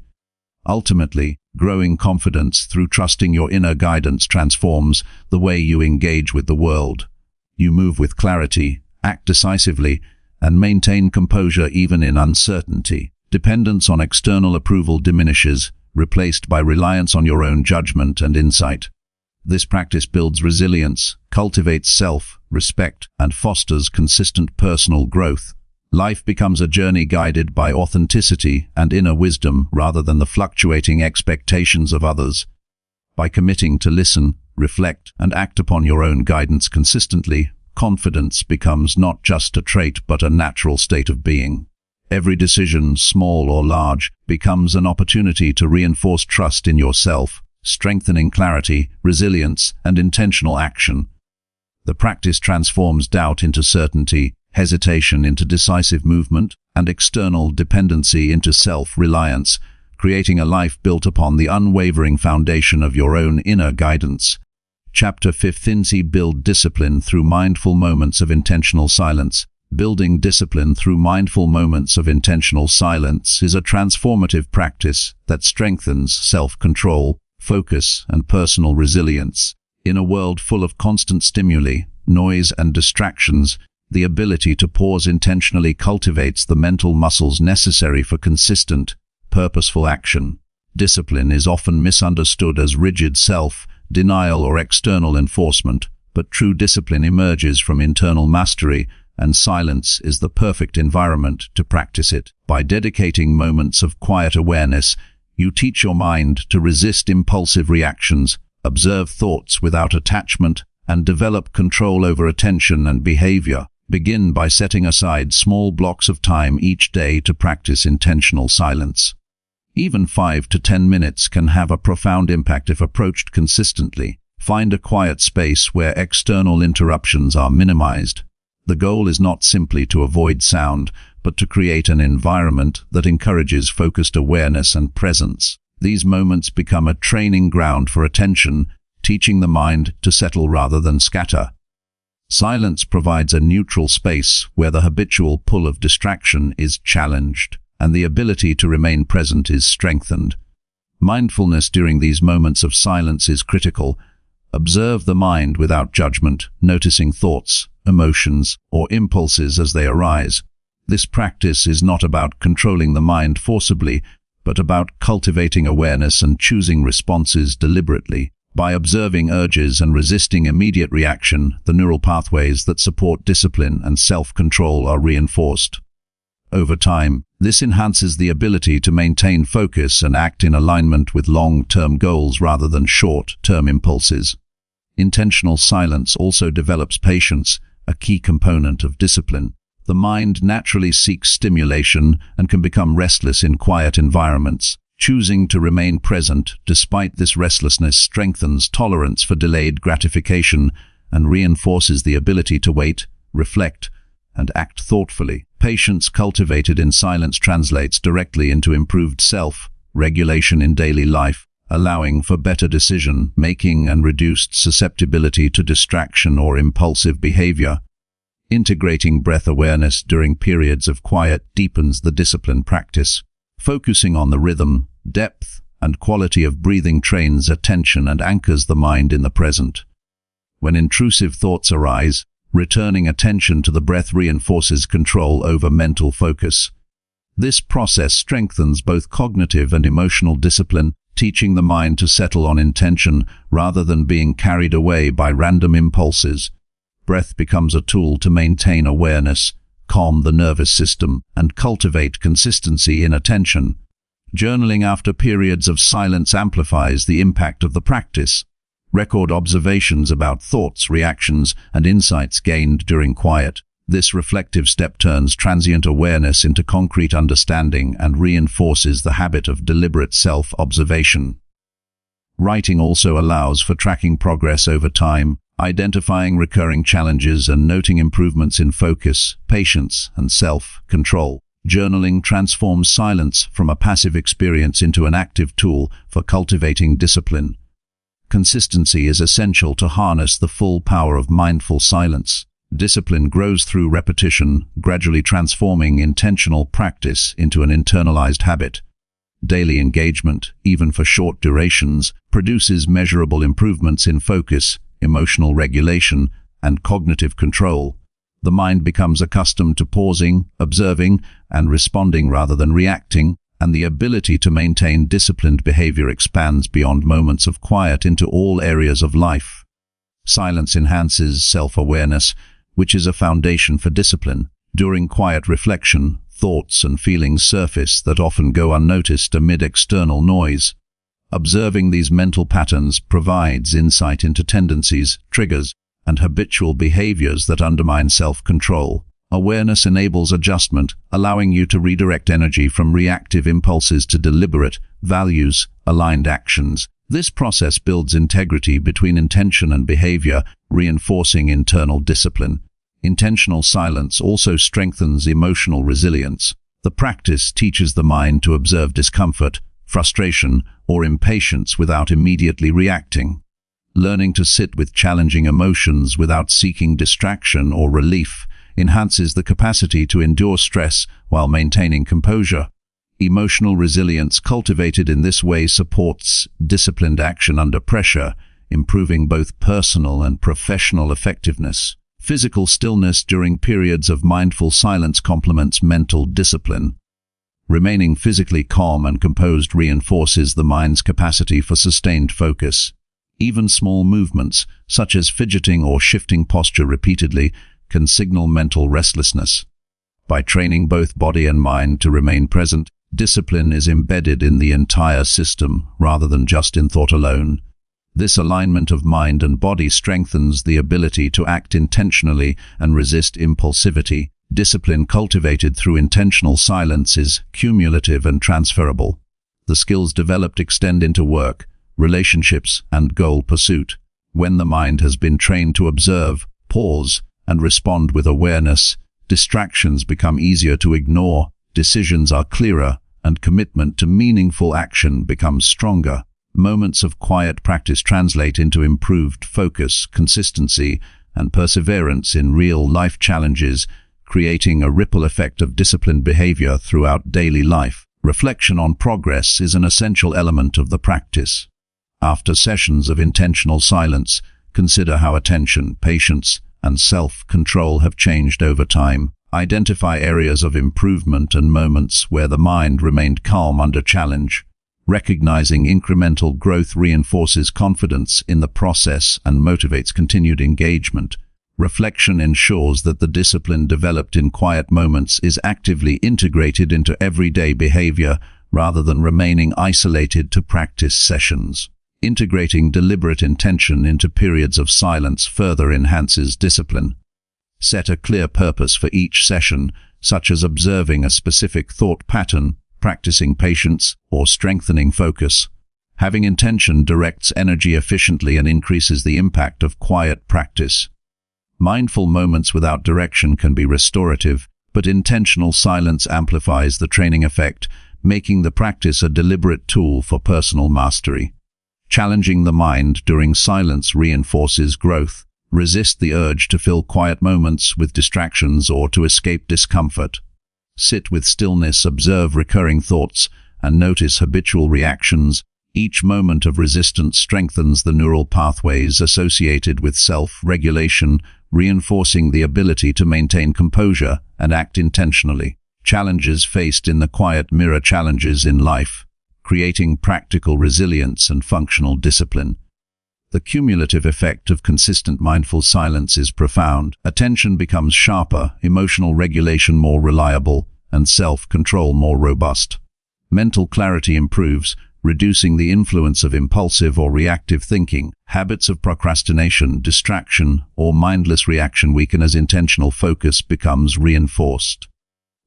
Ultimately, growing confidence through trusting your inner guidance transforms the way you engage with the world. You move with clarity, act decisively, and maintain composure even in uncertainty. Dependence on external approval diminishes, replaced by reliance on your own judgment and insight. This practice builds resilience, cultivates self-respect, and fosters consistent personal growth. Life becomes a journey guided by authenticity and inner wisdom rather than the fluctuating expectations of others. By committing to listen, reflect, and act upon your own guidance consistently, confidence becomes not just a trait but a natural state of being. Every decision, small or large, becomes an opportunity to reinforce trust in yourself, strengthening clarity, resilience, and intentional action. The practice transforms doubt into certainty, hesitation into decisive movement, and external dependency into self-reliance, creating a life built upon the unwavering foundation of your own inner guidance. Chapter 15. Build discipline through mindful moments of intentional silence. Building discipline through mindful moments of intentional silence is a transformative practice that strengthens self-control, focus, and personal resilience. In a world full of constant stimuli, noise, and distractions, the ability to pause intentionally cultivates the mental muscles necessary for consistent, purposeful action. Discipline is often misunderstood as rigid self-denial or external enforcement, but true discipline emerges from internal mastery, and silence is the perfect environment to practice it. By dedicating moments of quiet awareness, you teach your mind to resist impulsive reactions, observe thoughts without attachment, and develop control over attention and behavior. Begin by setting aside small blocks of time each day to practice intentional silence. Even 5 to 10 minutes can have a profound impact if approached consistently. Find a quiet space where external interruptions are minimized. The goal is not simply to avoid sound, but to create an environment that encourages focused awareness and presence. These moments become a training ground for attention, teaching the mind to settle rather than scatter. Silence provides a neutral space where the habitual pull of distraction is challenged, and the ability to remain present is strengthened. Mindfulness during these moments of silence is critical. Observe the mind without judgment, noticing thoughts, emotions, or impulses as they arise. This practice is not about controlling the mind forcibly, but about cultivating awareness and choosing responses deliberately. By observing urges and resisting immediate reaction, the neural pathways that support discipline and self-control are reinforced. Over time, this enhances the ability to maintain focus and act in alignment with long-term goals rather than short-term impulses. Intentional silence also develops patience, a key component of discipline. The mind naturally seeks stimulation and can become restless in quiet environments. Choosing to remain present despite this restlessness strengthens tolerance for delayed gratification and reinforces the ability to wait, reflect, and act thoughtfully. Patience cultivated in silence translates directly into improved self-regulation in daily life, allowing for better decision-making and reduced susceptibility to distraction or impulsive behavior. Integrating breath awareness during periods of quiet deepens the discipline practice. Focusing on the rhythm, depth, and quality of breathing trains attention and anchors the mind in the present. When intrusive thoughts arise, returning attention to the breath reinforces control over mental focus. This process strengthens both cognitive and emotional discipline, teaching the mind to settle on intention rather than being carried away by random impulses. Breath becomes a tool to maintain awareness, calm the nervous system, and cultivate consistency in attention. Journaling after periods of silence amplifies the impact of the practice. Record observations about thoughts, reactions, and insights gained during quiet. This reflective step turns transient awareness into concrete understanding and reinforces the habit of deliberate self-observation. Writing also allows for tracking progress over time, identifying recurring challenges and noting improvements in focus, patience, and self-control. Journaling transforms silence from a passive experience into an active tool for cultivating discipline. Consistency is essential to harness the full power of mindful silence. Discipline grows through repetition, gradually transforming intentional practice into an internalized habit. Daily engagement, even for short durations, produces measurable improvements in focus, emotional regulation, and cognitive control. The mind becomes accustomed to pausing, observing, and responding rather than reacting, and the ability to maintain disciplined behavior expands beyond moments of quiet into all areas of life. Silence enhances self-awareness, which is a foundation for discipline. During quiet reflection, thoughts and feelings surface that often go unnoticed amid external noise. Observing these mental patterns provides insight into tendencies, triggers, and habitual behaviors that undermine self-control. Awareness enables adjustment, allowing you to redirect energy from reactive impulses to deliberate, values-aligned actions. This process builds integrity between intention and behavior, reinforcing internal discipline. Intentional silence also strengthens emotional resilience. The practice teaches the mind to observe discomfort, frustration, or impatience without immediately reacting. Learning to sit with challenging emotions without seeking distraction or relief enhances the capacity to endure stress while maintaining composure. Emotional resilience cultivated in this way supports disciplined action under pressure, improving both personal and professional effectiveness. Physical stillness during periods of mindful silence complements mental discipline. Remaining physically calm and composed reinforces the mind's capacity for sustained focus. Even small movements, such as fidgeting or shifting posture repeatedly, can signal mental restlessness. By training both body and mind to remain present, discipline is embedded in the entire system rather than just in thought alone. This alignment of mind and body strengthens the ability to act intentionally and resist impulsivity. Discipline cultivated through intentional silence is cumulative and transferable. The skills developed extend into work, relationships, and goal pursuit. When the mind has been trained to observe, pause, and respond with awareness, distractions become easier to ignore, decisions are clearer, and commitment to meaningful action becomes stronger. Moments of quiet practice translate into improved focus, consistency, and perseverance in real-life challenges, creating a ripple effect of disciplined behavior throughout daily life. Reflection on progress is an essential element of the practice. After sessions of intentional silence, consider how attention, patience, and self-control have changed over time. Identify areas of improvement and moments where the mind remained calm under challenge. Recognizing incremental growth reinforces confidence in the process and motivates continued engagement. Reflection ensures that the discipline developed in quiet moments is actively integrated into everyday behavior rather than remaining isolated to practice sessions. Integrating deliberate intention into periods of silence further enhances discipline. Set a clear purpose for each session, such as observing a specific thought pattern, practicing patience, or strengthening focus. Having intention directs energy efficiently and increases the impact of quiet practice. Mindful moments without direction can be restorative, but intentional silence amplifies the training effect, making the practice a deliberate tool for personal mastery. Challenging the mind during silence reinforces growth. Resist the urge to fill quiet moments with distractions or to escape discomfort. Sit with stillness, observe recurring thoughts, and notice habitual reactions. Each moment of resistance strengthens the neural pathways associated with self-regulation, reinforcing the ability to maintain composure and act intentionally. Challenges faced in the quiet mirror challenges in life, creating practical resilience and functional discipline. The cumulative effect of consistent mindful silence is profound. Attention becomes sharper, emotional regulation more reliable, and self-control more robust. Mental clarity improves, reducing the influence of impulsive or reactive thinking. Habits of procrastination, distraction, or mindless reaction weaken as intentional focus becomes reinforced.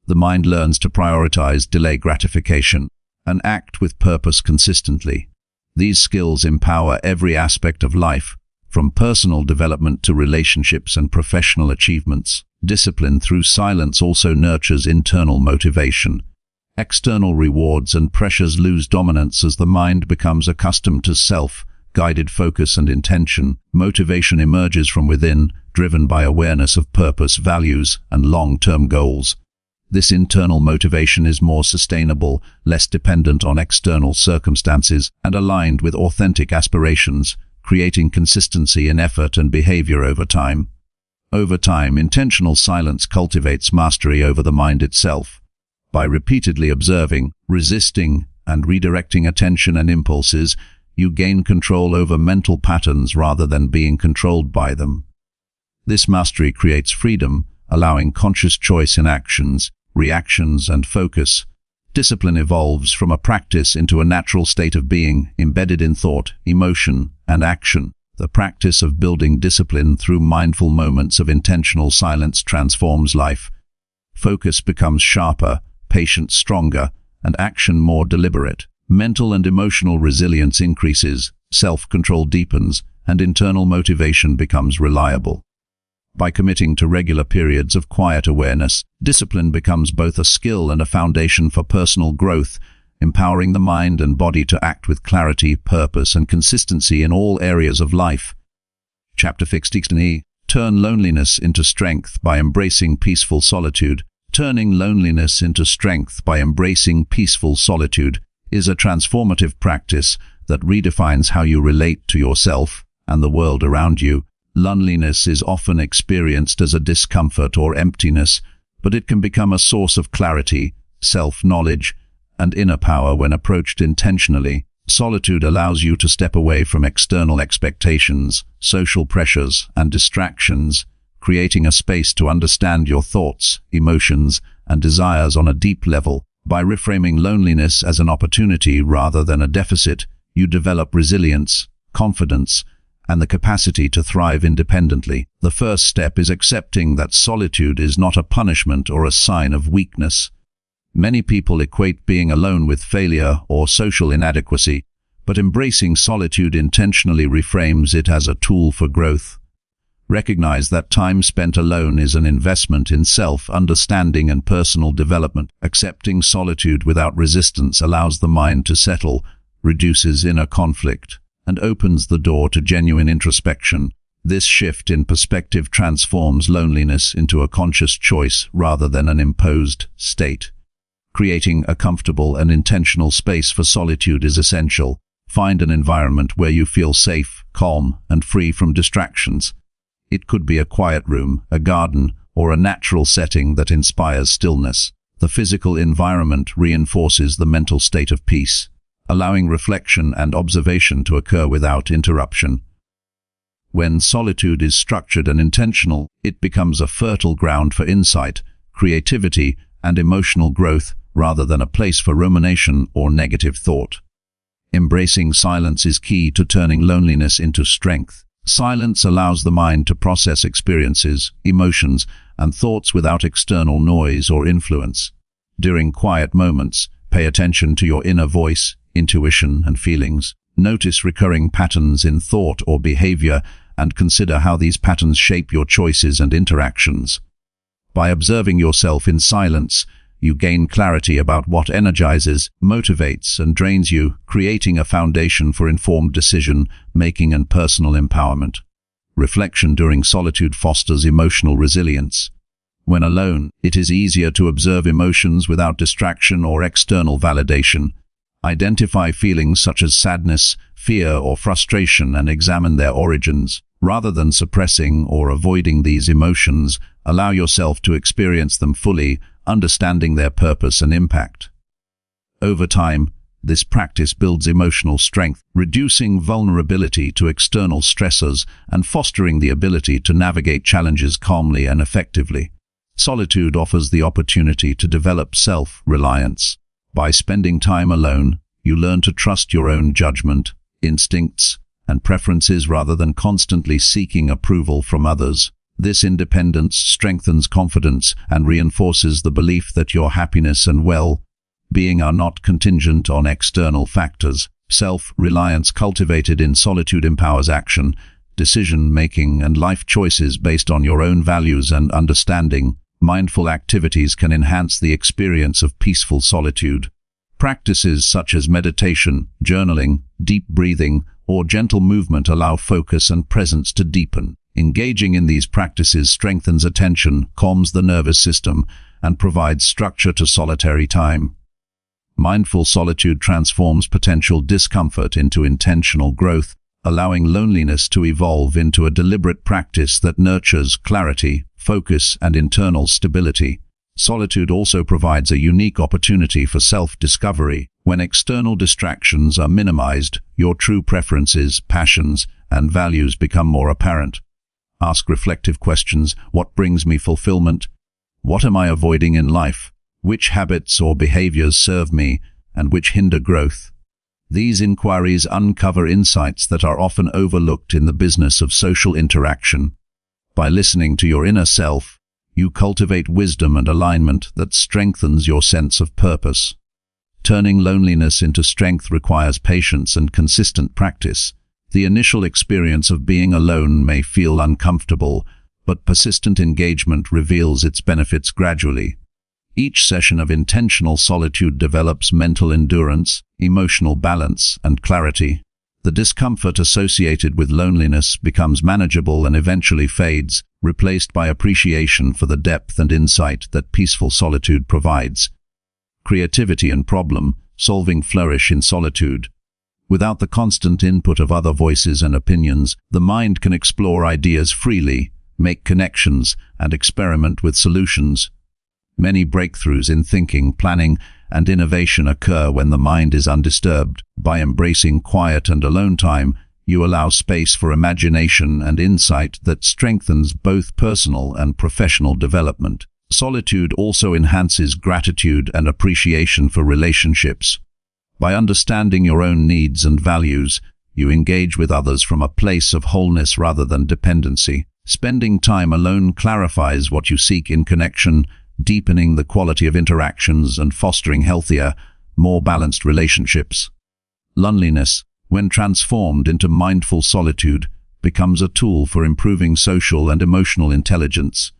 The mind learns to prioritize delay gratification and act with purpose consistently. These skills empower every aspect of life, from personal development to relationships and professional achievements. Discipline through silence also nurtures internal motivation. External rewards and pressures lose dominance as the mind becomes accustomed to self-guided focus and intention. Motivation emerges from within, driven by awareness of purpose, values, and long-term goals. This internal motivation is more sustainable, less dependent on external circumstances, and aligned with authentic aspirations, creating consistency in effort and behavior over time. Over time, intentional silence cultivates mastery over the mind itself. By repeatedly observing, resisting, and redirecting attention and impulses, you gain control over mental patterns rather than being controlled by them. This mastery creates freedom, allowing conscious choice in actions, reactions, and focus. Discipline evolves from a practice into a natural state of being, embedded in thought, emotion, and action. The practice of building discipline through mindful moments of intentional silence transforms life. Focus becomes sharper, patience stronger, and action more deliberate. Mental and emotional resilience increases, self-control deepens, and internal motivation becomes reliable. By committing to regular periods of quiet awareness, discipline becomes both a skill and a foundation for personal growth, empowering the mind and body to act with clarity, purpose, and consistency in all areas of life. Chapter 16. Turn loneliness into strength by embracing peaceful solitude. Turning loneliness into strength by embracing peaceful solitude is a transformative practice that redefines how you relate to yourself and the world around you. Loneliness is often experienced as a discomfort or emptiness, but it can become a source of clarity, self-knowledge, and inner power when approached intentionally. Solitude allows you to step away from external expectations, social pressures, and distractions, creating a space to understand your thoughts, emotions, and desires on a deep level. By reframing loneliness as an opportunity rather than a deficit, you develop resilience, confidence, and the capacity to thrive independently. The first step is accepting that solitude is not a punishment or a sign of weakness. Many people equate being alone with failure or social inadequacy, but embracing solitude intentionally reframes it as a tool for growth. Recognize that time spent alone is an investment in self-understanding and personal development. Accepting solitude without resistance allows the mind to settle, reduces inner conflict, and opens the door to genuine introspection. This shift in perspective transforms loneliness into a conscious choice rather than an imposed state. Creating a comfortable and intentional space for solitude is essential. Find an environment where you feel safe, calm, and free from distractions. It could be a quiet room, a garden, or a natural setting that inspires stillness. The physical environment reinforces the mental state of peace, allowing reflection and observation to occur without interruption. When solitude is structured and intentional, it becomes a fertile ground for insight, creativity, and emotional growth rather than a place for rumination or negative thought. Embracing silence is key to turning loneliness into strength. Silence allows the mind to process experiences, emotions, and thoughts without external noise or influence. During quiet moments, pay attention to your inner voice, intuition, and feelings. Notice recurring patterns in thought or behavior and consider how these patterns shape your choices and interactions. By observing yourself in silence, you gain clarity about what energizes, motivates, and drains you, creating a foundation for informed decision-making and personal empowerment. Reflection during solitude fosters emotional resilience. When alone, it is easier to observe emotions without distraction or external validation. Identify feelings such as sadness, fear, or frustration and examine their origins. Rather than suppressing or avoiding these emotions, allow yourself to experience them fully, understanding their purpose and impact. Over time, this practice builds emotional strength, reducing vulnerability to external stressors and fostering the ability to navigate challenges calmly and effectively. Solitude offers the opportunity to develop self-reliance. By spending time alone, you learn to trust your own judgment, instincts, and preferences rather than constantly seeking approval from others. This independence strengthens confidence and reinforces the belief that your happiness and well-being are not contingent on external factors. Self-reliance cultivated in solitude empowers action, decision-making, and life choices based on your own values and understanding. Mindful activities can enhance the experience of peaceful solitude. Practices such as meditation, journaling, deep breathing, or gentle movement allow focus and presence to deepen. Engaging in these practices strengthens attention, calms the nervous system, and provides structure to solitary time. Mindful solitude transforms potential discomfort into intentional growth, allowing loneliness to evolve into a deliberate practice that nurtures clarity, focus, and internal stability. Solitude also provides a unique opportunity for self-discovery. When external distractions are minimized, your true preferences, passions, and values become more apparent. Ask reflective questions. What brings me fulfillment? What am I avoiding in life? Which habits or behaviors serve me, and which hinder growth? These inquiries uncover insights that are often overlooked in the business of social interaction. By listening to your inner self, you cultivate wisdom and alignment that strengthens your sense of purpose. Turning loneliness into strength requires patience and consistent practice. The initial experience of being alone may feel uncomfortable, but persistent engagement reveals its benefits gradually. Each session of intentional solitude develops mental endurance, emotional balance, and clarity. The discomfort associated with loneliness becomes manageable and eventually fades, replaced by appreciation for the depth and insight that peaceful solitude provides. Creativity and problem-solving flourish in solitude. Without the constant input of other voices and opinions, the mind can explore ideas freely, make connections, and experiment with solutions. Many breakthroughs in thinking, planning, and innovation occur when the mind is undisturbed. By embracing quiet and alone time, you allow space for imagination and insight that strengthens both personal and professional development. Solitude also enhances gratitude and appreciation for relationships. By understanding your own needs and values, you engage with others from a place of wholeness rather than dependency. Spending time alone clarifies what you seek in connection, deepening the quality of interactions and fostering healthier, more balanced relationships. Loneliness, when transformed into mindful solitude, becomes a tool for improving social and emotional intelligence.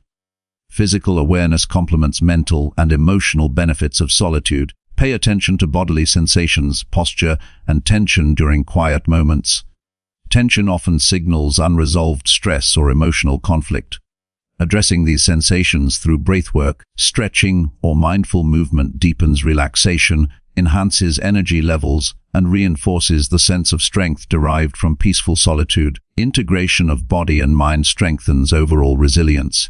Physical awareness complements mental and emotional benefits of solitude. Pay attention to bodily sensations, posture, and tension during quiet moments. Tension often signals unresolved stress or emotional conflict. Addressing these sensations through breathwork, stretching, or mindful movement deepens relaxation, enhances energy levels, and reinforces the sense of strength derived from peaceful solitude. Integration of body and mind strengthens overall resilience.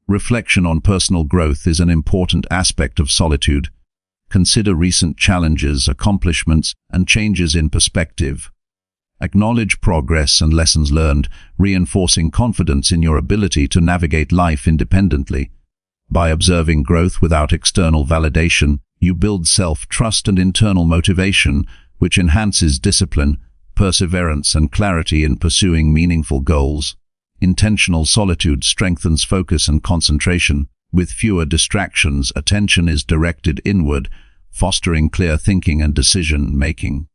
Reflection on personal growth is an important aspect of solitude. Consider recent challenges, accomplishments, and changes in perspective. Acknowledge progress and lessons learned, reinforcing confidence in your ability to navigate life independently. By observing growth without external validation, you build self-trust and internal motivation, which enhances discipline, perseverance, and clarity in pursuing meaningful goals. Intentional solitude strengthens focus and concentration. With fewer distractions, attention is directed inward, fostering clear thinking and decision-making.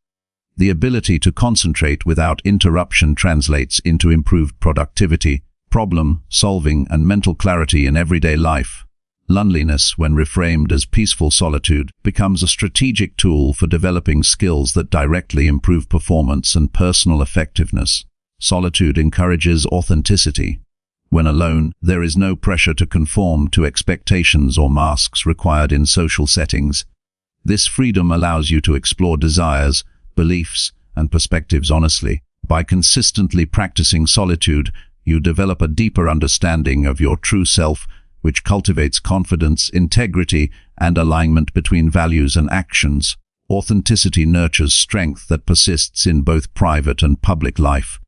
The ability to concentrate without interruption translates into improved productivity, problem-solving, and mental clarity in everyday life. Loneliness, when reframed as peaceful solitude, becomes a strategic tool for developing skills that directly improve performance and personal effectiveness. Solitude encourages authenticity. When alone, there is no pressure to conform to expectations or masks required in social settings. This freedom allows you to explore desires, beliefs, and perspectives honestly. By consistently practicing solitude, you develop a deeper understanding of your true self, which cultivates confidence, integrity, and alignment between values and actions. Authenticity nurtures strength that persists in both private and public life.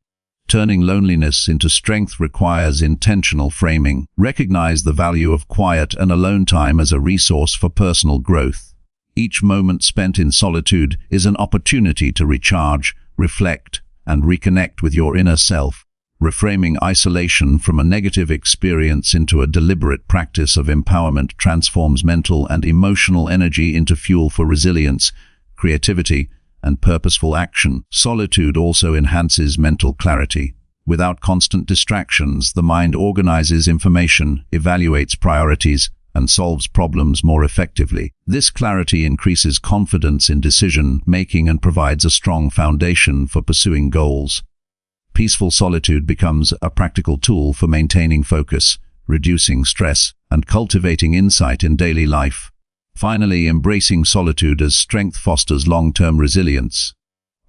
Turning loneliness into strength requires intentional framing. Recognize the value of quiet and alone time as a resource for personal growth. Each moment spent in solitude is an opportunity to recharge, reflect, and reconnect with your inner self. Reframing isolation from a negative experience into a deliberate practice of empowerment transforms mental and emotional energy into fuel for resilience, creativity, and purposeful action. Solitude also enhances mental clarity. Without constant distractions, the mind organizes information, evaluates priorities, and solves problems more effectively. This clarity increases confidence in decision-making and provides a strong foundation for pursuing goals. Peaceful solitude becomes a practical tool for maintaining focus, reducing stress, and cultivating insight in daily life. Finally, embracing solitude as strength fosters long-term resilience.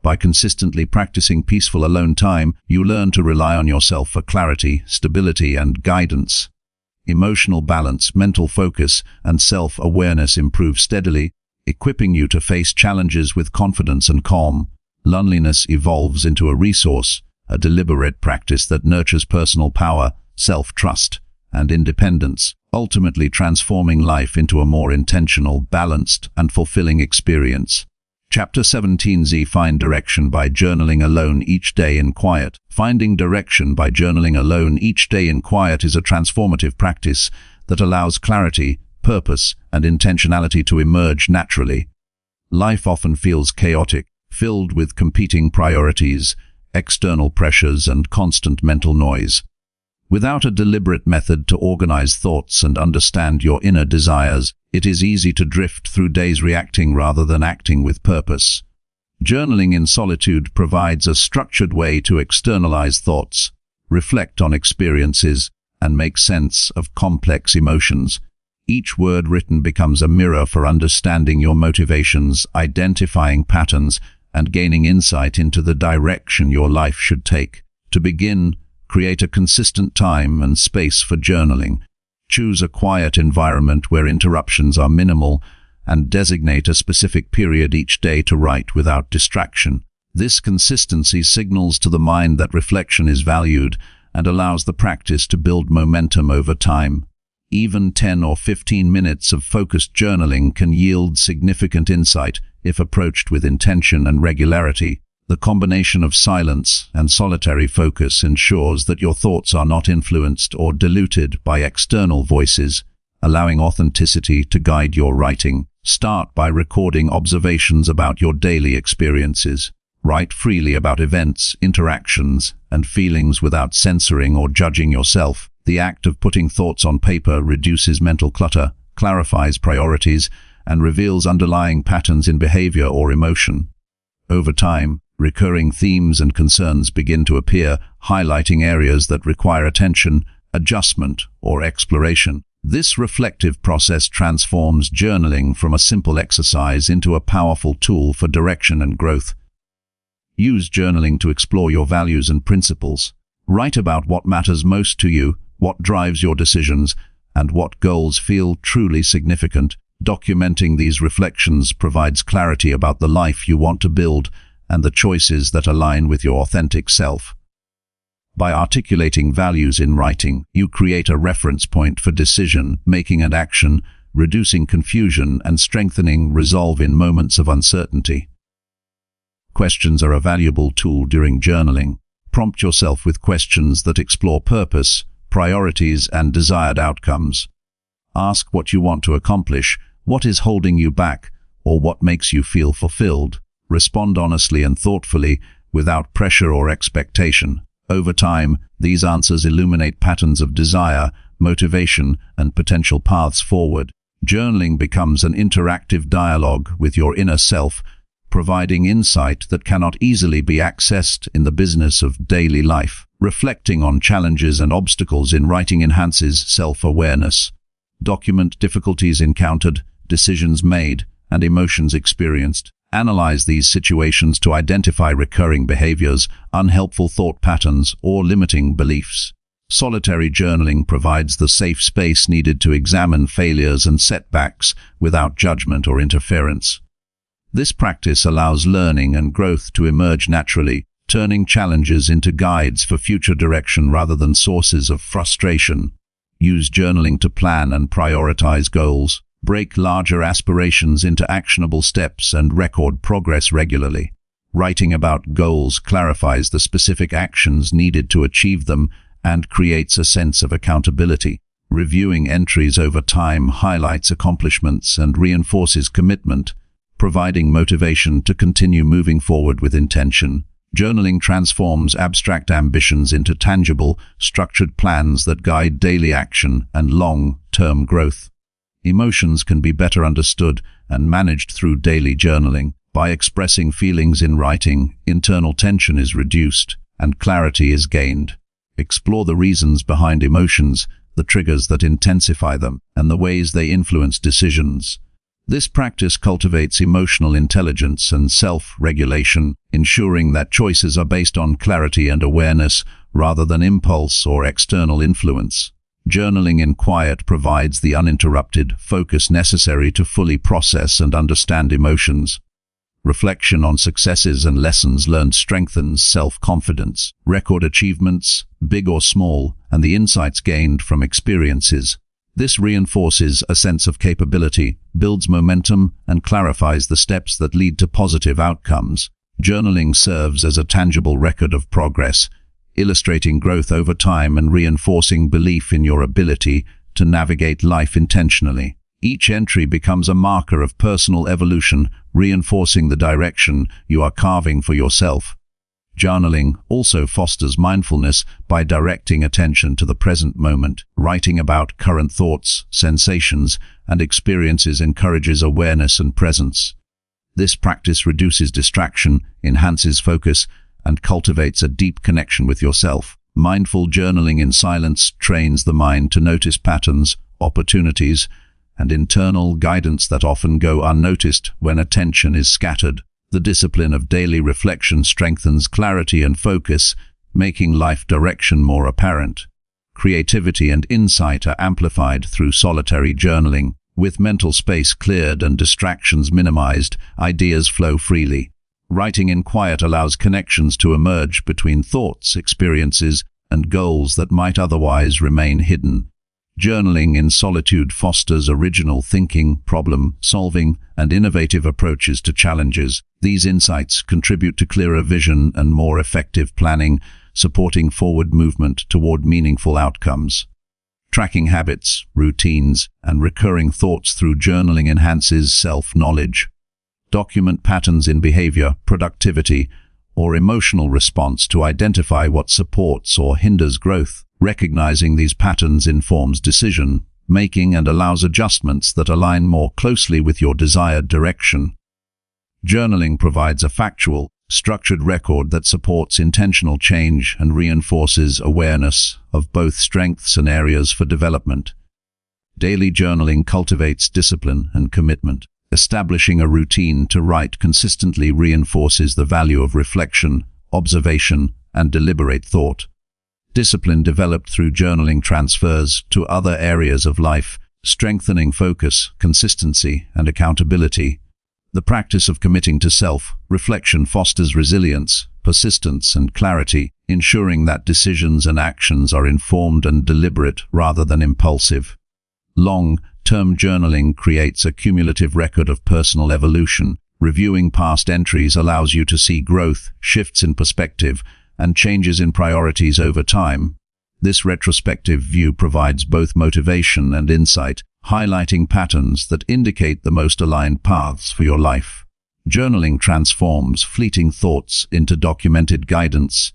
By consistently practicing peaceful alone time, you learn to rely on yourself for clarity, stability, and guidance. Emotional balance, mental focus, and self-awareness improve steadily, equipping you to face challenges with confidence and calm. Loneliness evolves into a resource, a deliberate practice that nurtures personal power, self-trust, and independence, ultimately transforming life into a more intentional, balanced, and fulfilling experience. Chapter 17Z. Find direction by journaling alone each day in quiet. Finding direction by journaling alone each day in quiet is a transformative practice that allows clarity, purpose, and intentionality to emerge naturally. Life often feels chaotic, filled with competing priorities, external pressures, and constant mental noise. Without a deliberate method to organize thoughts and understand your inner desires, it is easy to drift through days reacting rather than acting with purpose. Journaling in solitude provides a structured way to externalize thoughts, reflect on experiences, and make sense of complex emotions. Each word written becomes a mirror for understanding your motivations, identifying patterns, and gaining insight into the direction your life should take. To begin, create a consistent time and space for journaling. Choose a quiet environment where interruptions are minimal, and designate a specific period each day to write without distraction. This consistency signals to the mind that reflection is valued and allows the practice to build momentum over time. Even 10 or 15 minutes of focused journaling can yield significant insight if approached with intention and regularity. The combination of silence and solitary focus ensures that your thoughts are not influenced or diluted by external voices, allowing authenticity to guide your writing. Start by recording observations about your daily experiences. Write freely about events, interactions, and feelings without censoring or judging yourself. The act of putting thoughts on paper reduces mental clutter, clarifies priorities, and reveals underlying patterns in behavior or emotion. Over time, recurring themes and concerns begin to appear, highlighting areas that require attention, adjustment, or exploration. This reflective process transforms journaling from a simple exercise into a powerful tool for direction and growth. Use journaling to explore your values and principles. Write about what matters most to you, what drives your decisions, and what goals feel truly significant. Documenting these reflections provides clarity about the life you want to build and the choices that align with your authentic self. By articulating values in writing, you create a reference point for decision, making and action, reducing confusion and strengthening resolve in moments of uncertainty. Questions are a valuable tool during journaling. Prompt yourself with questions that explore purpose, priorities, and desired outcomes. Ask what you want to accomplish, what is holding you back, or what makes you feel fulfilled. Respond honestly and thoughtfully, without pressure or expectation. Over time, these answers illuminate patterns of desire, motivation, and potential paths forward. Journaling becomes an interactive dialogue with your inner self, providing insight that cannot easily be accessed in the business of daily life. Reflecting on challenges and obstacles in writing enhances self-awareness. Document difficulties encountered, decisions made, and emotions experienced. Analyze these situations to identify recurring behaviors, unhelpful thought patterns, or limiting beliefs. Solitary journaling provides the safe space needed to examine failures and setbacks without judgment or interference. This practice allows learning and growth to emerge naturally, turning challenges into guides for future direction rather than sources of frustration. Use journaling to plan and prioritize goals. Break larger aspirations into actionable steps and record progress regularly. Writing about goals clarifies the specific actions needed to achieve them and creates a sense of accountability. Reviewing entries over time highlights accomplishments and reinforces commitment, providing motivation to continue moving forward with intention. Journaling transforms abstract ambitions into tangible, structured plans that guide daily action and long-term growth. Emotions can be better understood and managed through daily journaling. By expressing feelings in writing, internal tension is reduced and clarity is gained. Explore the reasons behind emotions, the triggers that intensify them, and the ways they influence decisions. This practice cultivates emotional intelligence and self-regulation, ensuring that choices are based on clarity and awareness rather than impulse or external influence. Journaling in quiet provides the uninterrupted focus necessary to fully process and understand emotions. Reflection on successes and lessons learned strengthens self-confidence. Record achievements, big or small, and the insights gained from experiences. This reinforces a sense of capability, builds momentum, and clarifies the steps that lead to positive outcomes. Journaling serves as a tangible record of progress, illustrating growth over time and reinforcing belief in your ability to navigate life intentionally. Each entry becomes a marker of personal evolution, reinforcing the direction you are carving for yourself. Journaling also fosters mindfulness by directing attention to the present moment. Writing about current thoughts, sensations, and experiences encourages awareness and presence. This practice reduces distraction, enhances focus, and cultivates a deep connection with yourself. Mindful journaling in silence trains the mind to notice patterns, opportunities, and internal guidance that often go unnoticed when attention is scattered. The discipline of daily reflection strengthens clarity and focus, making life direction more apparent. Creativity and insight are amplified through solitary journaling. With mental space cleared and distractions minimized, ideas flow freely. Writing in quiet allows connections to emerge between thoughts, experiences, and goals that might otherwise remain hidden. Journaling in solitude fosters original thinking, problem-solving, and innovative approaches to challenges. These insights contribute to clearer vision and more effective planning, supporting forward movement toward meaningful outcomes. Tracking habits, routines, and recurring thoughts through journaling enhances self-knowledge. Document patterns in behavior, productivity, or emotional response to identify what supports or hinders growth. Recognizing these patterns informs decision-making and allows adjustments that align more closely with your desired direction. Journaling provides a factual, structured record that supports intentional change and reinforces awareness of both strengths and areas for development. Daily journaling cultivates discipline and commitment. Establishing a routine to write consistently reinforces the value of reflection, observation, and deliberate thought. Discipline developed through journaling transfers to other areas of life, strengthening focus, consistency, and accountability. The practice of committing to self-reflection fosters resilience, persistence, and clarity, ensuring that decisions and actions are informed and deliberate rather than impulsive. Long-term journaling creates a cumulative record of personal evolution. Reviewing past entries allows you to see growth, shifts in perspective, and changes in priorities over time. This retrospective view provides both motivation and insight, highlighting patterns that indicate the most aligned paths for your life. Journaling transforms fleeting thoughts into documented guidance,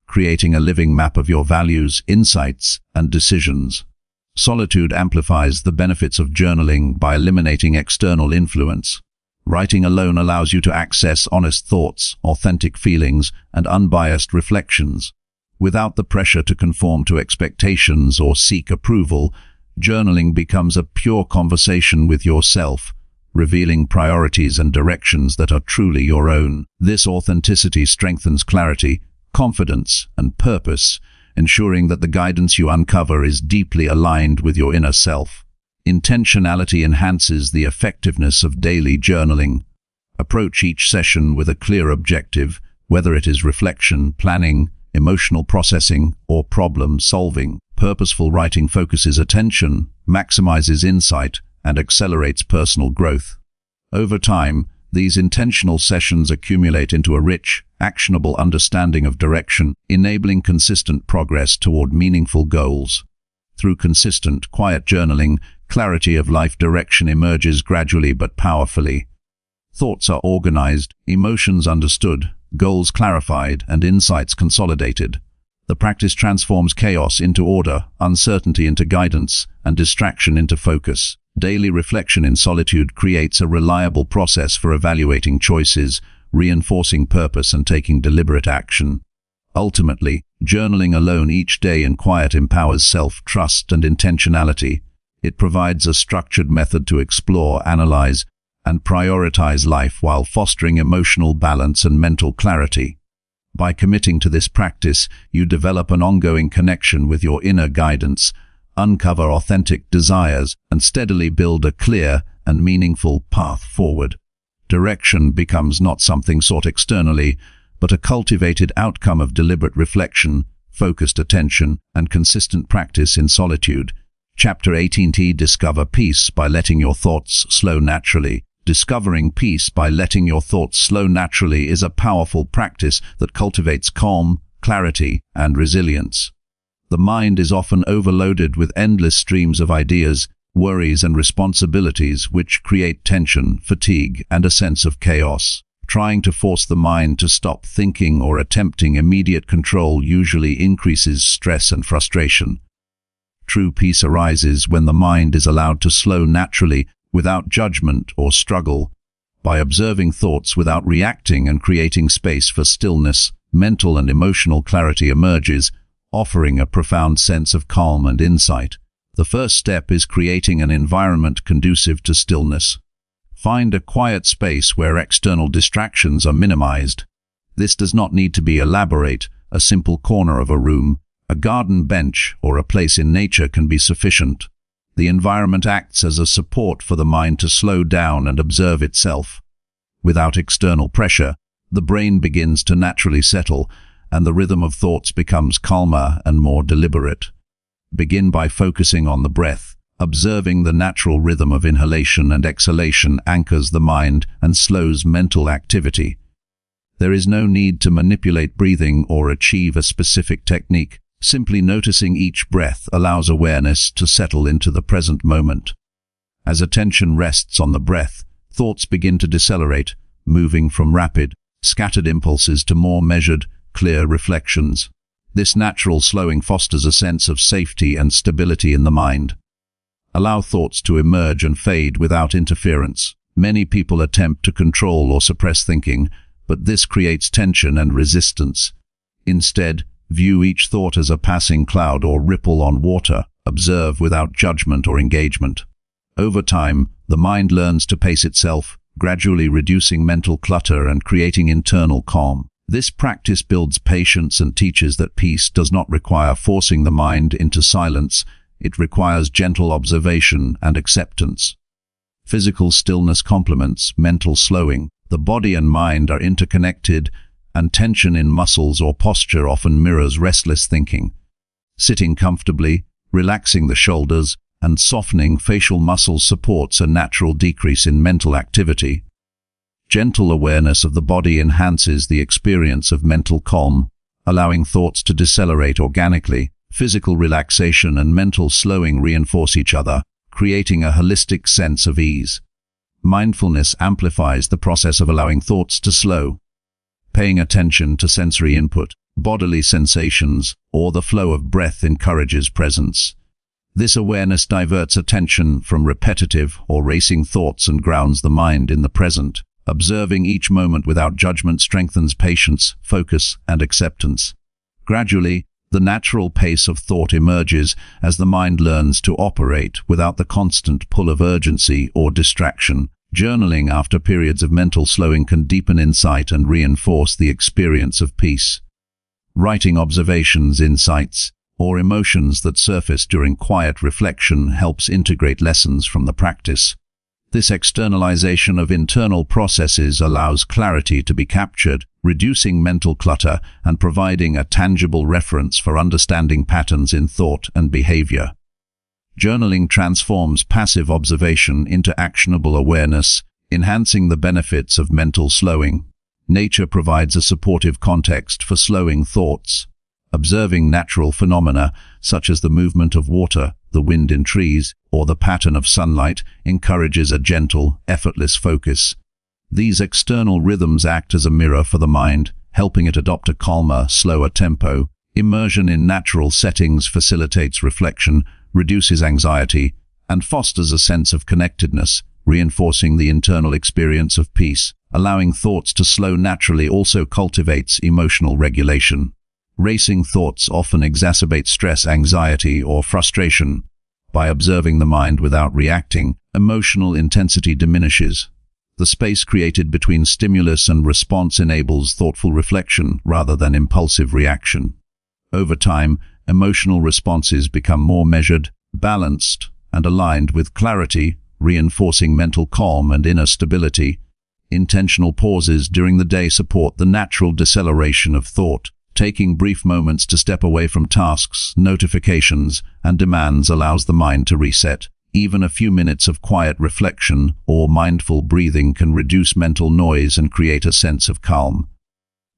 creating a living map of your values, insights, and decisions. Solitude amplifies the benefits of journaling by eliminating external influence. Writing alone allows you to access honest thoughts, authentic feelings, and unbiased reflections. Without the pressure to conform to expectations or seek approval, journaling becomes a pure conversation with yourself, revealing priorities and directions that are truly your own. This authenticity strengthens clarity, confidence, and purpose, ensuring that the guidance you uncover is deeply aligned with your inner self. Intentionality enhances the effectiveness of daily journaling. Approach each session with a clear objective, whether it is reflection, planning, emotional processing, or problem-solving. Purposeful writing focuses attention, maximizes insight, and accelerates personal growth. Over time, these intentional sessions accumulate into a rich, actionable understanding of direction, enabling consistent progress toward meaningful goals. Through consistent, quiet journaling, clarity of life direction emerges gradually but powerfully. Thoughts are organized, emotions understood, goals clarified, and insights consolidated. The practice transforms chaos into order, uncertainty into guidance, and distraction into focus. Daily reflection in solitude creates a reliable process for evaluating choices, reinforcing purpose, and taking deliberate action. Ultimately, journaling alone each day in quiet empowers self-trust and intentionality. It provides a structured method to explore, analyze, and prioritize life while fostering emotional balance and mental clarity. By committing to this practice, you develop an ongoing connection with your inner guidance, uncover authentic desires, and steadily build a clear and meaningful path forward. Direction becomes not something sought externally, but a cultivated outcome of deliberate reflection, focused attention, and consistent practice in solitude. Chapter 18. Discover peace by letting your thoughts slow naturally. Discovering peace by letting your thoughts slow naturally is a powerful practice that cultivates calm, clarity, and resilience. The mind is often overloaded with endless streams of ideas, worries, and responsibilities which create tension, fatigue, and a sense of chaos. Trying to force the mind to stop thinking or attempting immediate control usually increases stress and frustration. True peace arises when the mind is allowed to slow naturally, without judgment or struggle. By observing thoughts without reacting and creating space for stillness, mental and emotional clarity emerges, offering a profound sense of calm and insight. The first step is creating an environment conducive to stillness. Find a quiet space where external distractions are minimized. This does not need to be elaborate. A simple corner of a room, a garden bench, or a place in nature can be sufficient. The environment acts as a support for the mind to slow down and observe itself. Without external pressure, the brain begins to naturally settle, and the rhythm of thoughts becomes calmer and more deliberate. Begin by focusing on the breath. Observing the natural rhythm of inhalation and exhalation anchors the mind and slows mental activity. There is no need to manipulate breathing or achieve a specific technique. Simply noticing each breath allows awareness to settle into the present moment. As attention rests on the breath, thoughts begin to decelerate, moving from rapid, scattered impulses to more measured, clear reflections. This natural slowing fosters a sense of safety and stability in the mind. Allow thoughts to emerge and fade without interference. Many people attempt to control or suppress thinking, but this creates tension and resistance. Instead, view each thought as a passing cloud or ripple on water. Observe without judgment or engagement. Over time, the mind learns to pace itself, gradually reducing mental clutter and creating internal calm. This practice builds patience and teaches that peace does not require forcing the mind into silence. It requires gentle observation and acceptance. Physical stillness complements mental slowing. The body and mind are interconnected, and tension in muscles or posture often mirrors restless thinking. Sitting comfortably, relaxing the shoulders, and softening facial muscles supports a natural decrease in mental activity. Gentle awareness of the body enhances the experience of mental calm, allowing thoughts to decelerate organically. Physical relaxation and mental slowing reinforce each other, creating a holistic sense of ease. Mindfulness amplifies the process of allowing thoughts to slow. Paying attention to sensory input, bodily sensations, or the flow of breath encourages presence. This awareness diverts attention from repetitive or racing thoughts and grounds the mind in the present. Observing each moment without judgment strengthens patience, focus, and acceptance. Gradually, the natural pace of thought emerges as the mind learns to operate without the constant pull of urgency or distraction. Journaling after periods of mental slowing can deepen insight and reinforce the experience of peace. Writing observations, insights, or emotions that surface during quiet reflection helps integrate lessons from the practice. This externalization of internal processes allows clarity to be captured, reducing mental clutter and providing a tangible reference for understanding patterns in thought and behavior. Journaling transforms passive observation into actionable awareness, enhancing the benefits of mental slowing. Nature provides a supportive context for slowing thoughts. Observing natural phenomena, such as the movement of water, the wind in trees, or the pattern of sunlight, encourages a gentle, effortless focus. These external rhythms act as a mirror for the mind, helping it adopt a calmer, slower tempo. Immersion in natural settings facilitates reflection, reduces anxiety, and fosters a sense of connectedness, reinforcing the internal experience of peace. Allowing thoughts to slow naturally also cultivates emotional regulation. Racing thoughts often exacerbate stress, anxiety, or frustration. By observing the mind without reacting, emotional intensity diminishes. The space created between stimulus and response enables thoughtful reflection rather than impulsive reaction. Over time, emotional responses become more measured, balanced, and aligned with clarity, reinforcing mental calm and inner stability. Intentional pauses during the day support the natural deceleration of thought. Taking brief moments to step away from tasks, notifications, and demands allows the mind to reset. Even a few minutes of quiet reflection or mindful breathing can reduce mental noise and create a sense of calm.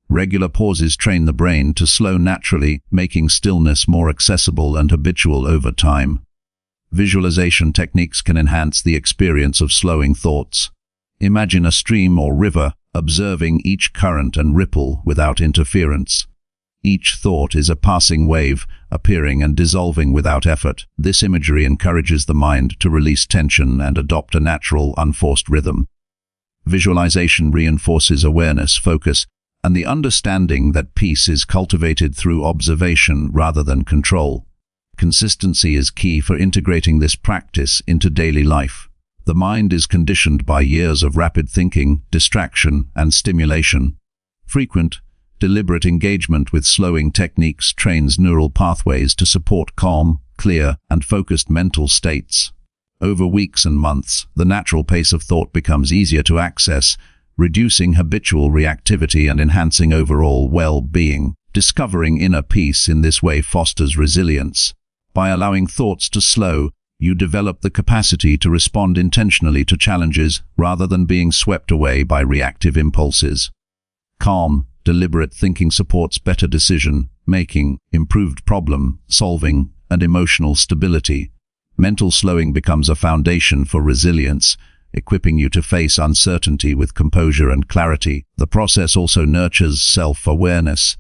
Regular pauses train the brain to slow naturally, making stillness more accessible and habitual over time. Visualization techniques can enhance the experience of slowing thoughts. Imagine a stream or river, observing each current and ripple without interference. Each thought is a passing wave, appearing and dissolving without effort. This imagery encourages the mind to release tension and adopt a natural, unforced rhythm. Visualization reinforces awareness, focus, and the understanding that peace is cultivated through observation rather than control. Consistency is key for integrating this practice into daily life. The mind is conditioned by years of rapid thinking, distraction, and stimulation. Frequent, deliberate engagement with slowing techniques trains neural pathways to support calm, clear, and focused mental states. Over weeks and months, the natural pace of thought becomes easier to access, reducing habitual reactivity and enhancing overall well-being. Discovering inner peace in this way fosters resilience. By allowing thoughts to slow, you develop the capacity to respond intentionally to challenges rather than being swept away by reactive impulses. Calm, deliberate thinking supports better decision-making, improved problem-solving, and emotional stability. Mental slowing becomes a foundation for resilience, equipping you to face uncertainty with composure and clarity. The process also nurtures self-awareness.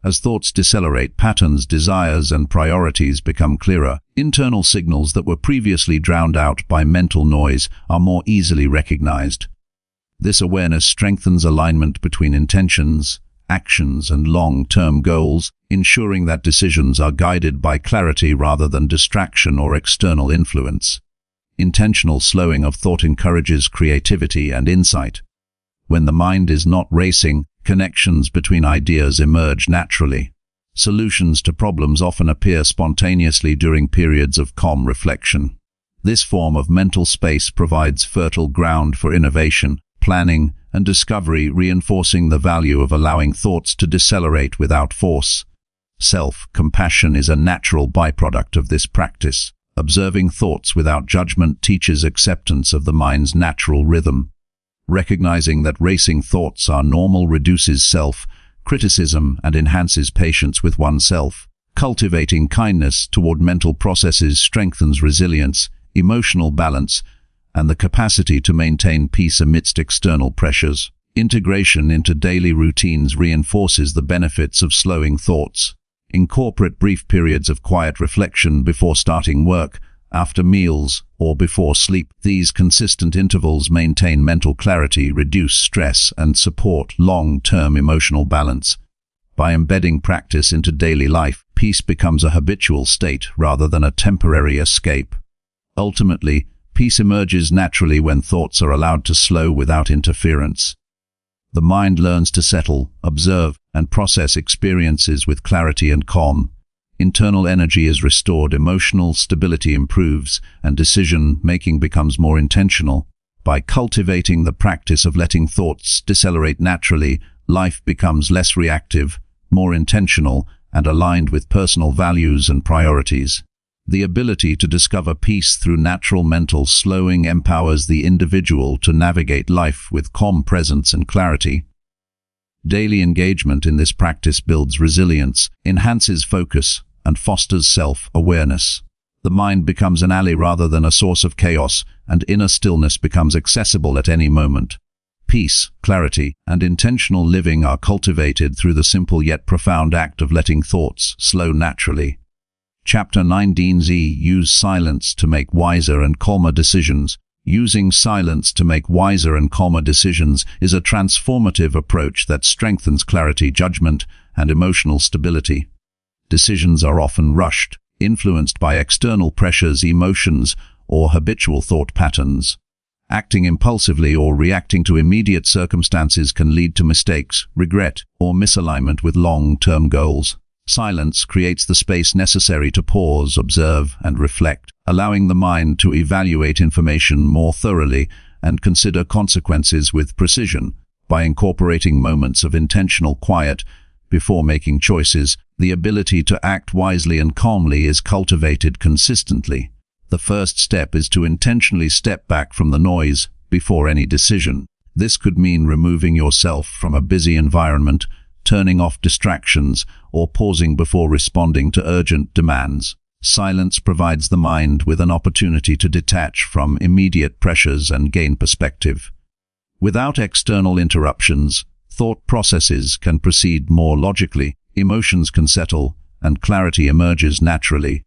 As thoughts decelerate, patterns, desires, and priorities become clearer. Internal signals that were previously drowned out by mental noise are more easily recognized. This awareness strengthens alignment between intentions, actions, and long-term goals, ensuring that decisions are guided by clarity rather than distraction or external influence. Intentional slowing of thought encourages creativity and insight. When the mind is not racing, connections between ideas emerge naturally. Solutions to problems often appear spontaneously during periods of calm reflection. This form of mental space provides fertile ground for innovation, planning, and discovery, reinforcing the value of allowing thoughts to decelerate without force. Self-compassion is a natural byproduct of this practice. Observing thoughts without judgment teaches acceptance of the mind's natural rhythm. Recognizing that racing thoughts are normal reduces self-criticism and enhances patience with oneself. Cultivating kindness toward mental processes strengthens resilience, emotional balance, and the capacity to maintain peace amidst external pressures. Integration into daily routines reinforces the benefits of slowing thoughts. Incorporate brief periods of quiet reflection before starting work, after meals, or before sleep. These consistent intervals maintain mental clarity, reduce stress, and support long-term emotional balance. By embedding practice into daily life, peace becomes a habitual state rather than a temporary escape. Ultimately, peace emerges naturally when thoughts are allowed to slow without interference. The mind learns to settle, observe, and process experiences with clarity and calm. Internal energy is restored, emotional stability improves, and decision-making becomes more intentional. By cultivating the practice of letting thoughts decelerate naturally, life becomes less reactive, more intentional, and aligned with personal values and priorities. The ability to discover peace through natural mental slowing empowers the individual to navigate life with calm presence and clarity. Daily engagement in this practice builds resilience, enhances focus, and fosters self-awareness. The mind becomes an ally rather than a source of chaos, and inner stillness becomes accessible at any moment. Peace, clarity, and intentional living are cultivated through the simple yet profound act of letting thoughts slow naturally. Chapter 19Z. Use silence to make wiser and calmer decisions. Using silence to make wiser and calmer decisions is a transformative approach that strengthens clarity, judgment, and emotional stability. Decisions are often rushed, influenced by external pressures, emotions, or habitual thought patterns. Acting impulsively or reacting to immediate circumstances can lead to mistakes, regret, or misalignment with long-term goals. Silence creates the space necessary to pause, observe, and reflect, allowing the mind to evaluate information more thoroughly and consider consequences with precision. By incorporating moments of intentional quiet before making choices, the ability to act wisely and calmly is cultivated consistently. The first step is to intentionally step back from the noise before any decision. This could mean removing yourself from a busy environment, turning off distractions, or pausing before responding to urgent demands. Silence provides the mind with an opportunity to detach from immediate pressures and gain perspective. Without external interruptions, thought processes can proceed more logically, emotions can settle, and clarity emerges naturally.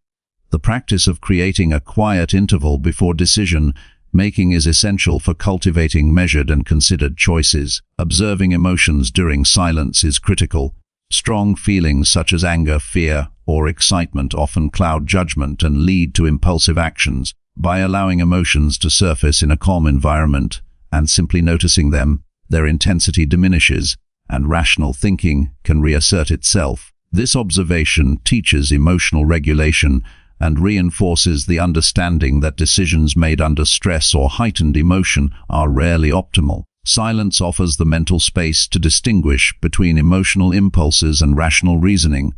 The practice of creating a quiet interval before decision making is essential for cultivating measured and considered choices. Observing emotions during silence is critical. Strong feelings such as anger, fear, or excitement often cloud judgment and lead to impulsive actions. By allowing emotions to surface in a calm environment and simply noticing them, their intensity diminishes and rational thinking can reassert itself. This observation teaches emotional regulation and reinforces the understanding that decisions made under stress or heightened emotion are rarely optimal. Silence offers the mental space to distinguish between emotional impulses and rational reasoning.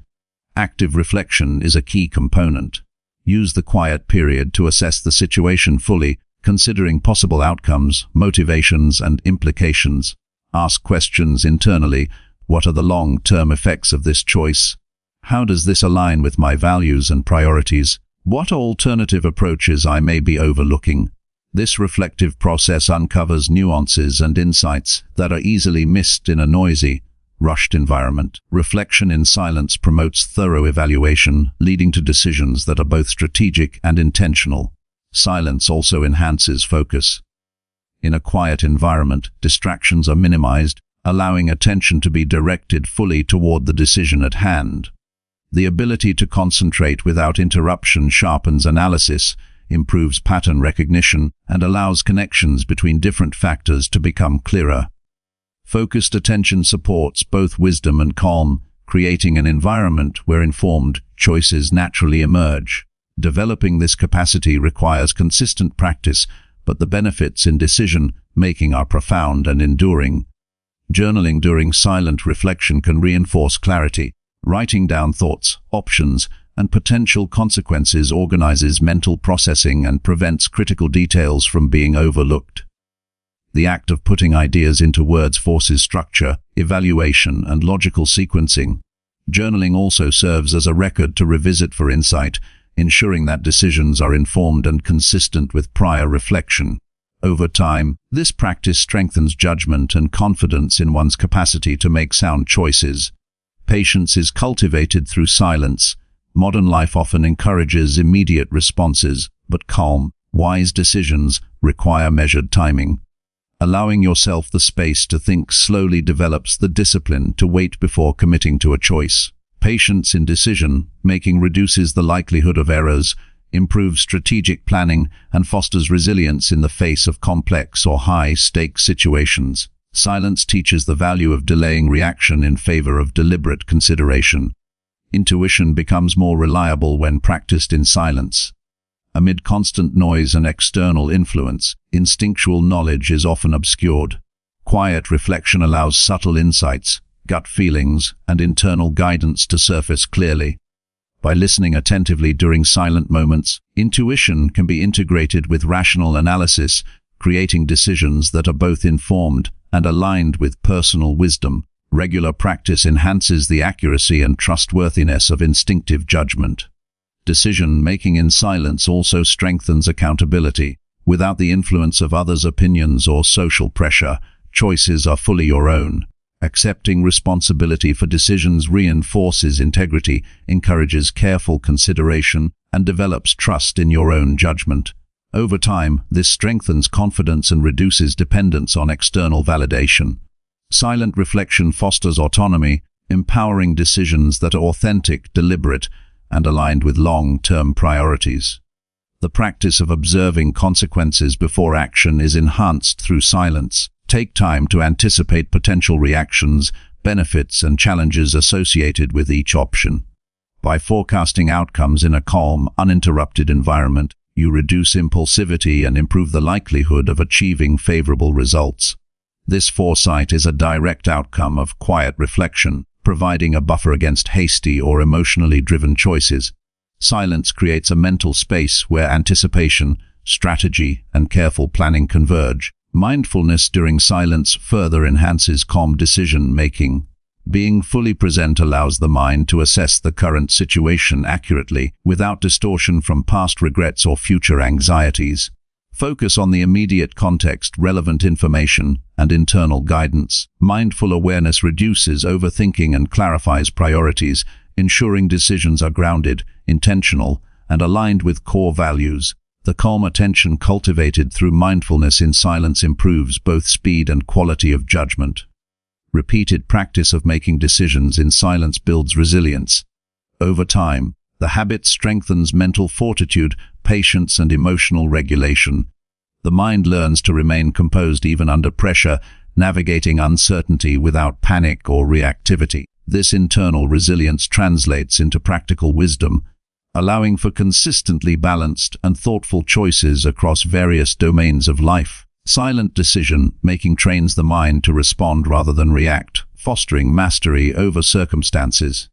Active reflection is a key component. Use the quiet period to assess the situation fully, considering possible outcomes, motivations, and implications. Ask questions internally. What are the long-term effects of this choice? How does this align with my values and priorities? What alternative approaches I may be overlooking? This reflective process uncovers nuances and insights that are easily missed in a noisy, rushed environment. Reflection in silence promotes thorough evaluation, leading to decisions that are both strategic and intentional. Silence also enhances focus. In a quiet environment, distractions are minimized, allowing attention to be directed fully toward the decision at hand. The ability to concentrate without interruption sharpens analysis, improves pattern recognition, and allows connections between different factors to become clearer. Focused attention supports both wisdom and calm, creating an environment where informed choices naturally emerge. Developing this capacity requires consistent practice, but the benefits in decision-making are profound and enduring. Journaling during silent reflection can reinforce clarity. Writing down thoughts, options, and potential consequences organizes mental processing and prevents critical details from being overlooked. The act of putting ideas into words forces structure, evaluation, and logical sequencing. Journaling also serves as a record to revisit for insight, ensuring that decisions are informed and consistent with prior reflection. Over time, this practice strengthens judgment and confidence in one's capacity to make sound choices. Patience is cultivated through silence. Modern life often encourages immediate responses, but calm, wise decisions require measured timing. Allowing yourself the space to think slowly develops the discipline to wait before committing to a choice. Patience in decision-making reduces the likelihood of errors, improves strategic planning, and fosters resilience in the face of complex or high-stakes situations. Silence teaches the value of delaying reaction in favor of deliberate consideration. Intuition becomes more reliable when practiced in silence. Amid constant noise and external influence, instinctual knowledge is often obscured. Quiet reflection allows subtle insights, gut feelings, and internal guidance to surface clearly. By listening attentively during silent moments, intuition can be integrated with rational analysis, creating decisions that are both informed and aligned with personal wisdom. Regular practice enhances the accuracy and trustworthiness of instinctive judgment. Decision-making in silence also strengthens accountability. Without the influence of others' opinions or social pressure, choices are fully your own. Accepting responsibility for decisions reinforces integrity, encourages careful consideration, and develops trust in your own judgment. Over time, this strengthens confidence and reduces dependence on external validation. Silent reflection fosters autonomy, empowering decisions that are authentic, deliberate, and aligned with long-term priorities. The practice of observing consequences before action is enhanced through silence. Take time to anticipate potential reactions, benefits, and challenges associated with each option. By forecasting outcomes in a calm, uninterrupted environment, you reduce impulsivity and improve the likelihood of achieving favorable results. This foresight is a direct outcome of quiet reflection, providing a buffer against hasty or emotionally driven choices. Silence creates a mental space where anticipation, strategy, and careful planning converge. Mindfulness during silence further enhances calm decision-making. Being fully present allows the mind to assess the current situation accurately, without distortion from past regrets or future anxieties. Focus on the immediate context, relevant information, and internal guidance. Mindful awareness reduces overthinking and clarifies priorities, ensuring decisions are grounded, intentional, and aligned with core values. The calm attention cultivated through mindfulness in silence improves both speed and quality of judgment. Repeated practice of making decisions in silence builds resilience. Over time, the habit strengthens mental fortitude, patience, and emotional regulation. The mind learns to remain composed even under pressure, navigating uncertainty without panic or reactivity. This internal resilience translates into practical wisdom, allowing for consistently balanced and thoughtful choices across various domains of life. Silent decision-making trains the mind to respond rather than react, fostering mastery over circumstances.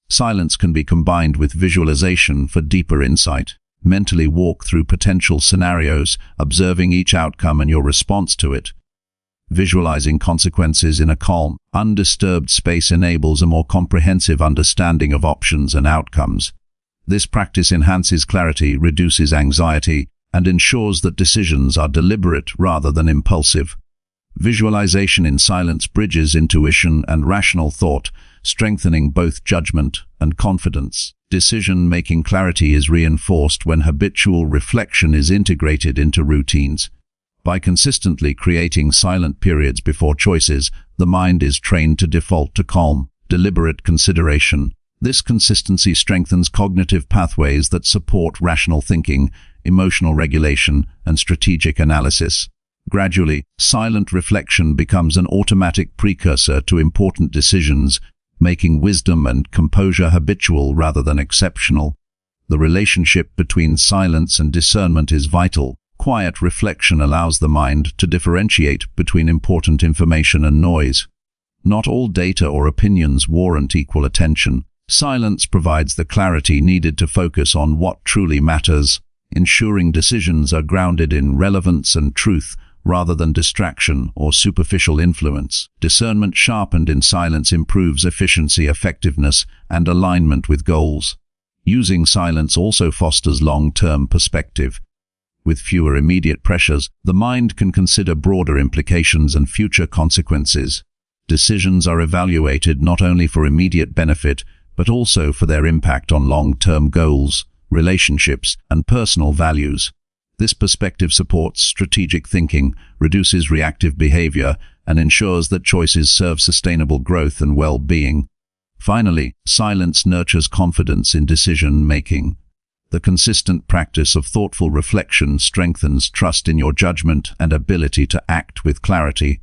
Silence can be combined with visualization for deeper insight. Mentally walk through potential scenarios, observing each outcome and your response to it. Visualizing consequences in a calm, undisturbed space enables a more comprehensive understanding of options and outcomes. This practice enhances clarity, reduces anxiety, and ensures that decisions are deliberate rather than impulsive. Visualization in silence bridges intuition and rational thought, strengthening both judgment and confidence. Decision-making clarity is reinforced when habitual reflection is integrated into routines. By consistently creating silent periods before choices, the mind is trained to default to calm, deliberate consideration. This consistency strengthens cognitive pathways that support rational thinking, emotional regulation, and strategic analysis. Gradually, silent reflection becomes an automatic precursor to important decisions, making wisdom and composure habitual rather than exceptional. The relationship between silence and discernment is vital. Quiet reflection allows the mind to differentiate between important information and noise. Not all data or opinions warrant equal attention. Silence provides the clarity needed to focus on what truly matters, ensuring decisions are grounded in relevance and truth rather than distraction or superficial influence. Discernment sharpened in silence improves efficiency, effectiveness, and alignment with goals. Using silence also fosters long-term perspective. With fewer immediate pressures, the mind can consider broader implications and future consequences. Decisions are evaluated not only for immediate benefit, but also for their impact on long-term goals, relationships, and personal values. This perspective supports strategic thinking, reduces reactive behavior, and ensures that choices serve sustainable growth and well-being. Finally, silence nurtures confidence in decision-making. The consistent practice of thoughtful reflection strengthens trust in your judgment and ability to act with clarity.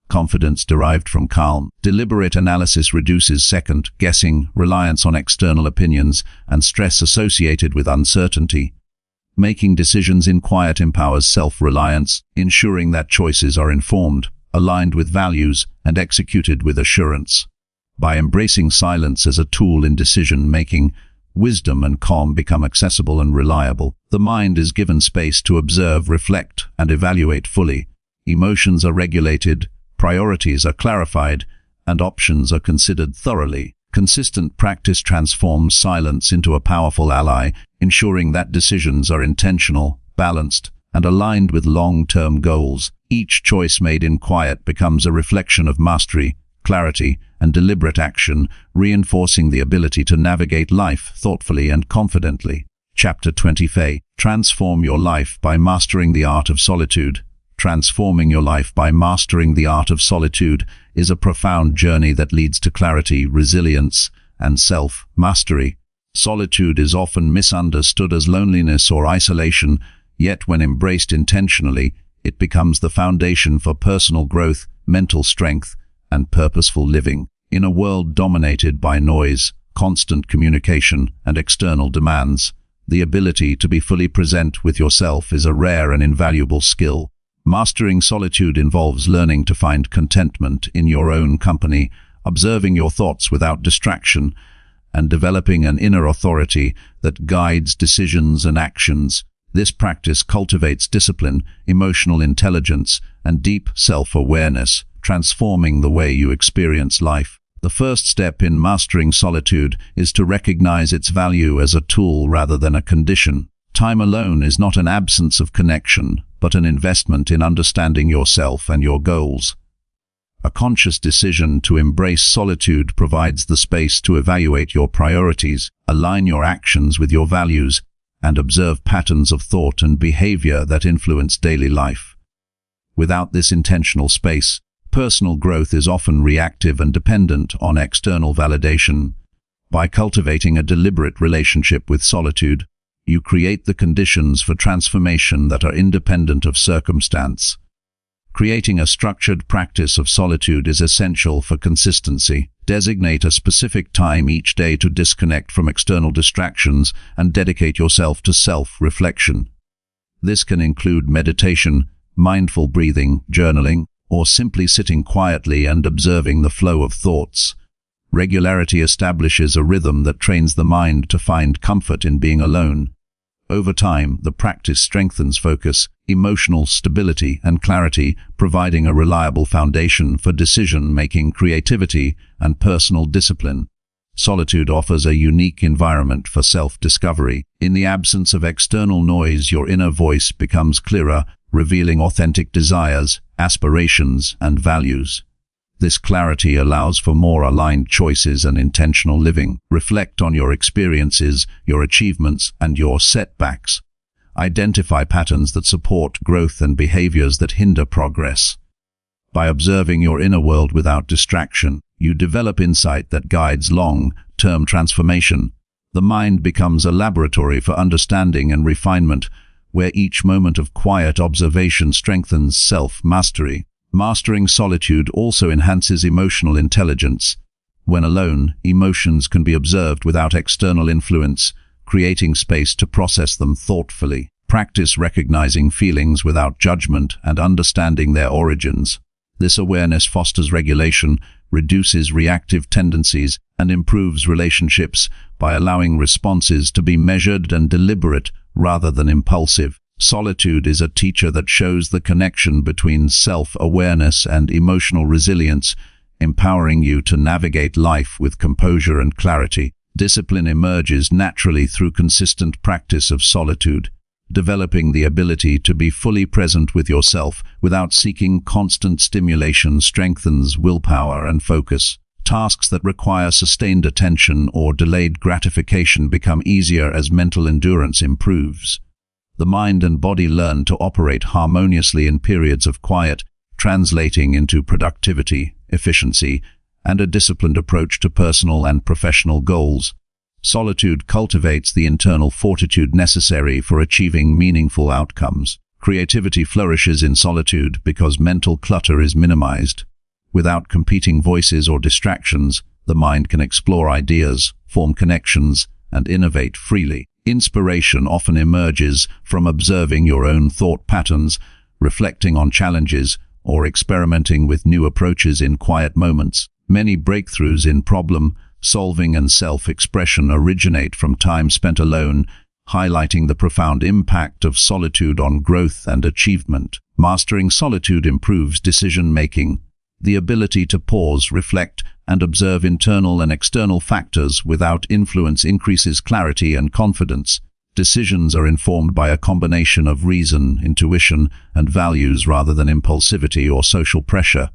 Confidence derived from calm, deliberate analysis reduces second-guessing, reliance on external opinions, and stress associated with uncertainty. Making decisions in quiet empowers self-reliance, ensuring that choices are informed, aligned with values, and executed with assurance. By embracing silence as a tool in decision-making, wisdom and calm become accessible and reliable. The mind is given space to observe, reflect, and evaluate fully. Emotions are regulated, priorities are clarified, and options are considered thoroughly. Consistent practice transforms silence into a powerful ally, ensuring that decisions are intentional, balanced, and aligned with long-term goals. Each choice made in quiet becomes a reflection of mastery, clarity, and deliberate action, reinforcing the ability to navigate life thoughtfully and confidently. Chapter 20. Transform your life by mastering the art of solitude. Transforming your life by mastering the art of solitude is a profound journey that leads to clarity, resilience, and self-mastery. Solitude is often misunderstood as loneliness or isolation, yet when embraced intentionally, it becomes the foundation for personal growth, mental strength, and purposeful living. In a world dominated by noise, constant communication, and external demands, the ability to be fully present with yourself is a rare and invaluable skill. Mastering solitude involves learning to find contentment in your own company, observing your thoughts without distraction, and developing an inner authority that guides decisions and actions. This practice cultivates discipline, emotional intelligence, and deep self-awareness, transforming the way you experience life. The first step in mastering solitude is to recognize its value as a tool rather than a condition. Time alone is not an absence of connection, but an investment in understanding yourself and your goals. A conscious decision to embrace solitude provides the space to evaluate your priorities, align your actions with your values, and observe patterns of thought and behavior that influence daily life. Without this intentional space, personal growth is often reactive and dependent on external validation. By cultivating a deliberate relationship with solitude, you create the conditions for transformation that are independent of circumstance. Creating a structured practice of solitude is essential for consistency. Designate a specific time each day to disconnect from external distractions and dedicate yourself to self-reflection. This can include meditation, mindful breathing, journaling, or simply sitting quietly and observing the flow of thoughts. Regularity establishes a rhythm that trains the mind to find comfort in being alone. Over time, the practice strengthens focus, emotional stability, and clarity, providing a reliable foundation for decision-making, creativity, and personal discipline. Solitude offers a unique environment for self-discovery. In the absence of external noise, your inner voice becomes clearer, revealing authentic desires, aspirations, and values. This clarity allows for more aligned choices and intentional living. Reflect on your experiences, your achievements, and your setbacks. Identify patterns that support growth and behaviors that hinder progress. By observing your inner world without distraction, you develop insight that guides long-term transformation. The mind becomes a laboratory for understanding and refinement, where each moment of quiet observation strengthens self-mastery. Mastering solitude also enhances emotional intelligence. When alone, emotions can be observed without external influence, creating space to process them thoughtfully. Practice recognizing feelings without judgment and understanding their origins. This awareness fosters regulation, reduces reactive tendencies, and improves relationships by allowing responses to be measured and deliberate rather than impulsive. Solitude is a teacher that shows the connection between self-awareness and emotional resilience, empowering you to navigate life with composure and clarity. Discipline emerges naturally through consistent practice of solitude. Developing the ability to be fully present with yourself without seeking constant stimulation strengthens willpower and focus. Tasks that require sustained attention or delayed gratification become easier as mental endurance improves. The mind and body learn to operate harmoniously in periods of quiet, translating into productivity, efficiency, and a disciplined approach to personal and professional goals. Solitude cultivates the internal fortitude necessary for achieving meaningful outcomes. Creativity flourishes in solitude because mental clutter is minimized. Without competing voices or distractions, the mind can explore ideas, form connections, and innovate freely. Inspiration often emerges from observing your own thought patterns, reflecting on challenges, or experimenting with new approaches in quiet moments. Many breakthroughs in problem-solving and self-expression originate from time spent alone, highlighting the profound impact of solitude on growth and achievement. Mastering solitude improves decision-making. The ability to pause, reflect, and observe internal and external factors without influence increases clarity and confidence. Decisions are informed by a combination of reason, intuition, and values rather than impulsivity or social pressure.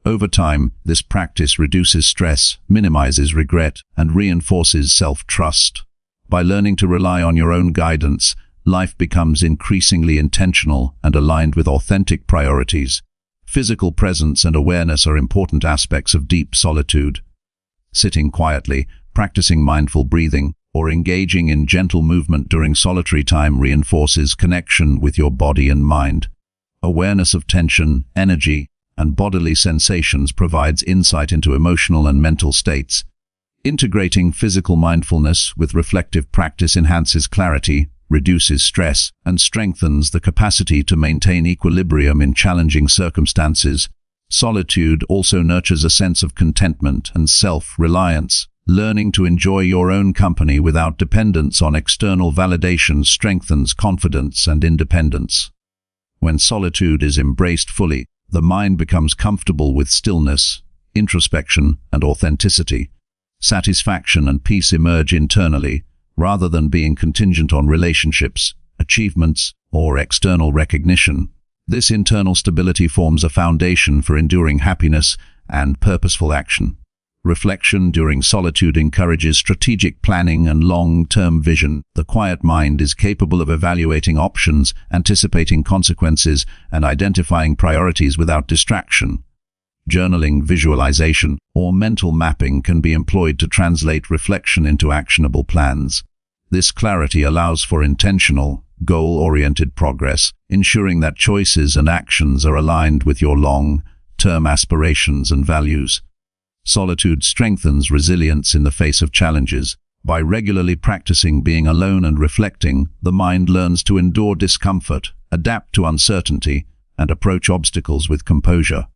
Over time, this practice reduces stress, minimizes regret, and reinforces self-trust. By learning to rely on your own guidance, life becomes increasingly intentional and aligned with authentic priorities. Physical presence and awareness are important aspects of deep solitude. Sitting quietly, practicing mindful breathing, or engaging in gentle movement during solitary time reinforces connection with your body and mind. Awareness of tension, energy, and bodily sensations provides insight into emotional and mental states. Integrating physical mindfulness with reflective practice enhances clarity, reduces stress, and strengthens the capacity to maintain equilibrium in challenging circumstances. Solitude also nurtures a sense of contentment and self-reliance. Learning to enjoy your own company without dependence on external validation strengthens confidence and independence. When solitude is embraced fully, the mind becomes comfortable with stillness, introspection, and authenticity. Satisfaction and peace emerge internally, rather than being contingent on relationships, achievements, or external recognition. This internal stability forms a foundation for enduring happiness and purposeful action. Reflection during solitude encourages strategic planning and long-term vision. The quiet mind is capable of evaluating options, anticipating consequences, and identifying priorities without distraction. Journaling, visualization, or mental mapping can be employed to translate reflection into actionable plans. This clarity allows for intentional, goal-oriented progress, ensuring that choices and actions are aligned with your long-term aspirations and values. Solitude strengthens resilience in the face of challenges. By regularly practicing being alone and reflecting, the mind learns to endure discomfort, adapt to uncertainty, and approach obstacles with composure.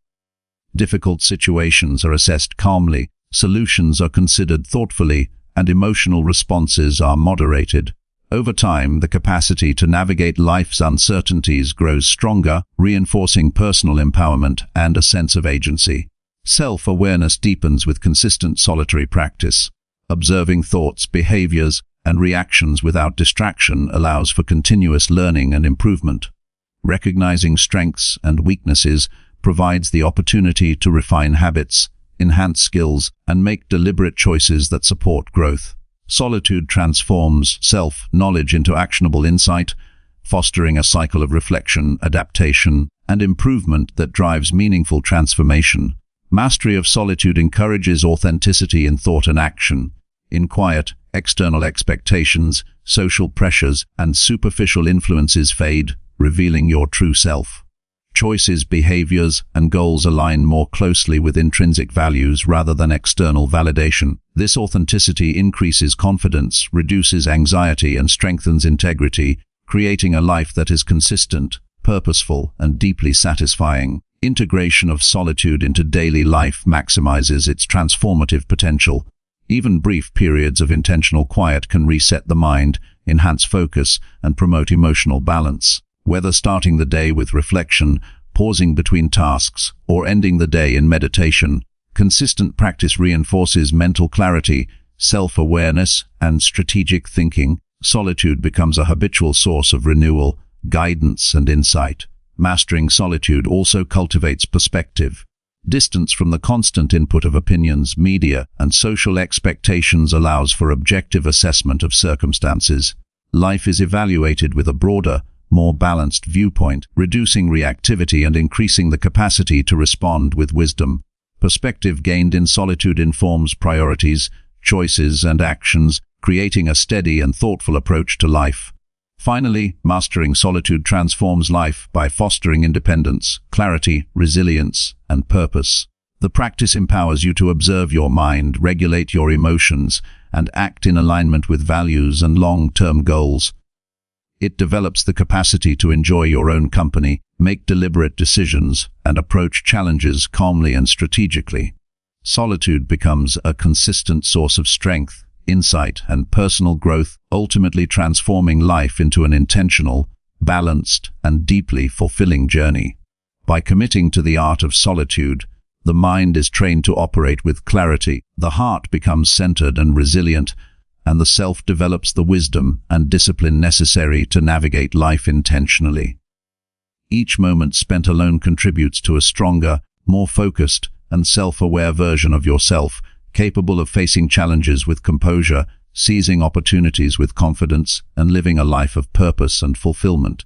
Difficult situations are assessed calmly, solutions are considered thoughtfully, and emotional responses are moderated. Over time, the capacity to navigate life's uncertainties grows stronger, reinforcing personal empowerment and a sense of agency. Self-awareness deepens with consistent solitary practice. Observing thoughts, behaviors, and reactions without distraction allows for continuous learning and improvement. Recognizing strengths and weaknesses provides the opportunity to refine habits, enhance skills, and make deliberate choices that support growth. Solitude transforms self-knowledge into actionable insight, fostering a cycle of reflection, adaptation, and improvement that drives meaningful transformation. Mastery of solitude encourages authenticity in thought and action. In quiet, external expectations, social pressures, and superficial influences fade, revealing your true self. Choices, behaviors, and goals align more closely with intrinsic values rather than external validation. This authenticity increases confidence, reduces anxiety, and strengthens integrity, creating a life that is consistent, purposeful, and deeply satisfying. Integration of solitude into daily life maximizes its transformative potential. Even brief periods of intentional quiet can reset the mind, enhance focus, and promote emotional balance. Whether starting the day with reflection, pausing between tasks, or ending the day in meditation, consistent practice reinforces mental clarity, self-awareness, and strategic thinking. Solitude becomes a habitual source of renewal, guidance, and insight. Mastering solitude also cultivates perspective. Distance from the constant input of opinions, media, and social expectations allows for objective assessment of circumstances. Life is evaluated with a broader, more balanced viewpoint, reducing reactivity and increasing the capacity to respond with wisdom. Perspective gained in solitude informs priorities, choices, and actions, creating a steady and thoughtful approach to life. Finally, mastering solitude transforms life by fostering independence, clarity, resilience, and purpose. The practice empowers you to observe your mind, regulate your emotions, and act in alignment with values and long-term goals. It develops the capacity to enjoy your own company, make deliberate decisions, and approach challenges calmly and strategically. Solitude becomes a consistent source of strength, insight, and personal growth, ultimately transforming life into an intentional, balanced, and deeply fulfilling journey. By committing to the art of solitude, the mind is trained to operate with clarity, the heart becomes centered and resilient, and the self develops the wisdom and discipline necessary to navigate life intentionally. Each moment spent alone contributes to a stronger, more focused, and self-aware version of yourself, capable of facing challenges with composure, seizing opportunities with confidence, and living a life of purpose and fulfillment.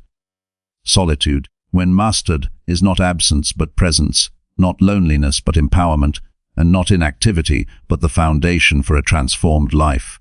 Solitude, when mastered, is not absence but presence, not loneliness but empowerment, and not inactivity but the foundation for a transformed life.